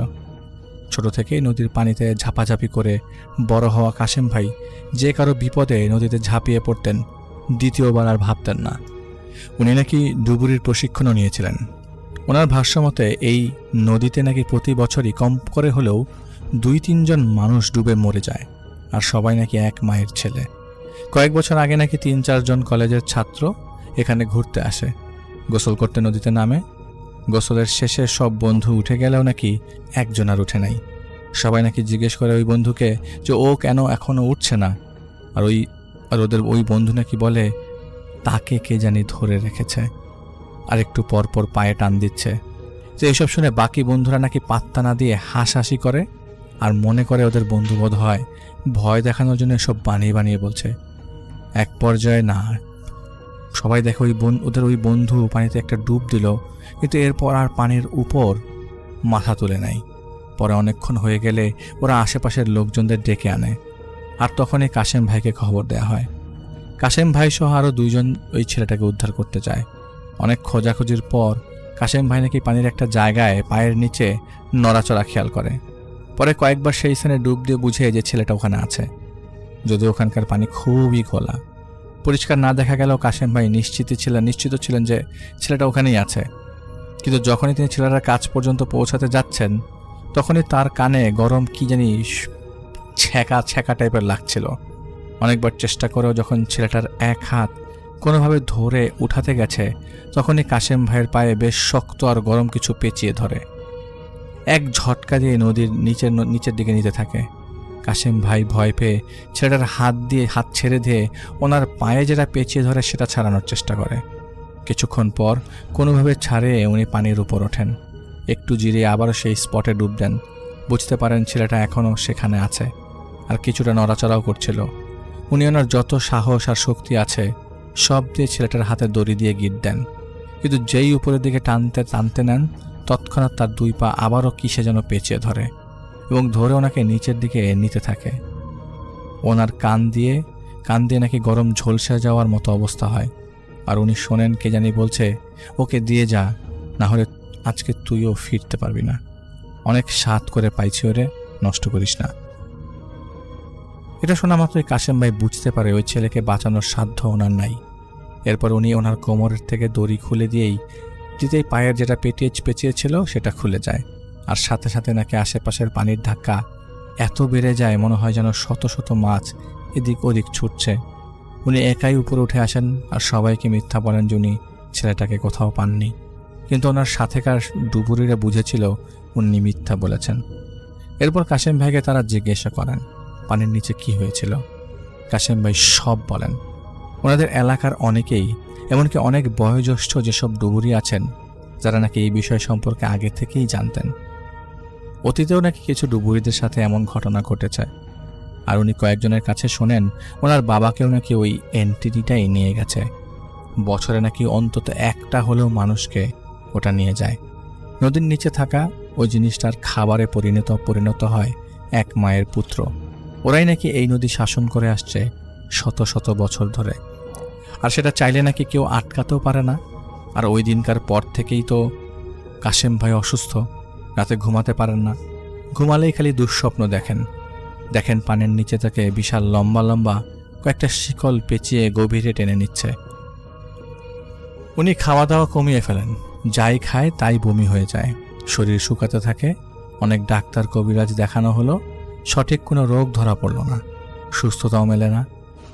ছোট থেকেই নদীর পানিতে ঝাপাঝাপি করে বড় হওয়া কাশেম ভাই যে কারো বিপদে নদীতে ঝাঁপিয়ে পড়তেন, দ্বিতীয়বার আর ভাবতেন না। উনি নাকি ডুবুরির প্রশিক্ষণও নিয়েছিলেন। ওনার ভাষ্যমতে এই নদীতে নাকি প্রতি বছরই কম করে হলেও 2-3 জন মানুষ ডুবে মরে যায়, আর সবাই নাকি এক মায়ের ছেলে। কয়েক বছর আগে নাকি 3-4 জন কলেজের ছাত্র এখানে ঘুরতে আসে, গোসল করতে নদীতে নামে। গোসলের শেষে সব বন্ধু উঠে গেলেও নাকি একজন আর উঠে নাই। সবাই নাকি জিজ্ঞেস করে ওই বন্ধুকে যে ও কেন এখনো উঠছে না, আর ওদের ওই বন্ধু নাকি বলে তাকে কে জানি ধরে রেখেছে, আর একটু পর পর পায়ে টান দিচ্ছে। যে এসব শুনে বাকি বন্ধুরা নাকি পাত্তা না দিয়ে হাসাহাসি করে, আর মনে করে ওদের বন্ধুবোধ হয় ভয় দেখানোর জন্য এসব বানিয়ে বানিয়ে বলছে। এক পর্যায়ে না, সবাই দেখে ওদের ওই বন্ধু পানিতে একটা ডুব দিল, কিন্তু এরপর আর পানির উপর মাথা তুলে নেয়। পরে অনেকক্ষণ হয়ে গেলে ওরা আশেপাশের লোকজনদের ডেকে আনে, আর তখনই কাশেম ভাইকে খবর দেওয়া হয়। কাশেম ভাই সহ আরও 2 জন ওই ছেলেটাকে উদ্ধার করতে যায়। অনেক খোঁজাখুঁজির পর কাশেম ভাই নাকি পানির একটা জায়গায় পায়ের নিচে নড়াচড়া খেয়াল করে। পরে কয়েকবার সেই স্থানে ডুব দিয়ে বুঝে যে ছেলেটা ওখানে আছে, যদিও ওখানকার পানি খুবই ঘোলা। পরিষ্কার না দেখা গেলেও কাশেম ভাই নিশ্চিত ছিলেন যে ছেলেটা ওখানেই আছে। কিন্তু যখনই তিনি ছেলেটার কাছ পর্যন্ত পৌঁছাতে যাচ্ছেন, তখনই তার কানে গরম কি জানি ছ্যাঁকা টাইপের লাগছিল। অনেকবার চেষ্টা করেও যখন ছেলেটার এক হাত কোনোভাবে ধরে উঠাতে গেছে, তখনই কাশেম ভাইয়ের পায়ে বেশ শক্ত আর গরম কিছু পেঁচিয়ে ধরে। এক ঝটকা দিয়ে নদীর নিচের দিকে নিতে থাকে। কাশেম ভাই ভয় পেয়ে ছেলেটার হাত ছেড়ে দিয়ে ওনার পায়ে যেটা পেঁচিয়ে ধরে সেটা ছাড়ানোর চেষ্টা করে। কিছুক্ষণ পর কোনোভাবে ছাড়িয়ে উনি পানির উপর ওঠেন। একটু জিরিয়ে আবারও সেই স্পটে ডুব দেন। বুঝতে পারেন ছেলেটা এখনও সেখানে আছে। আর কিছুটা নড়াচড়াও করছিল। উনি ওনার যত সাহস আর শক্তি আছে সব দিয়ে ছেলেটার হাতে দড়ি দিয়ে গিট দেন, কিন্তু যেই উপরের দিকে টানতে টানতে নেন তৎক্ষণাৎ তার 2 পা আবারও কিসে যেন পেঁচিয়ে ধরে এবং ধরে ওনাকে নিচের দিকে নিতে থাকে। ওনার কান দিয়ে নাকি গরম ঝলসে যাওয়ার মতো অবস্থা হয়। আর উনি শোনেন কে জানি বলছে, ওকে দিয়ে যা, না হলে আজকে তুইও ফিরতে পারবি না। অনেক সাত করে পাইছি ওরে, নষ্ট করিস না। এটা শোনা মাত্রই কাশেম ভাই বুঝতে পারে ওই ছেলেকে বাঁচানোর সাধ্য ওনার নাই। এরপর উনি ওনার কোমরের থেকে দড়ি খুলে দিতেই পায়ের যেটা পেঁচিয়েছিল সেটা খুলে যায়। আর সাথে সাথে নাকি আশেপাশের পানির ধাক্কা এত বেড়ে যায় মনে হয় যেন শত শত মাছ এদিক ওদিক ছুটছে। উনি একাই উপরে উঠে আসেন আর সবাইকে মিথ্যা বলেন যে উনি ছেলেটাকে কোথাও পাননি, কিন্তু ওনার সাথেকার ডুবুরিরা বুঝেছিল উনি মিথ্যা বলেছেন। এরপর কাশেম ভাইকে তারা জিজ্ঞাসা করেন পানির নিচে কি হয়েছিল। কাশেম ভাই সব বলেন। ওনাদের এলাকার অনেকেই, এমনকি অনেক বয়োজ্যেষ্ঠ যেসব ডুবুরি আছেন যারা নাকি এই বিষয় সম্পর্কে আগে থেকেই জানতেন। অতীতেও নাকি কিছু ডুবুরিদের সাথে এমন ঘটনা ঘটেছে। আর উনি কয়েকজনের কাছে শোনেন ওনার বাবাকেও নাকি ওই এন্টিটিটাই নিয়ে গেছে। বছরে নাকি অন্তত একটা হলেও মানুষকে ওটা নিয়ে যায়। নদীর নিচে থাকা ওই জিনিসটার খাবারে পরিণত হয় এক মায়ের পুত্র। ওরাই নাকি এই নদী শাসন করে আসছে শত শত বছর ধরে। আর সেটা চাইলে নাকি কেউ আটকাতেও পারে না। আর ওই দিনকার পর থেকেই তো কাশেম ভাই অসুস্থ, রাতে ঘুমাতে পারেন না। ঘুমালেই খালি দুঃস্বপ্ন দেখেন পানির নিচে থেকে বিশাল লম্বা লম্বা কয়েকটা শিকল পেঁচিয়ে গভীরে টেনে নিচ্ছে। উনি খাওয়া দাওয়া কমিয়ে ফেলেন, যাই খায় তাই বমি হয়ে যায়, শরীর শুকাতে থাকে। অনেক ডাক্তার কবিরাজ দেখানো হলো, সঠিক কোনো রোগ ধরা পড়ল না, সুস্থতাও মেলে না।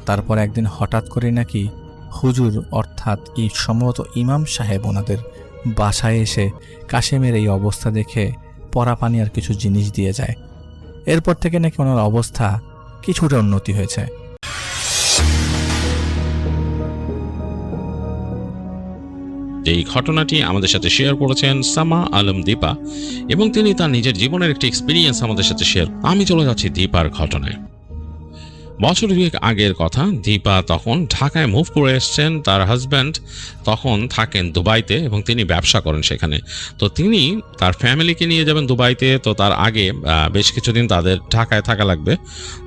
তারপর একদিন হঠাৎ করে নাকি হুজুর অর্থাৎ সম্ভবত ইমাম সাহেব ওনাদের বাসায় এসে কাশেমের এই অবস্থা দেখে পরা পানি আর কিছু জিনিস দিয়ে যায়। এরপর থেকে নাকি ওনার অবস্থা কিছুটা উন্নতি হয়েছে। এই ঘটনাটি আমাদের সাথে শেয়ার করেছেন সামা আলম দীপা এবং তিনি তার নিজের জীবনের একটি এক্সপিরিয়েন্স আমাদের সাথে শেয়ার। আমি চলে যাচ্ছি দীপার ঘটনায়। বছর 2 আগের কথা। দীপা তখন ঢাকায় মুভ করে এসছেন। তার হাজব্যান্ড তখন থাকেন দুবাইতে এবং তিনি ব্যবসা করেন সেখানে। তো তিনি তার ফ্যামিলিকে নিয়ে যাবেন দুবাইতে। তো তার আগে বেশ কিছুদিন তাদের ঢাকায় থাকা লাগবে।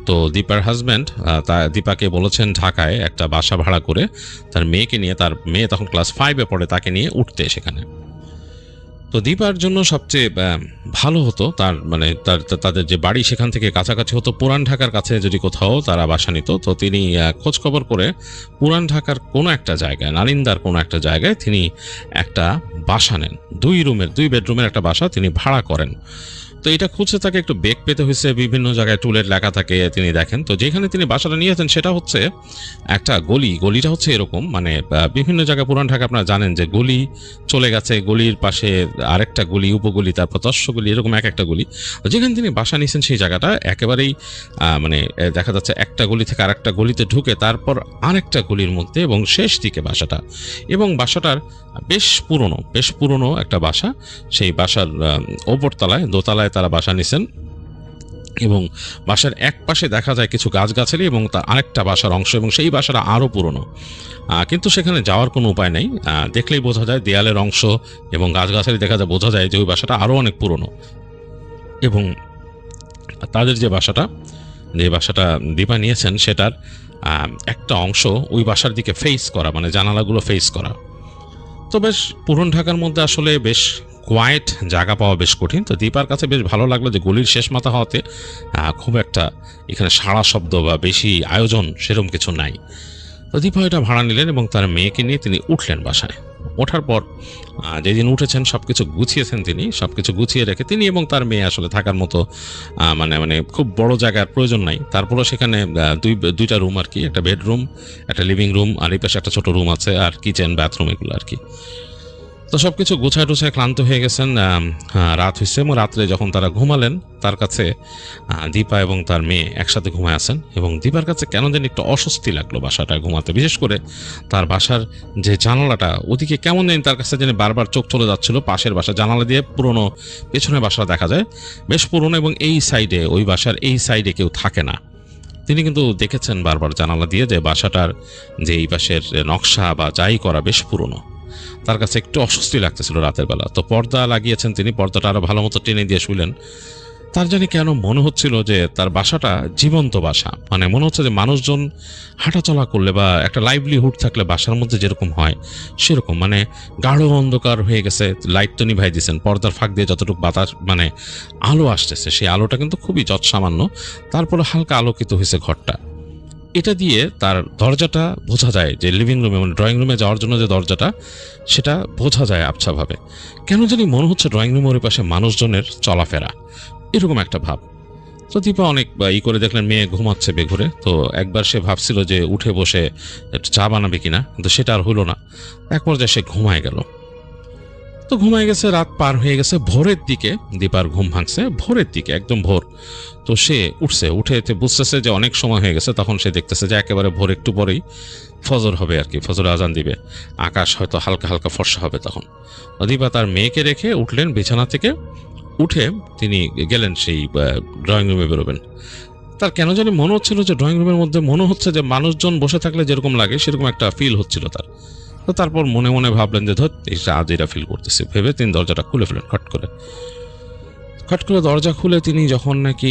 তো দীপার হাজব্যান্ড দীপাকে বলেছেন ঢাকায় একটা বাসা ভাড়া করে তার মেয়েকে নিয়ে, তার মেয়ে তখন ক্লাস 5-এ পড়ে, তাকে নিয়ে উঠতে সেখানে। তো দীপার জন্য সবচেয়ে ভালো হতো তাদের যে বাড়ি সেখান থেকে কাছাকাছি হতো। পুরান ঢাকার কাছে যদি কোথাও তারা বাসা নিত, তো তিনি খোঁজখবর করে পুরান ঢাকার কোনো একটা জায়গায়, নালিন্দার কোনো একটা জায়গায় তিনি একটা বাসা নেন। 2 বেডরুমের একটা বাসা তিনি ভাড়া করেন। তো এটা খুঁজতে তাকে একটু বেগ পেতে হয়েছে, বিভিন্ন জায়গায় টুলেট লেখা থাকে, তিনি দেখেন। তো যেখানে তিনি বাসাটা নিয়েছেন সেটা হচ্ছে একটা গলিটা হচ্ছে এরকম, বিভিন্ন জায়গায় পুরান ঢাকা আপনারা জানেন যে গলি চলে গেছে, গলির পাশে আরেকটা গলি, উপগলি, তারপর তস্যগলি, এরকম একটা গলি। যেখানে তিনি বাসা নিয়েছেন সেই জায়গাটা একেবারেই দেখা যাচ্ছে একটা গলি থেকে আরেকটা গলিতে ঢুকে তারপর আরেকটা গলির মধ্যে এবং শেষ দিকে বাসাটা। এবং বাসাটার বেশ পুরনো একটা বাসা। সেই বাসার দোতলায় তারা বাসা নিছেন এবং বাসার এক পাশে দেখা যায় কিছু গাছগাছালি এবং তার আরেকটা বাসার অংশ, এবং সেই বাসাটা আরও পুরনো। কিন্তু সেখানে যাওয়ার কোনো উপায় নেই। দেখলেই বোঝা যায়, দেয়ালের অংশ এবং গাছগাছালি দেখা যায়, বোঝা যায় যে ওই বাসাটা আরও অনেক পুরনো। এবং তাদের যে বাসাটা দীপা নিয়েছেন সেটার একটা অংশ ওই বাসার দিকে ফেস করা, জানালাগুলো ফেস করা। তো বেশ পুরান ঢাকার মধ্যে আসলে বেশ কোয়াইট জায়গা পাওয়া বেশ কঠিন। তো দীপার কাছে বেশ ভালো লাগলো যে গলির শেষ মাথা হওয়াতে খুব একটা এখানে সাড়া শব্দ বা বেশি আয়োজন সেরকম কিছু নাই। তো দীপা এটা ভাড়া নিলেন এবং তার মেয়েকে নিয়ে তিনি উঠলেন বাসায়। ওঠার পর যেদিন উঠেছেন সবকিছু গুছিয়েছেন তিনি, সবকিছু গুছিয়ে রেখে তিনি এবং তার মেয়ে আসলে থাকার মতো খুব বড় জায়গার প্রয়োজন নাই। তারপরও সেখানে 2টা রুম আর কি, একটা বেডরুম, একটা লিভিং রুম, আর এই পাশে একটা ছোট রুম আছে, আর কিচেন, বাথরুম, এগুলো আর কি। তো সব কিছু গোছায় টোছায় ক্লান্ত হয়ে গেছেন, রাত হয়েছে। এবং রাত্রে যখন তারা ঘুমালেন, তার কাছে দীপা এবং তার মেয়ে একসাথে ঘুমায় আছেন। এবং দীপার কাছে কেন যেন একটু অস্বস্তি লাগলো বাসাটা ঘুমাতে, বিশেষ করে তার বাসার যে জানালাটা, ওদিকে কেমন যেন তার কাছে যেন বারবার চোখ চলে যাচ্ছিল। পাশের বাসা জানালা দিয়ে পুরনো পেছনের বাসা দেখা যায়, বেশ পুরনো, এবং এই সাইডে, ওই বাসার এই সাইডে কেউ থাকে না। তিনি কিন্তু দেখেছেন বারবার জানালা দিয়ে যে বাসাটার যে এই পাশের নকশা বা যাই করা বেশ পুরনো। তার কাছে একটু অস্বস্তি লাগতেছিল রাতের বেলা, তো পর্দা লাগিয়েছেন তিনি, পর্দাটা আরো ভালো মতো টেনে দিয়ে শুইলেন। তার জানি কেন মনে হচ্ছিল যে তার বাসাটা জীবন্ত বাসা, মানে মনে হচ্ছে যে মানুষজন হাঁটাচলা করলে বা একটা লাইভলিহুড থাকলে বাসার মধ্যে যেরকম হয় সেরকম, মানে গাঢ় অন্ধকার হয়ে গেছে, লাইট তো নিভাই দিয়েছেন, পর্দার ফাঁক দিয়ে যতটুকু বাতাস মানে আলো আসতেছে সেই আলোটা কিন্তু খুবই যৎসামান্য, তারপরে হালকা আলোকিত হয়েছে ঘরটা। এটা দিয়ে তার দরজাটা বোঝা যায় যে লিভিং রুমে মানে ড্রয়িং রুমে যাওয়ার জন্য যে দরজাটা সেটা বোঝা যায় আবছাভাবে। কেন জানি মনে হচ্ছে ড্রয়িং রুমের ওই পাশে মানুষজনের চলাফেরা, এরকম একটা ভাব। তো দীপা অনেক করে দেখলেন মেয়ে ঘুমাচ্ছে বেঘুরে, তো একবার সে ভাবছিল যে উঠে বসে একটু চা বানাবে কিনা, কিন্তু সেটা আর হলো না। এক পর্যায়ে সে ঘুমায় গেল। তো ঘুমায় গেছে, রাত পার হয়ে গেছে, ভোরের দিকে দীপার ঘুম ভাঙছে, ভোরের দিকে একদম ভোর। তো সে উঠছে, উঠে বুঝতেছে যে অনেক সময় হয়ে গেছে, তখন সে দেখতেছে যে একেবারে ভোর একটু পরেই ফজর হবে আর কি, ফজর আজান দিবে, আকাশ হয়তো হালকা হালকা ফর্সা হবে তখন। দীপা তার মেয়েকে রেখে উঠলেন বিছানা থেকে, উঠে তিনি গেলেন সেই ড্রয়িং রুমে বেরোবেন। তার কেন জানি মনে হচ্ছিল যে ড্রয়িং রুমের মধ্যে মনে হচ্ছে যে মানুষজন বসে থাকলে যেরকম লাগে সেরকম একটা ফিল হচ্ছিল তার। তো তারপর মনে মনে ভাবলেন যে ধর আজ এটা ফিল করতেছি, ভেবে তিনি দরজাটা খুলে ফেলেন খট করে দরজা খুলে তিনি যখন নাকি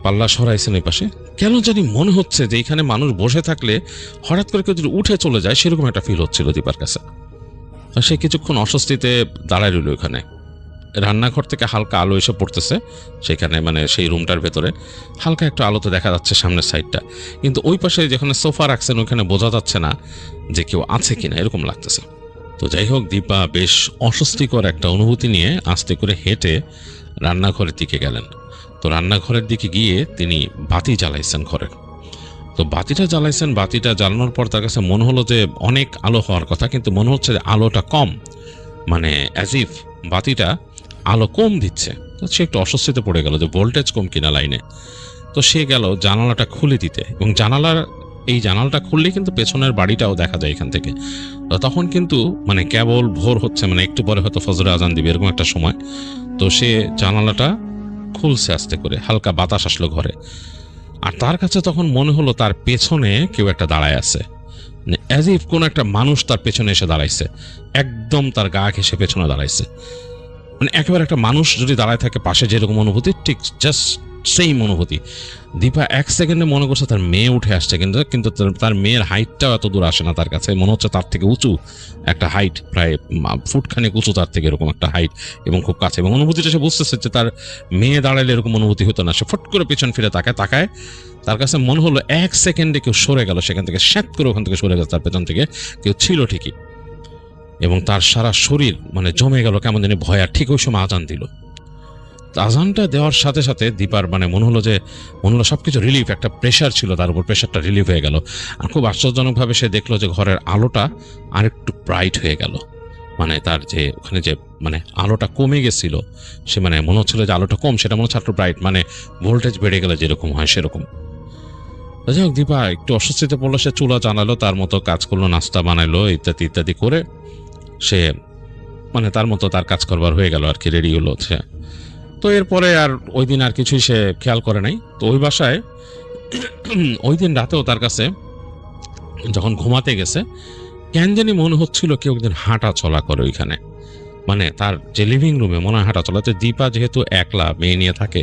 পাল্লা সরাইছেন এই পাশে, কেন জানি মনে হচ্ছে যে এখানে মানুষ বসে থাকলে হঠাৎ করে কেউ যদি উঠে চলে যায় সেরকম একটা ফিল হচ্ছিল দীপার কাছে। সে কিছুক্ষণ অস্বস্তিতে দাঁড়ায় রইল ওখানে। রান্নাঘর থেকে হালকা আলো এসে পড়তেছে সেখানে, মানে সেই রুমটার ভেতরে হালকা একটু আলোতে দেখা যাচ্ছে সামনের সাইডটা, কিন্তু ওই পাশে যেখানে সোফা রাখছেন ওইখানে বোঝা যাচ্ছে না যে কেউ আছে কিনা, এরকম লাগতেছে। তো যাই হোক, দীপা বেশ অস্বস্তিকর একটা অনুভূতি নিয়ে আস্তে করে হেঁটে রান্নাঘরের দিকে গেলেন। তো রান্নাঘরের দিকে গিয়ে তিনি বাতি জ্বালাইছেন ঘরে। তো বাতিটা জ্বালানোর পর তার কাছে মনে হলো যে অনেক আলো হওয়ার কথা, কিন্তু মনে হচ্ছে যে আলোটা কম, মানে অ্যাজ ইফ বাতিটা আলো কম দিচ্ছে। তো সে একটু অস্বস্তিতে পড়ে গেল যে ভোল্টেজ কম কিনা লাইনে। তো সে গেল জানালাটা খুলে দিতে, এবং জানালাটা খুললেই কিন্তু পেছনের বাড়িটাও দেখা যায় এখান থেকে। তো তখন কিন্তু মানে কেবল ভোর হচ্ছে, মানে একটু পরে হয়তো ফজরে আজান দিবে এরকম একটা সময়। তো সে জানালাটা খুলছে আস্তে করে, হালকা বাতাস আসলো ঘরে। আর তার কাছে তখন মনে হলো তার পেছনে কেউ একটা দাঁড়ায় আছে, অ্যাজ ইফ কোন একটা মানুষ তার পেছনে এসে দাঁড়াইছে, একদম তার গা ঘেঁষে পেছনে দাঁড়াইছে। মানে একেবারে একটা মানুষ যদি দাঁড়ায় থাকে পাশে যেরকম অনুভূতি, ঠিক জাস্ট সেম অনুভূতি। দীপা এক সেকেন্ডে মনে করছে তার মেয়ে উঠে আসছে, কিন্তু তার মেয়ের হাইটটাও এত দূর আসে না তার কাছে, মনে হচ্ছে তার থেকে উঁচু একটা হাইট, প্রায় ফুটখানেক উঁচু তার থেকে, এরকম একটা হাইট এবং খুব কাছে। এবং অনুভূতিটা সে বুঝতেছে যে তার মেয়ে দাঁড়াইলে এরকম অনুভূতি হতো না। সে ফট করে পেছন ফিরে তাকায়, তার কাছে মনে হলো এক সেকেন্ডে কেউ সরে গেল সেখান থেকে, শ্যাত করে ওখান থেকে সরে গেল, তার পেছন থেকে কেউ ছিল ঠিকই। এবং তার সারা শরীর মানে জমে গেল কেমন জানি ভয়। আর ঠিক ওই সময় আজান দিল। আজানটা দেওয়ার সাথে সাথে দীপার মানে মনে হলো সবকিছু রিলিফ, একটা প্রেশার ছিল তার উপর, প্রেশারটা রিলিফ হয়ে গেল। আর খুব আশ্চর্যজনকভাবে সে দেখলো যে ঘরের আলোটা আরেকটু ব্রাইট হয়ে গেল। মানে তার যে ওখানে যে মানে আলোটা কমে গেছিল, সে মানে মনে হচ্ছিল যে আলোটা কম, সেটা মনে হচ্ছে একটু ব্রাইট, মানে ভোল্টেজ বেড়ে গেলে যেরকম হয় সেরকম। যাই হোক, দীপা একটু অস্বস্তিতে পড়লো। সে চুলা জানালো, তার মতো কাজ করলো, নাস্তা বানাইলো, ইত্যাদি করে সে মানে তার মতো তার কাজ করবার হয়ে গেল আর কি, রেডি হলো সে। তো এরপরে আর ওই দিন আর কিছুই সে খেয়াল করে নাই। তো ওই বাসায় ওই দিন রাতেও তার কাছে যখন ঘুমাতে গেছে কেন জানি মনে হচ্ছিল কেউ একদিন হাঁটা চলা করে ওইখানে, মানে তার যে লিভিং রুমে মনে হয় হাঁটা চলাতে। দীপা যেহেতু একলা মেয়ে নিয়ে থাকে,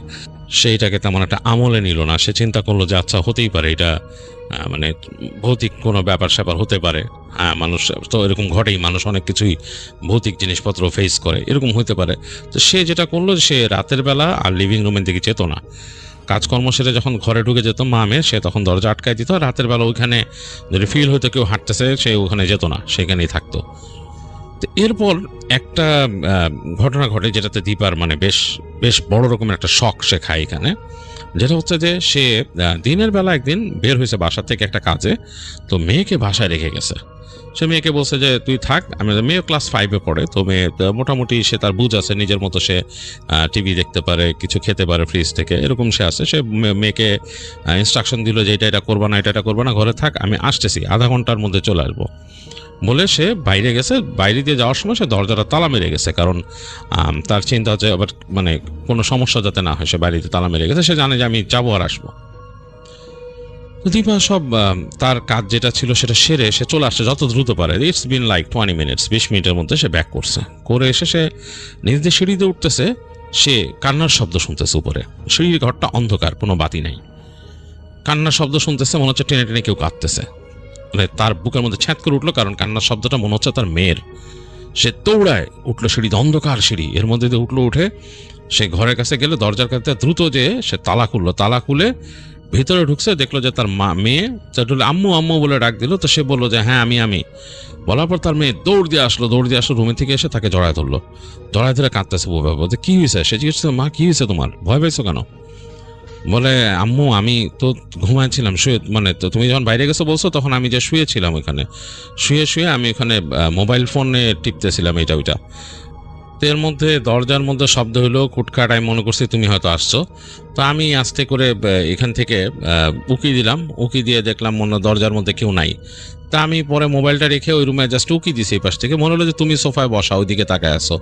সেইটাকে তেমন একটা আমলে নিল না। সে চিন্তা করলো যে আচ্ছা হতেই পারে, এটা মানে ভৌতিক কোনো ব্যাপার স্যাপার হতে পারে। হ্যাঁ, মানুষ তো এরকম ঘটেই, মানুষ অনেক কিছুই ভৌতিক জিনিসপত্র ফেস করে, এরকম হতে পারে। তো সে যেটা করলো, সে রাতের বেলা আর লিভিং রুমের দিকে যেত না। কাজকর্ম সেরে যখন ঘরে ঢুকে যেত মামে, সে তখন দরজা আটকায় দিত। রাতের বেলা ওইখানে যদি ফিল হইতো কেউ হাঁটতেছে, সে ওখানে যেত না, সেখানেই থাকতো। তো এরপর একটা ঘটনা ঘটে যেটাতে দীপার মানে বেশ বড় রকমের একটা শক সে খায় এখানে। যেটা হচ্ছে যে সে দিনের বেলা একদিন বের হয়েছে বাসা থেকে একটা কাজে, তো মেয়েকে বাসায় রেখে গেছে। সে মেয়েকে বলছে যে তুই থাক, মেয়ে ক্লাস 5-এ পড়ে। তো মেয়ে মোটামুটি সে তার বুঝ আছে, নিজের মতো সে টিভি দেখতে পারে, কিছু খেতে পারে ফ্রিজ থেকে, এরকম সে আছে। সে মেয়েকে ইনস্ট্রাকশন দিল যে এটা করবা না, এটা করবা না, ঘরে থাক, আমি আসতেছি, আধা ঘন্টার মধ্যে চলে আসবো বলে সে বাইরে গেছে। বাইরে দিয়ে যাওয়ার সময় সে দরজাটা তালা মেরে গেছে, কারণ তার চিন্তা হচ্ছে আবার মানে কোনো সমস্যা যাতে না হয়, সে বাইরে দিয়ে তালা মেরে গেছে। সে জানে যে আমি যাবো আর আসবো। তো দীপা সব তার কাজ যেটা ছিল সেটা সেরে সে চলে আসছে যত দ্রুত পারে। ইটস বিন লাইক 20 মিনিটস, 20 মিনিটের মধ্যে সে ব্যাক করছে। করে এসে সে নিজেদের সিঁড়িতে উঠতেছে, সে কান্নার শব্দ শুনতেছে উপরে। সিঁড়ির ঘরটা অন্ধকার, কোনো বাতি নাই। কান্নার শব্দ শুনতেছে, মনে হচ্ছে টেনে টেনে কেউ কাঁদতেছে। মানে তার বুকের মধ্যে ছ্যাঁত করে উঠলো, কারণ কান্নার শব্দটা মনে হচ্ছে তার মেয়ের। সে দৌড়ায় উঠলো সিঁড়িতে, অন্ধকার সিঁড়ি, এর মধ্যে দিয়ে উঠলো। উঠে সে ঘরের কাছে গেলে দরজার কাছে দ্রুত যে সে তালা খুললো, তালা খুলে ভিতরে ঢুকছে, দেখলো যে তার মেয়ে আম্মু আম্মু বলে ডাক দিল। তো সে বললো যে হ্যাঁ আমি বলার পর তার মেয়ে দৌড় দিয়ে আসলো রুমে থেকে এসে তাকে জড়ায় ধরলো। জড়ায় ধরে কাঁদতেছে, বলতে কি হয়েছে? সে জিজ্ঞেস করছে, মা কি হয়েছে তোমার, ভয় পেয়েছো কেন? বলে আম্মু আমি তো ঘুমাচ্ছিলাম, শুয়ে মানে তুমি যখন বাইরে গেছো বলছো, তখন আমি যে শুয়েছিলাম ওখানে, শুয়ে আমি ওখানে মোবাইল ফোনে টিপতেছিলাম এটা ওইটা। তো এর মধ্যে দরজার মধ্যে শব্দ হলো খুটখাট, আমি মনে করছি তুমি হয়তো আসছো। তো আমি আস্তে করে এখান থেকে উকি দিলাম, উকি দিয়ে দেখলাম মনে দরজার মধ্যে কেউ নাই। তা আমি পরে মোবাইলটা রেখে ওই রুমে জাস্ট উকি দিছি এই পাশ থেকে, মনে হলো যে তুমি সোফায় বসা ওইদিকে তাকায় আসো।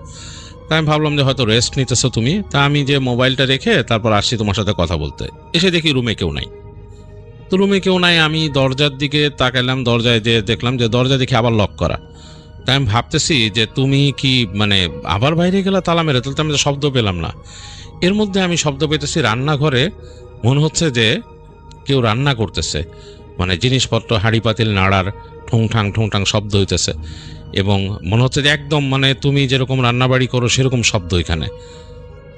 তা আমি ভাবলাম যে হয়তো রেস্ট নিতেছো তুমি। তা আমি যে মোবাইলটা রেখে তারপর আসছি তোমার সাথে কথা বলতে, এসে দেখি রুমে কেউ নাই। তো রুমে কেউ নাই, আমি দরজার দিকে তাকালাম, দরজায় যে দেখলাম যে দরজা দেখে আবার লক করা। তাই আমি ভাবতেছি যে তুমি কি মানে আবার বাইরে গেলা তালা মেরে, তাহলে তো আমি তো শব্দ পেলাম না। এর মধ্যে আমি শব্দ পেতেছি রান্নাঘরে, মনে হচ্ছে যে কেউ রান্না করতেছে, মানে জিনিসপত্র হাঁড়ি পাতিল নাড়ার ঠুংঠাং শব্দ হইতেছে। এবং মনে হচ্ছে যে একদম মানে তুমি যেরকম রান্নাবাড়ি করো সেরকম শব্দ এখানে।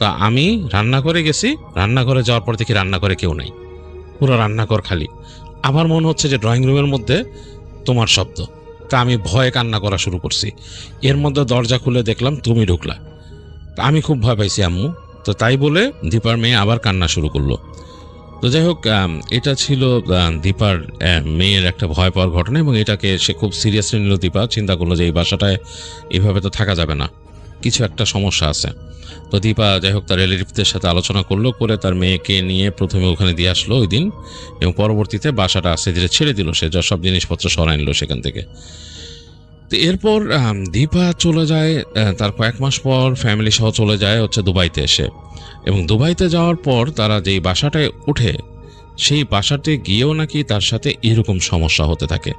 তা আমি রান্নাঘরে গেছি, রান্নাঘরে যাওয়ার পর দেখি রান্নাঘরে কেউ নেই, পুরো রান্নাঘর খালি। আবার মনে হচ্ছে যে ড্রয়িং রুমের মধ্যে তোমার শব্দ। তা আমি ভয়ে কান্না করা শুরু করছি। এর মধ্যে দরজা খুলে দেখলাম তুমি ঢুকলা। তা আমি খুব ভয় পাইছি আম্মু। তো তাই বলে দীপার মেয়ে আবার কান্না শুরু করলো। তো যাই হোক, এটা ছিল দীপার মেয়ের একটা ভয় পাওয়ার ঘটনা, এবং এটাকে সে খুব সিরিয়াসলি নিল। দীপা চিন্তা করলো যে এই বাসাটায় এভাবে তো থাকা যাবে না, কিছু একটা সমস্যা আছে। তো দীপা যাই হোক তার রিলেটিভদের সাথে আলোচনা করলো, করে তার মেয়েকে নিয়ে প্রথমে ওখানে দিয়ে আসলো ওই দিন, এবং পরবর্তীতে বাসাটা আস্তে ধীরে ছেড়ে দিল। সে যা সব জিনিসপত্র সরাই নিল সেখান থেকে। তো এরপর দীপা চলে যায়, তার কয়েক মাস পর ফ্যামিলি সহ চলে যায় হচ্ছে দুবাইতে এসে। এবং দুবাইতে যাওয়ার পর তারা যেই বাসাটায় ওঠে, সেই বাসাতে গিয়েও নাকি তার সাথে এরকম সমস্যা হতে থাকে।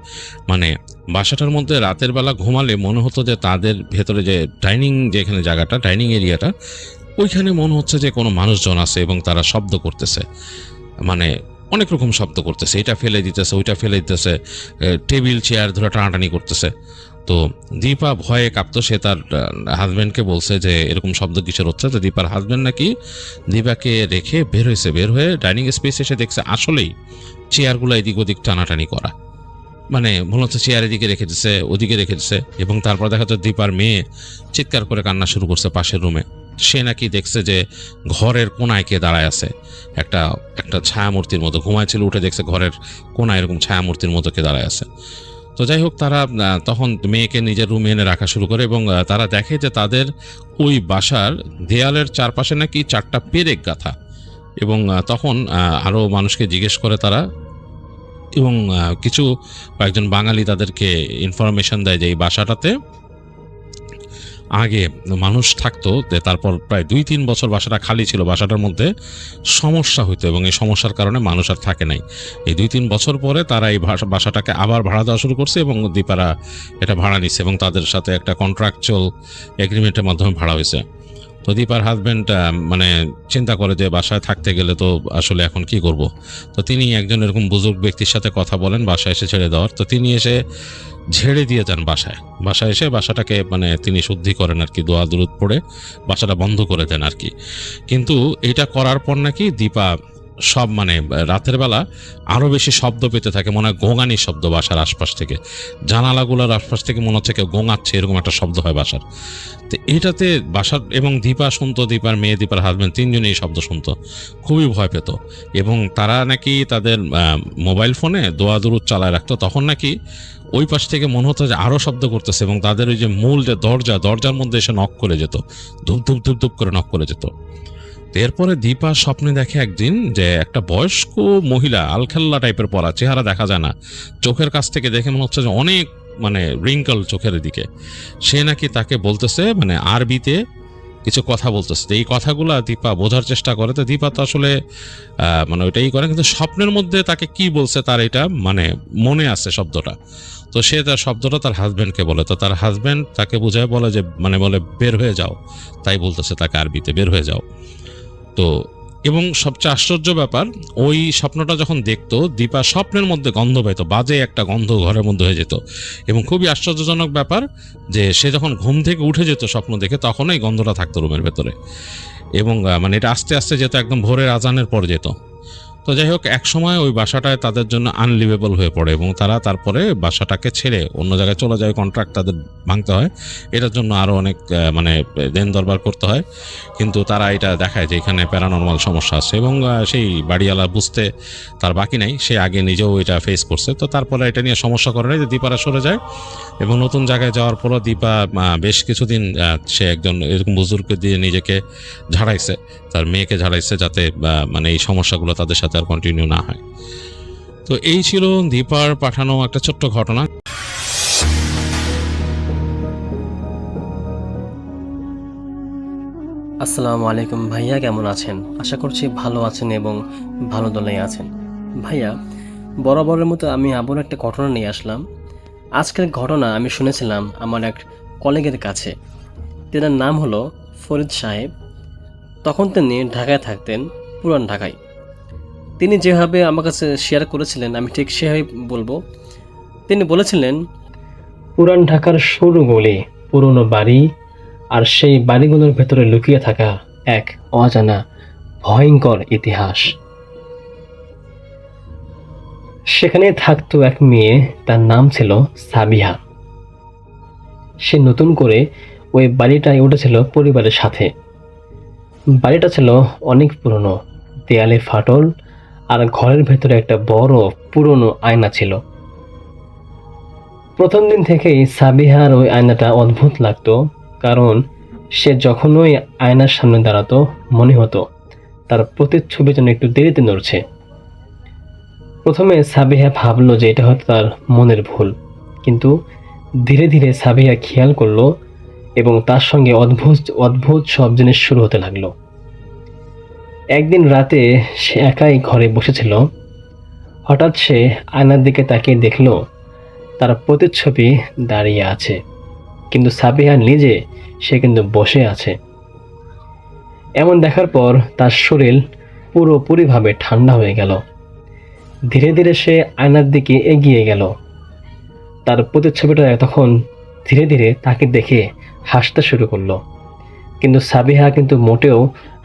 মানে বাসাটার মধ্যে রাতের বেলা ঘুমালে মনে হতো যে তাদের ভেতরে যে ডাইনিং, যেখানে জায়গাটা ডাইনিং এরিয়াটা, ওইখানে মনে হচ্ছে যে কোনো মানুষজন আছে এবং তারা শব্দ করতেছে, মানে অনেক রকম শব্দ করতেছে, এটা ফেলে দিতেছে ওইটা ফেলে দিতেছে, টেবিল চেয়ার ধরে টানাটানি করতেছে। তো দীপা ভয়ে কাঁপতো। সে তার হাজব্যান্ডকে বলছে যে এরকম শব্দ কিসের হচ্ছে। তো দীপার হাজব্যান্ড নাকি দীপাকে রেখে বের হয়ে ডাইনিং স্পেসে এসে দেখছে আসলেই চেয়ারগুলো এদিক ওদিক টানাটানি করা, মানে মনে হচ্ছে চেয়ার এদিকে রেখে দিচ্ছে ওদিকে রেখে দিচ্ছে। এবং তারপর দেখা যাচ্ছে দীপার মেয়ে চিৎকার করে কান্না শুরু করছে পাশের রুমে। সে নাকি দেখছে যে ঘরের কোনায় কে দাঁড়ায় আছে, একটা ছায়ামূর্তির মতো ঘুমাইছিল, উঠে দেখছে ঘরের কোনায় এরকম ছায়ামূর্তির মতো কে দাঁড়ায় আছে। তো যাই হোক, তারা তখন মেয়েকে নিজের রুমে এনে রাখা শুরু করে, এবং তারা দেখে যে তাদের ওই বাসার দেয়ালের চারপাশে নাকি 4টা পেরেক গাঁথা। এবং তখন আরও মানুষকে জিজ্ঞেস করে তারা, এবং কয়েকজন বাঙালি তাদেরকে ইনফরমেশন দেয় যে এই বাসাটাতে আগে মানুষ থাকতো। তারপর প্রায় 2-3 বছর বাসাটা খালি ছিল, বাসাটার মধ্যে সমস্যা হইতো, এবং এই সমস্যার কারণে মানুষ আর থাকে নাই। এই 2-3 বছর পরে তারা এই বাসাটাকে আবার ভাড়া দেওয়া শুরু করছে, এবং দীপারা এটা ভাড়া নিচ্ছে, এবং তাদের সাথে একটা কন্ট্রাকচুয়াল এগ্রিমেন্টের মাধ্যমে ভাড়া হয়েছে। তো দীপার হাজব্যান্ড মানে চিন্তা করে যে বাসায় থাকতে গেলে তো আসলে এখন কি করব। তো তিনি একজন এরকম বুজুর্গ ব্যক্তির সাথে কথা বলেন বাসায় এসে ছেড়ে দেওয়ার। তো তিনি এসে ঝেড়ে দিয়ে যান বাসায় এসে বাসাটাকে মানে তিনি শুদ্ধি করেন আর কি, দোয়া দুরুদ পড়ে বাসাটা বন্ধ করে দেন আর কি। কিন্তু এটা করার পর নাকি দীপা সব মানে রাতের বেলা আরও বেশি শব্দ পেতে থাকে, মনে হয় গোঙানির শব্দ বাসার আশপাশ থেকে, জানালাগুলোর আশপাশ থেকে মনে হচ্ছে কেউ গোঙাচ্ছে, এরকম একটা শব্দ হয় বাসার। তো এটাতে বাসার, এবং দীপা শুনতো, দীপার মেয়ে দীপার হাজব্যান্ড তিনজনেই শব্দ শুনতো, খুবই ভয় পেত। এবং তারা নাকি তাদের মোবাইল ফোনে দোয়া দুরুদ চালায় রাখতো, তখন নাকি ওই পাশ থেকে মনে হতো যে আরও শব্দ করতেছে, এবং তাদের ওই যে মূল যে দরজার মধ্যে এসে নক করে যেত, ধুপ ধুপ ধুপ ধুপ করে নক করে যেত। এরপরে দীপা স্বপ্নে দেখে একদিন যে একটা বয়স্ক মহিলা, আলখেল্লা টাইপের পরা, চেহারা দেখা যায় না, চোখের কাছ থেকে দেখে মনে হচ্ছে যে অনেক মানে রিঙ্কল চোখের দিকে, সে নাকি তাকে বলতেছে মানে আরবিতে কিছু কথা বলতেছে। এই কথাগুলো দীপা বোঝার চেষ্টা করে, তো দীপা তো আসলে মানে ওইটাই করে, কিন্তু স্বপ্নের মধ্যে তাকে কি বলছে তার এটা মানে মনে আছে শব্দটা। তো সে তার শব্দটা তার হাজব্যান্ডকে বলে, তো তার হাজব্যান্ড তাকে বুঝায় বলে যে মানে বলে বের হয়ে যাও, তাই বলতেছে তাকে আরবিতে বের হয়ে যাও। তো এবং সবচেয়ে আশ্চর্য ব্যাপার, ওই স্বপ্নটা যখন দেখতো দীপা স্বপ্নের মধ্যে গন্ধ পেত, বাজে একটা গন্ধ ঘরের মধ্যে হয়ে যেত। এবং খুবই আশ্চর্যজনক ব্যাপার যে সে যখন ঘুম থেকে উঠে যেত স্বপ্ন দেখে, তখন এই গন্ধটা থাকতো রুমের ভেতরে। এবং মানে এটা আস্তে আস্তে যেত, একদম ভোরের আজানের পর যেত। তো যাই হোক, এক সময় ওই বাসাটায় তাদের জন্য আনলিভেবল হয়ে পড়ে এবং তারা তারপরে বাসাটাকে ছেড়ে অন্য জায়গায় চলে যায়। কন্ট্রাক্ট তাদের ভাঙতে হয়, এটার জন্য আরও অনেক মানে দেন দরবার করতে হয়। কিন্তু তারা এটা দেখায় যে এখানে প্যারানর্মাল সমস্যা আছে, এবং সেই বাড়িওয়ালা বুঝতে তার বাকি নাই, সে আগে নিজেও এটা ফেস করছে। তো তারপরে এটা নিয়ে সমস্যা করে নাই যে দীপারা সরে যায়, এবং নতুন জায়গায় যাওয়ার পরও দীপা বেশ কিছুদিন সে একজন এরকম বুজুর্গকে দিয়ে নিজেকে ঝাড়াইছে, তার মেয়েকে ঝাড়াইছে, যাতে মানে এই সমস্যাগুলো তাদের সাথে আর কন্টিনিউ না হয়। তো এই ছিল দীপার পাঠানো একটা ছোট্ট ঘটনা। আসসালামু আলাইকুম ভাইয়া, কেমন আছেন? আশা করছি ভালো আছেন এবং ভালো দলেই আছেন। ভাইয়া, বরাবরের মতো আমি আবার একটা ঘটনা নিয়ে আসলাম। আজকের ঘটনা আমি শুনেছিলাম আমার এক কলিগের কাছে। তেনার নাম হলো ফরিদ সাহেব। তখন তিনি ঢাকায় থাকতেন, পুরান ঢাকায়। তিনি যেভাবে আমার কাছে শেয়ার করেছিলেন আমি ঠিক সেভাবেই বলবো। তিনি বলেছিলেন, পুরান ঢাকার সরু গলি, পুরনো বাড়ি, আর সেই বাড়িগুলোর ভেতরে লুকিয়ে থাকা এক অজানা ভয়ঙ্কর ইতিহাস। সেখানে থাকতো এক মেয়ে, তার নাম ছিল সাবিহা। সে নতুন করে ওই বাড়িটায় উঠেছিল পরিবারের সাথে। বাড়িটা ছিল অনেক পুরনো, দেয়ালে ফাটল, আর ঘরের ভেতরে একটা বড় পুরনো আয়না ছিল। প্রথম দিন থেকেই সাবিহার ওই আয়নাটা অদ্ভুত লাগতো, কারণ সে যখন ওই আয়নার সামনে দাঁড়াতো মনে হতো তার প্রতিচ্ছবি যেন একটু দেরিতে নড়ছে। প্রথমে সাবিহা ভাবলো যে এটা হয়তো তার মনের ভুল, কিন্তু ধীরে ধীরে সাবিহা খেয়াল করলো এবং তার সঙ্গে অদ্ভুত অদ্ভুত সব জিনিস শুরু হতে লাগলো। একদিন রাতে সে একাই ঘরে বসেছিল। হঠাৎ সে আয়নার দিকে তাকিয়ে দেখলো তার প্রতিচ্ছবি দাঁড়িয়ে আছে, কিন্তু সাবিহা নিজে সে কিন্তু বসে আছে। এমন দেখার পর তার শরীর পুরোপুরিভাবে ঠান্ডা হয়ে গেল। ধীরে ধীরে সে আয়নার দিকে এগিয়ে গেল। তার প্রতিচ্ছবিটা তখন ধীরে ধীরে তাকে দেখে হাসতে শুরু করলো, কিন্তু সাবিহা কিন্তু মোটেও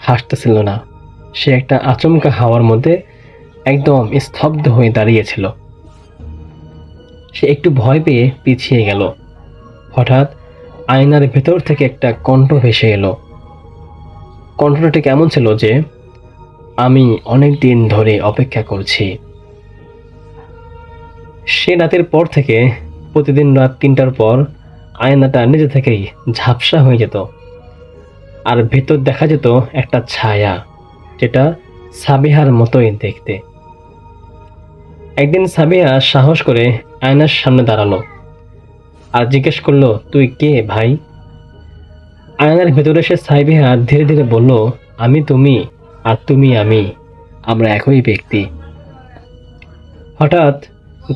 হাসতেছিল না। সে একটা আচমকা হাওয়ার মধ্যে একদম স্তব্ধ হয়ে দাঁড়িয়েছিল। সে একটু ভয় পেয়ে পিছিয়ে গেল। হঠাৎ আয়নার ভেতর থেকে একটা কণ্ঠ ভেসে এলো। কণ্ঠটি কেমন ছিল যে, আমি অনেক দিন ধরে অপেক্ষা করছি। সে রাতের পর থেকে প্রতিদিন রাত 3টার পর আয়নাটা নিজে থেকেই ঝাপসা হয়ে যেত, আর ভেতর দেখা যেত একটা ছায়া, যেটা সাবিহার মতোই দেখতে। একদিন সাবিহা সাহস করে আয়নার সামনে দাঁড়ালো আর জিজ্ঞেস করলো, তুই কে ভাই? আয়নার ভেতরে সে সাবিহা ধীরে ধীরে বলল, আমি তুমি, আর তুমি আমি, আমরা একই ব্যক্তি। হঠাৎ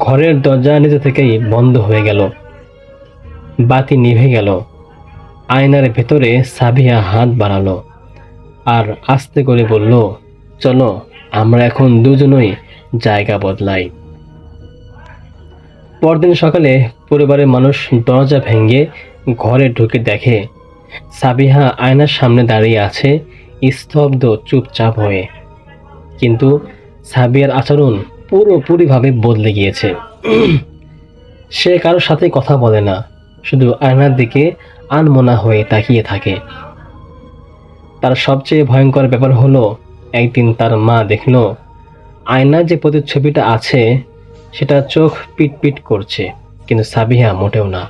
ঘরের দরজা নিজে থেকেই বন্ধ হয়ে গেল, বাতি নিভে গেল। আয়নার ভেতরে সাবিহা হাত বাড়ালো আর আস্তে করে বলল, চলো আমরা এখন দুজনই জায়গা বদলাই। পরদিন সকালে পরিবারের মানুষ দরজা ভেঙে ঘরে ঢুকে দেখে সাবিহা আয়নার সামনে দাঁড়িয়ে আছে, স্তব্ধ চুপচাপ হয়ে। কিন্তু সাবিহার আচরণ পুরোপুরিভাবে বদলে গিয়েছে। সে কারোর সাথে কথা বলে না, শুধু আয়নার দিকে আনমনা হয়ে তাকিয়ে থাকে। তার সবচেয়ে ভয়ঙ্কর ব্যাপার হলো, একদিন তার মা দেখল আয়নার যে প্রতিচ্ছবিটা আছে সেটা চোখ পিটপিট করছে, কিন্তু সাবিহা মোটেও না।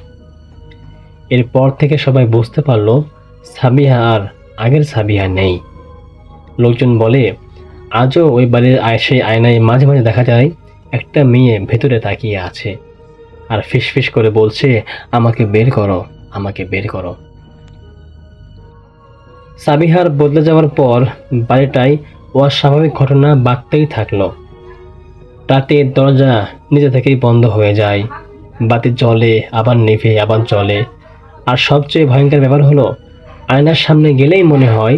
এরপর থেকে সবাই বুঝতে পারলো সাবিহা আর আগের সাবিহা নেই। লোকজন বলে আজও ওই বাড়ির সেই আয়নায় মাঝে মাঝে দেখা যায় একটা মেয়ে ভেতরে তাকিয়ে আছে আর ফিসফিস করে বলছে, আমাকে বের করো, আমাকে বের করো। সাবিহার বদলে যাওয়ার পর বাড়িটায় অস্বাভাবিক ঘটনা বাড়তেই থাকলো। রাতে দরজা নিজে থেকেই বন্ধ হয়ে যায়, বাতি জ্বলে আবার নিভে আবার জ্বলে। আর সবচেয়ে ভয়ঙ্কর ব্যাপার হলো, আয়নার সামনে গেলেই মনে হয়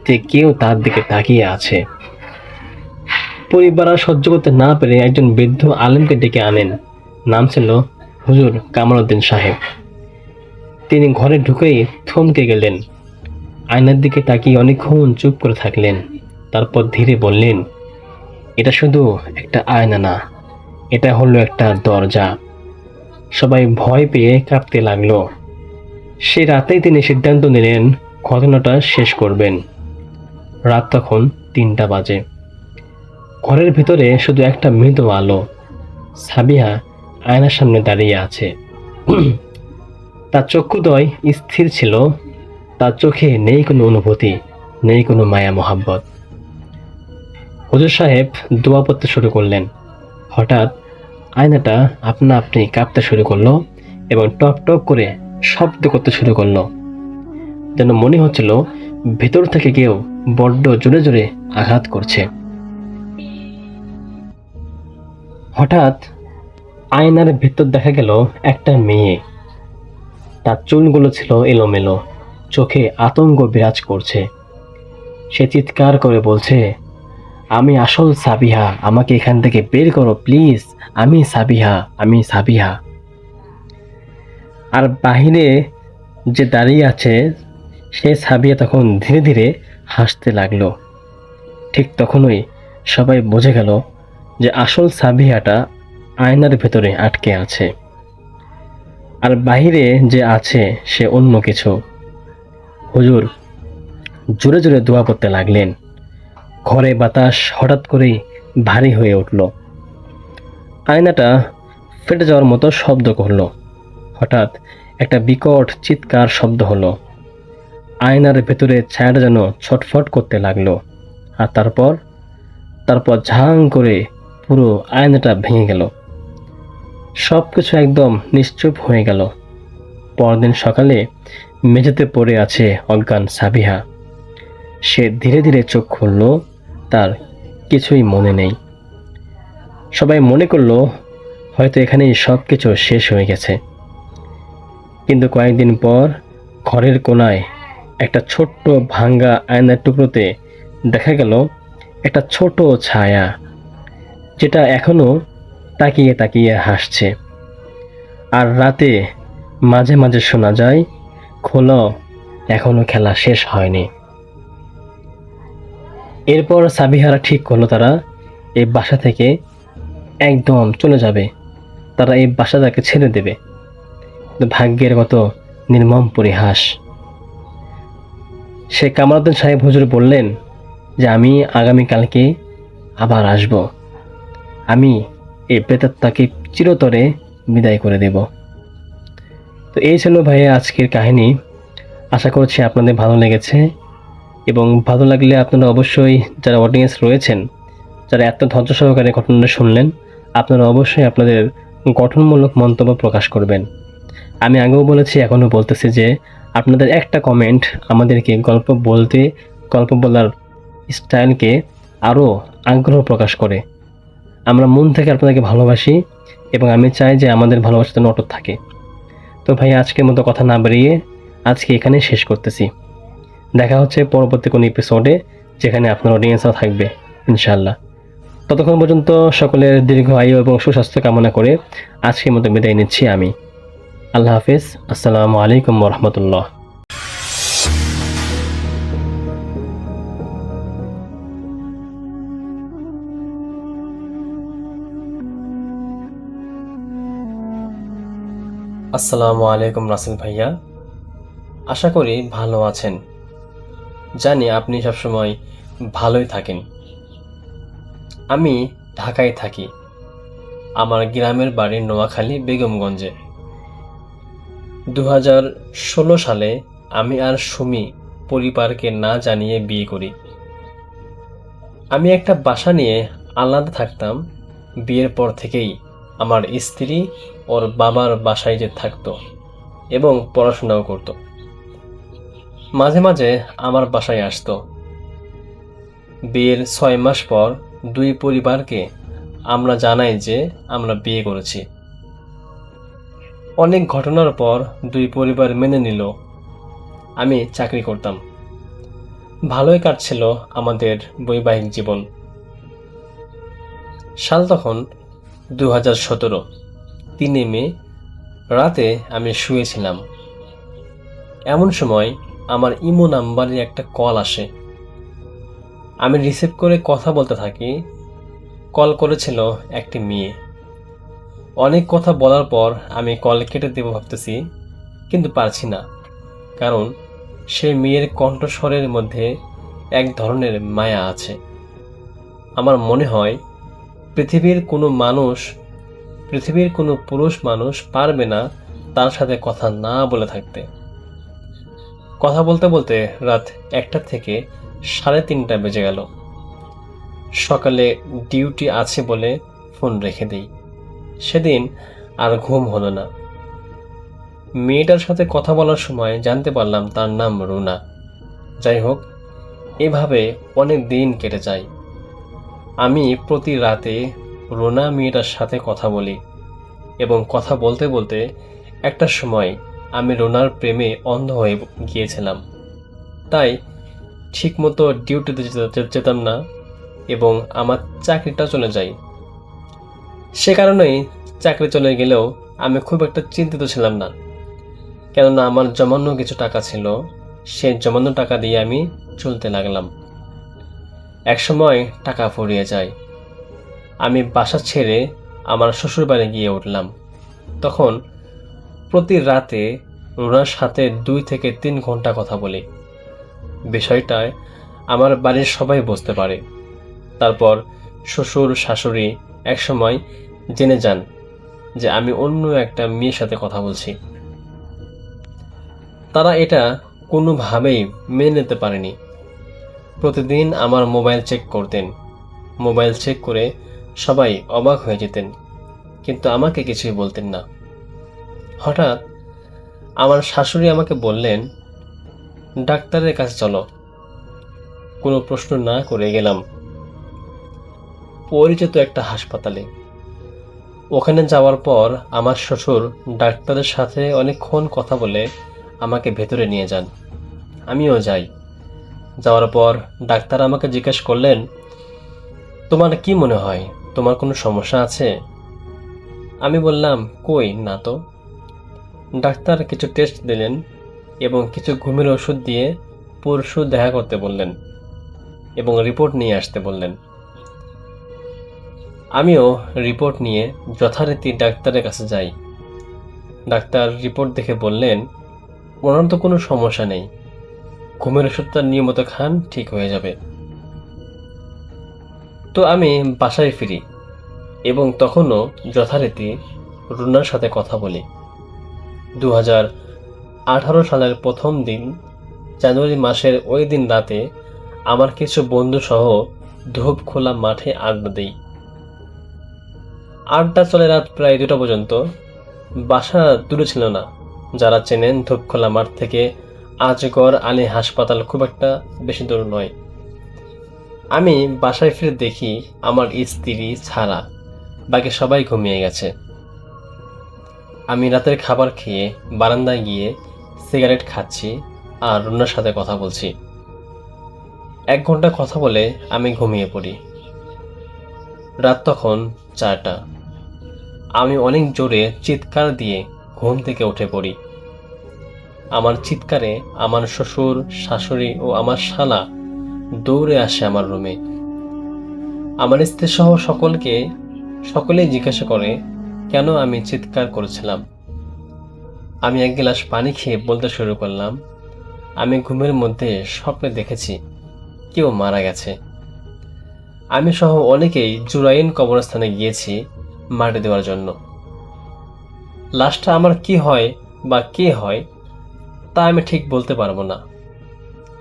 যে কেউ তার দিকে তাকিয়ে আছে। পরিবার আর সহ্য করতে না পেরে একজন বৃদ্ধ আলেমকে ডেকে আনেন। নাম ছিল হুজুর কামালউদ্দিন সাহেব। তিনি ঘরে ঢুকেই থমকে গেলেন, আয়নার দিকে তাকিয়ে অনেকক্ষণ চুপ করে থাকলেন। তারপর ধীরে বললেন, এটা শুধু একটা আয়না না, এটা হলো একটা দরজা। সবাই ভয় পেয়ে কাঁপতে লাগলো। সে রাতেই তিনি সিদ্ধান্ত নিলেন ঘটনাটা শেষ করবেন। রাত তখন 3টা বাজে। ঘরের ভিতরে শুধু একটা মৃদু আলো। সাবিহা আয়নার সামনে দাঁড়িয়ে আছে। তার চক্ষুদ্বয় স্থির ছিল, তার চোখে নেই কোনো অনুভূতি, নেই কোনো মায়া মোহাব্বত। হুজুর সাহেব দোয়া পড়তে শুরু করলেন। হঠাৎ আয়নাটা আপনা আপনি কাঁপতে শুরু করলো এবং টপ টপ করে শব্দ করতে শুরু করলো, যেন মনে হচ্ছিল ভেতর থেকে কেউ বড্ড জোরে জোরে আঘাত করছে। হঠাৎ আয়নার ভেতর দেখা গেল একটা মেয়ে। তার চুলগুলো ছিল এলোমেলো, চোখে আতঙ্ক বিরাজ করছে। সে চিৎকার করে বলছে, আমি আসল সাবিহা, আমাকে এখান থেকে বের করো প্লিজ, আমি সাবিহা, আমি সাবিহা। আর বাহিরে যে দাঁড়িয়ে আছে সে সাবিহা তখন ধীরে ধীরে হাসতে লাগলো। ঠিক তখনই সবাই বুঝে গেল যে আসল সাবিহাটা আয়নার ভেতরে আটকে আছে, আর বাহিরে যে আছে সে অন্য কিছু। হুজুর জোরে জোরে দোয়া করতে লাগলেন। ঘরে বাতাস হঠাৎ করেই ভারী হয়ে উঠল। আয়নাটা ফেটে যাওয়ার মতো শব্দ করলো। হঠাৎ একটা বিকট চিৎকার শব্দ হলো। আয়নার ভেতরে ছায়াটা যেন ছটফট করতে লাগলো। আর তারপর ঝাং করে পুরো আয়নাটা ভেঙে গেল। সব কিছু একদম নিশ্চুপ হয়ে গেল। পরদিন সকালে মেঝেতে পড়ে আছে অজ্ঞান সাবিহা। সে ধীরে ধীরে চোখ খুলল, তার কিছুই মনে নেই। সবাই মনে করলো হয়তো এখানেই সব কিছু শেষ হয়ে গেছে। কিন্তু কয়েকদিন পর ঘরের কোনায় একটা ছোট্ট ভাঙ্গা আয়নার টুকরোতে দেখা গেল একটা ছোট ছায়া, যেটা এখনো তাকিয়ে তাকিয়ে হাসছে। আর রাতে মাঝে মাঝে শোনা যায়, খোলো, এখনো খেলা শেষ হয়নি। এরপর সাবিহারা ঠিক করলো তারা এই বাসা থেকে একদম চলে যাবে, তারা এই বাসাটাকে ছেড়ে দেবে। ভাগ্যের কত নির্মম পরিহাস। সে কামালউদ্দিন সাহেব হুজুর বললেন যে আমি আগামীকালকে আবার আসব, আমি এই প্রেতাত্মাকে চিরতরে বিদায় করে দেব। তো এই ছিল ভাইয়া আজকের কাহিনী। আশা করছি আপনাদের ভালো লেগেছে, এবং ভালো লাগলে আপনারা অবশ্যই যারা অডিয়েন্স রয়েছেন, যারা এত ধৈর্য সহকারে ঘটনাটা শুনলেন, আপনারা অবশ্যই আপনাদের গঠনমূলক মন্তব্য প্রকাশ করবেন। আমি আগেও বলেছি, এখনও বলতেছি যে আপনাদের একটা কমেন্ট আমাদেরকে গল্প বলার স্টাইলকে আরও আগ্রহ প্রকাশ করে। আমরা মন থেকে আপনাদেরকে ভালোবাসি এবং আমি চাই যে আমাদের ভালোবাসা যেন অটুট থাকে। তো ভাই আজকের মতো কথা না বাড়িয়ে আজকে এখানে শেষ করতেছি। দেখা হচ্ছে পরবর্তী কোনো এপিসোডে, যেখানে আপনার অডিয়েন্সও থাকবে ইনশাআল্লাহ। ততক্ষণ পর্যন্ত সকলের দীর্ঘ আয়ু এবং সুস্বাস্থ্য কামনা করে আজকের মতো বিদায় নিচ্ছি আমি। আল্লাহ হাফিজ। আসসালামু আলাইকুম রহমতুল্লাহ। আসসালামু আলাইকুম রাসেল ভাইয়া, আশা করি ভালো আছেন। জানি আপনি সবসময় ভালোই থাকেন। আমি ঢাকায় থাকি, আমার গ্রামের বাড়ি নোয়াখালী বেগমগঞ্জে। 2016 সালে আমি আর সুমি পরিবারকে না জানিয়ে বিয়ে করি। আমি একটা বাসা নিয়ে আলাদা থাকতাম। বিয়ের পর থেকেই আমার স্ত্রী ওর বাবার বাসায় যে থাকতো এবং পড়াশোনাও করত। মাঝে মাঝে আমার বাসায় আসতো। বিয়ের 6 মাস পর দুই পরিবারকে আমরা জানাই যে আমরা বিয়ে করেছি। অনেক ঘটনার পর দুই পরিবার মেনে নিল। আমি চাকরি করতাম। ভালোই কাটছিল আমাদের বৈবাহিক জীবন। সাল তখন 2017, 3 মে রাতে আমি শুয়েছিলাম। এমন সময় আমার ইমো নাম্বারে একটা কল আসে। আমি রিসিভ করে কথা বলতে থাকি। কল করেছিল একটি মেয়ে। অনেক কথা বলার পর আমি কল কেটে দেব ভাবতেছি, কিন্তু পারছি না, কারণ সেই মেয়ের কণ্ঠস্বরের মধ্যে এক ধরনের মায়া আছে। আমার মনে হয় পৃথিবীর কোনো পুরুষ মানুষ পারবে না তার সাথে কথা না বলে থাকতে। কথা বলতে বলতে রাত 1টা থেকে 3:30 বেজে গেল। সকালে ডিউটি আছে বলে ফোন রেখে দিই। সেদিন আর ঘুম হলো না। মেয়েটার সাথে কথা বলার সময় জানতে পারলাম তার নাম রুনা। যাই হোক, এভাবে অনেক দিন কেটে যায়। আমি প্রতি রাতে রুনা মেয়েটার সাথে কথা বলি, এবং কথা বলতে বলতে একটা সময় আমি রুনার প্রেমে অন্ধ হয়ে গিয়েছিলাম। তাই ঠিকমতো ডিউটিতে যেতাম না এবং আমার চাকরিটা চলে যায়। সে কারণেই চাকরি চলে গেলেও আমি খুব একটা চিন্তিত ছিলাম না, কেননা আমার জমানো কিছু টাকা ছিল। সেই জমানো টাকা দিয়ে আমি চলতে লাগলাম। একসময় টাকা ফুরিয়ে যায়। আমি বাসা ছেড়ে আমার শ্বশুরবাড়ি গিয়ে উঠলাম। তখন প্রতি রাতে রুনার সাথে 2 থেকে 3 ঘন্টা কথা বলি। বিষয়টায় আমার বাড়ির সবাই বুঝতে পারে। তারপর শ্বশুর শাশুড়ি একসময় জেনে যান যে আমি অন্য একটা মেয়ের সাথে কথা বলছি। তারা এটা কোনোভাবেই মেনে নিতে পারেনি। প্রতিদিন আমার মোবাইল চেক করতেন। মোবাইল চেক করে সবাই অবাক হয়ে যেতেন, কিন্তু আমাকে কিছুই বলতেন না। হঠাৎ আমার শাশুড়ি আমাকে বললেন, ডাক্তারের কাছে চলো। কোনো প্রশ্ন না করে গেলাম পরিচিত একটা হাসপাতালে। ওখানে যাওয়ার পর আমার শ্বশুর ডাক্তারের সাথে অনেকক্ষণ কথা বলে আমাকে ভেতরে নিয়ে যান। আমিও যাই। যাওয়ার পর ডাক্তার আমাকে জিজ্ঞেস করলেন, তোমার কি মনে হয়, তোমার কোনো সমস্যা আছে? আমি বললাম, কই না তো। ডাক্তার কিছু টেস্ট দিলেন এবং কিছু ঘুমের ওষুধ দিয়ে পরশু দেখা করতে বললেন এবং রিপোর্ট নিয়ে আসতে বললেন। আমিও রিপোর্ট নিয়ে যথারীতি ডাক্তারের কাছে যাই। ডাক্তার রিপোর্ট দেখে বললেন, ওনার তো কোনো সমস্যা নেই, ঘুমের ওষুধটা নিয়মিত খান, ঠিক হয়ে যাবে। তো আমি বাসায় ফিরি এবং তখনও যথারীতি রুনার সাথে কথা বলি। 2018 সালের প্রথম দিন, জানুয়ারি মাসের ওই দিন রাতে আমার কিছু বন্ধু সহ ধূপখোলা মাঠে আড্ডা দিই। আড্ডা চলে রাত প্রায় 2টা পর্যন্ত। বাসা দূরে ছিল না। যারা চেনেন, ধূপখোলা মাঠ থেকে আজগর আলী হাসপাতাল খুব একটা বেশি দূর নয়। আমি বাসায় ফিরে দেখি আমার স্ত্রী ছাড়া বাকি সবাই ঘুমিয়ে গেছে। আমি রাতের খাবার খেয়ে বারান্দায় গিয়ে সিগারেট খাচ্ছি আর রুনার সাথে কথা বলছি। 1 ঘন্টা কথা বলে আমি ঘুমিয়ে পড়ি। রাত তখন 4টা। আমি অনেক জোরে চিৎকার দিয়ে ঘুম থেকে উঠে পড়ি। আমার চিৎকারে আমার শ্বশুর, শাশুড়ি ও আমার শালা দৌড়ে আসে আমার রুমে। আমার স্ত্রী সহ সকলেই জিজ্ঞাসা করে কেন আমি চিৎকার করেছিলাম। আমি 1 গ্লাস পানি খেয়ে বলতে শুরু করলাম, আমি ঘুমের মধ্যে স্বপ্নে দেখেছি কেউ মারা গেছে। আমি সহ অনেকেই জুরাইন কবরস্থানে গিয়েছি মাটি দেওয়ার জন্য। লাশটা আমার কি হয় বা কে হয় তা আমি ঠিক বলতে পারবো না,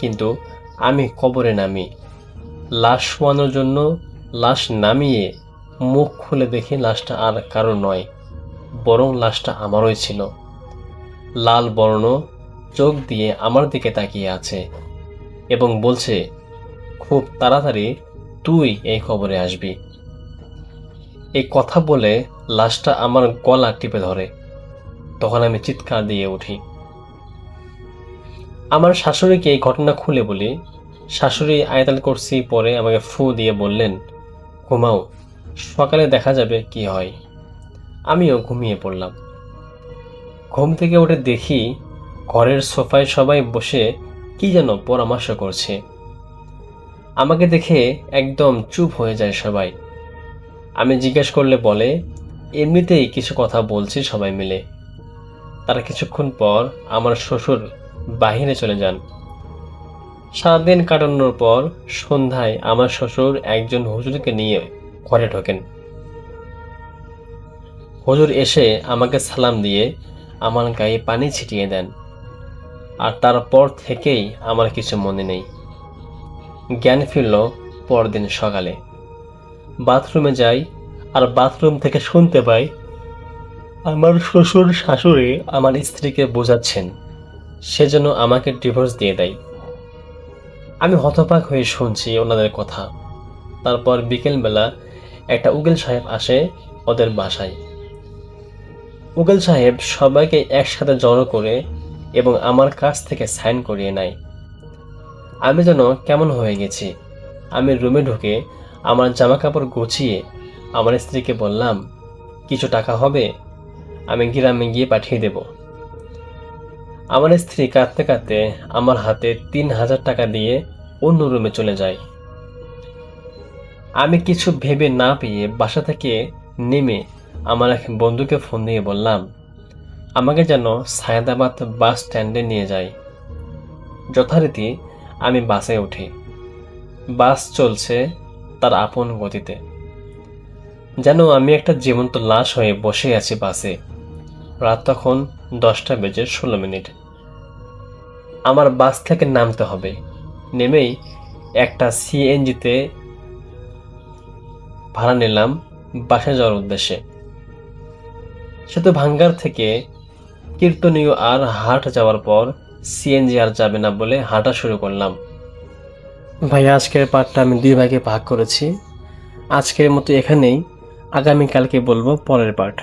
কিন্তু আমি কবরে নামি। লাশ শোয়ানোর জন্য লাশ নামিয়ে মুখ খুলে দেখি লাশটা আর কারো নয়, বরং লাশটা আমারই ছিল। লাল বর্ণ, চোখ দিয়ে আমার দিকে তাকিয়ে আছে এবং বলছে, খুব তাড়াতাড়ি তুই এই খবরে আসবি। এই কথা বলে লাশটা আমার গলা টিপে ধরে। তখন আমি চিৎকার দিয়ে উঠি। আমার শাশুড়িকে এই ঘটনা খুলে বলি। শাশুড়ি আয়াতুল কুরসি পরে আমাকে ফু দিয়ে বললেন, ঘুমাও, সকালে দেখা যাবে কি হয়। আমিও ঘুমিয়ে পড়লাম। ঘুম থেকে উঠে দেখি ঘরের সোফায় সবাই বসে কি যেন পরামর্শ করছে। আমাকে দেখে একদম চুপ হয়ে যায় সবাই। আমি জিজ্ঞেস করলে বলে, এমনিতেই কিছু কথা বলছি সবাই মিলে। তার কিছুক্ষণ পর আমার শ্বশুর বাহিরে চলে যান। সারাদিন কাটানোর পর সন্ধ্যায় আমার শ্বশুর একজন হুজুরকে নিয়ে ঘরে ঢোকেন। হুজুর এসে আমাকে সালাম দিয়ে আমার গায়ে পানি ছিটিয়ে দেন। আর তারপর থেকেই আমার কিছু মনে নেই। জ্ঞান ফিরল পরদিন সকালে। বাথরুমে যাই আর বাথরুম থেকে শুনতে পাই আমার শ্বশুর শাশুড়ি আমার স্ত্রীকে বোঝাচ্ছেন সে যেন আমাকে ডিভোর্স দিয়ে দেয়। আমি হতবাক হয়ে শুনছি ওনাদের কথা। তারপর বিকেলবেলা একটা উকিল সাহেব আসে ওদের বাসায়। উকিল সাহেব সবাইকে একসাথে জড়ো করে এবং আমার কাছ থেকে সাইন করিয়ে নেয়। আমি যেন কেমন হয়ে গেছি। আমি রুমে ঢুকে আমার জামা কাপড় গুছিয়ে আমার স্ত্রীকে বললাম, কিছু টাকা হবে, আমি গ্রামে গিয়ে পাঠিয়ে দেব। আমার স্ত্রী কাঁদতে কাঁদতে আমার হাতে 3000 টাকা দিয়ে অন্য রুমে চলে যায়। আমি কিছু ভেবে না পেয়ে বাসা থেকে নেমে আমার এক বন্ধুকে ফোন দিয়ে বললাম, আমাকে যেন সায়েদাবাদ বাস স্ট্যান্ডে নিয়ে যায়। যথারীতি আমি বাসে উঠি। বাস চলছে তার আপন গতিতে, যেন আমি একটা জীবন্ত লাশ হয়ে বসে আছি বাসে। রাত তখন 10:16। আমার বাস থেকে নামতে হবে। নেমেই একটা সিএনজিতে ভাড়া নিলাম বাসায় যাওয়ার উদ্দেশ্যে। সেতু ভাঙ্গার থেকে কীর্তনীয় আর হাট যাওয়ার পর সিএনজি আর যাবে না বলে হাঁটা শুরু করলাম। ভাই, আজকের পার্টটা আমি 2 ভাগে ভাগ করেছি। আজকের মতো এখানেই, আগামীকালকে বলবো পরের পার্ট।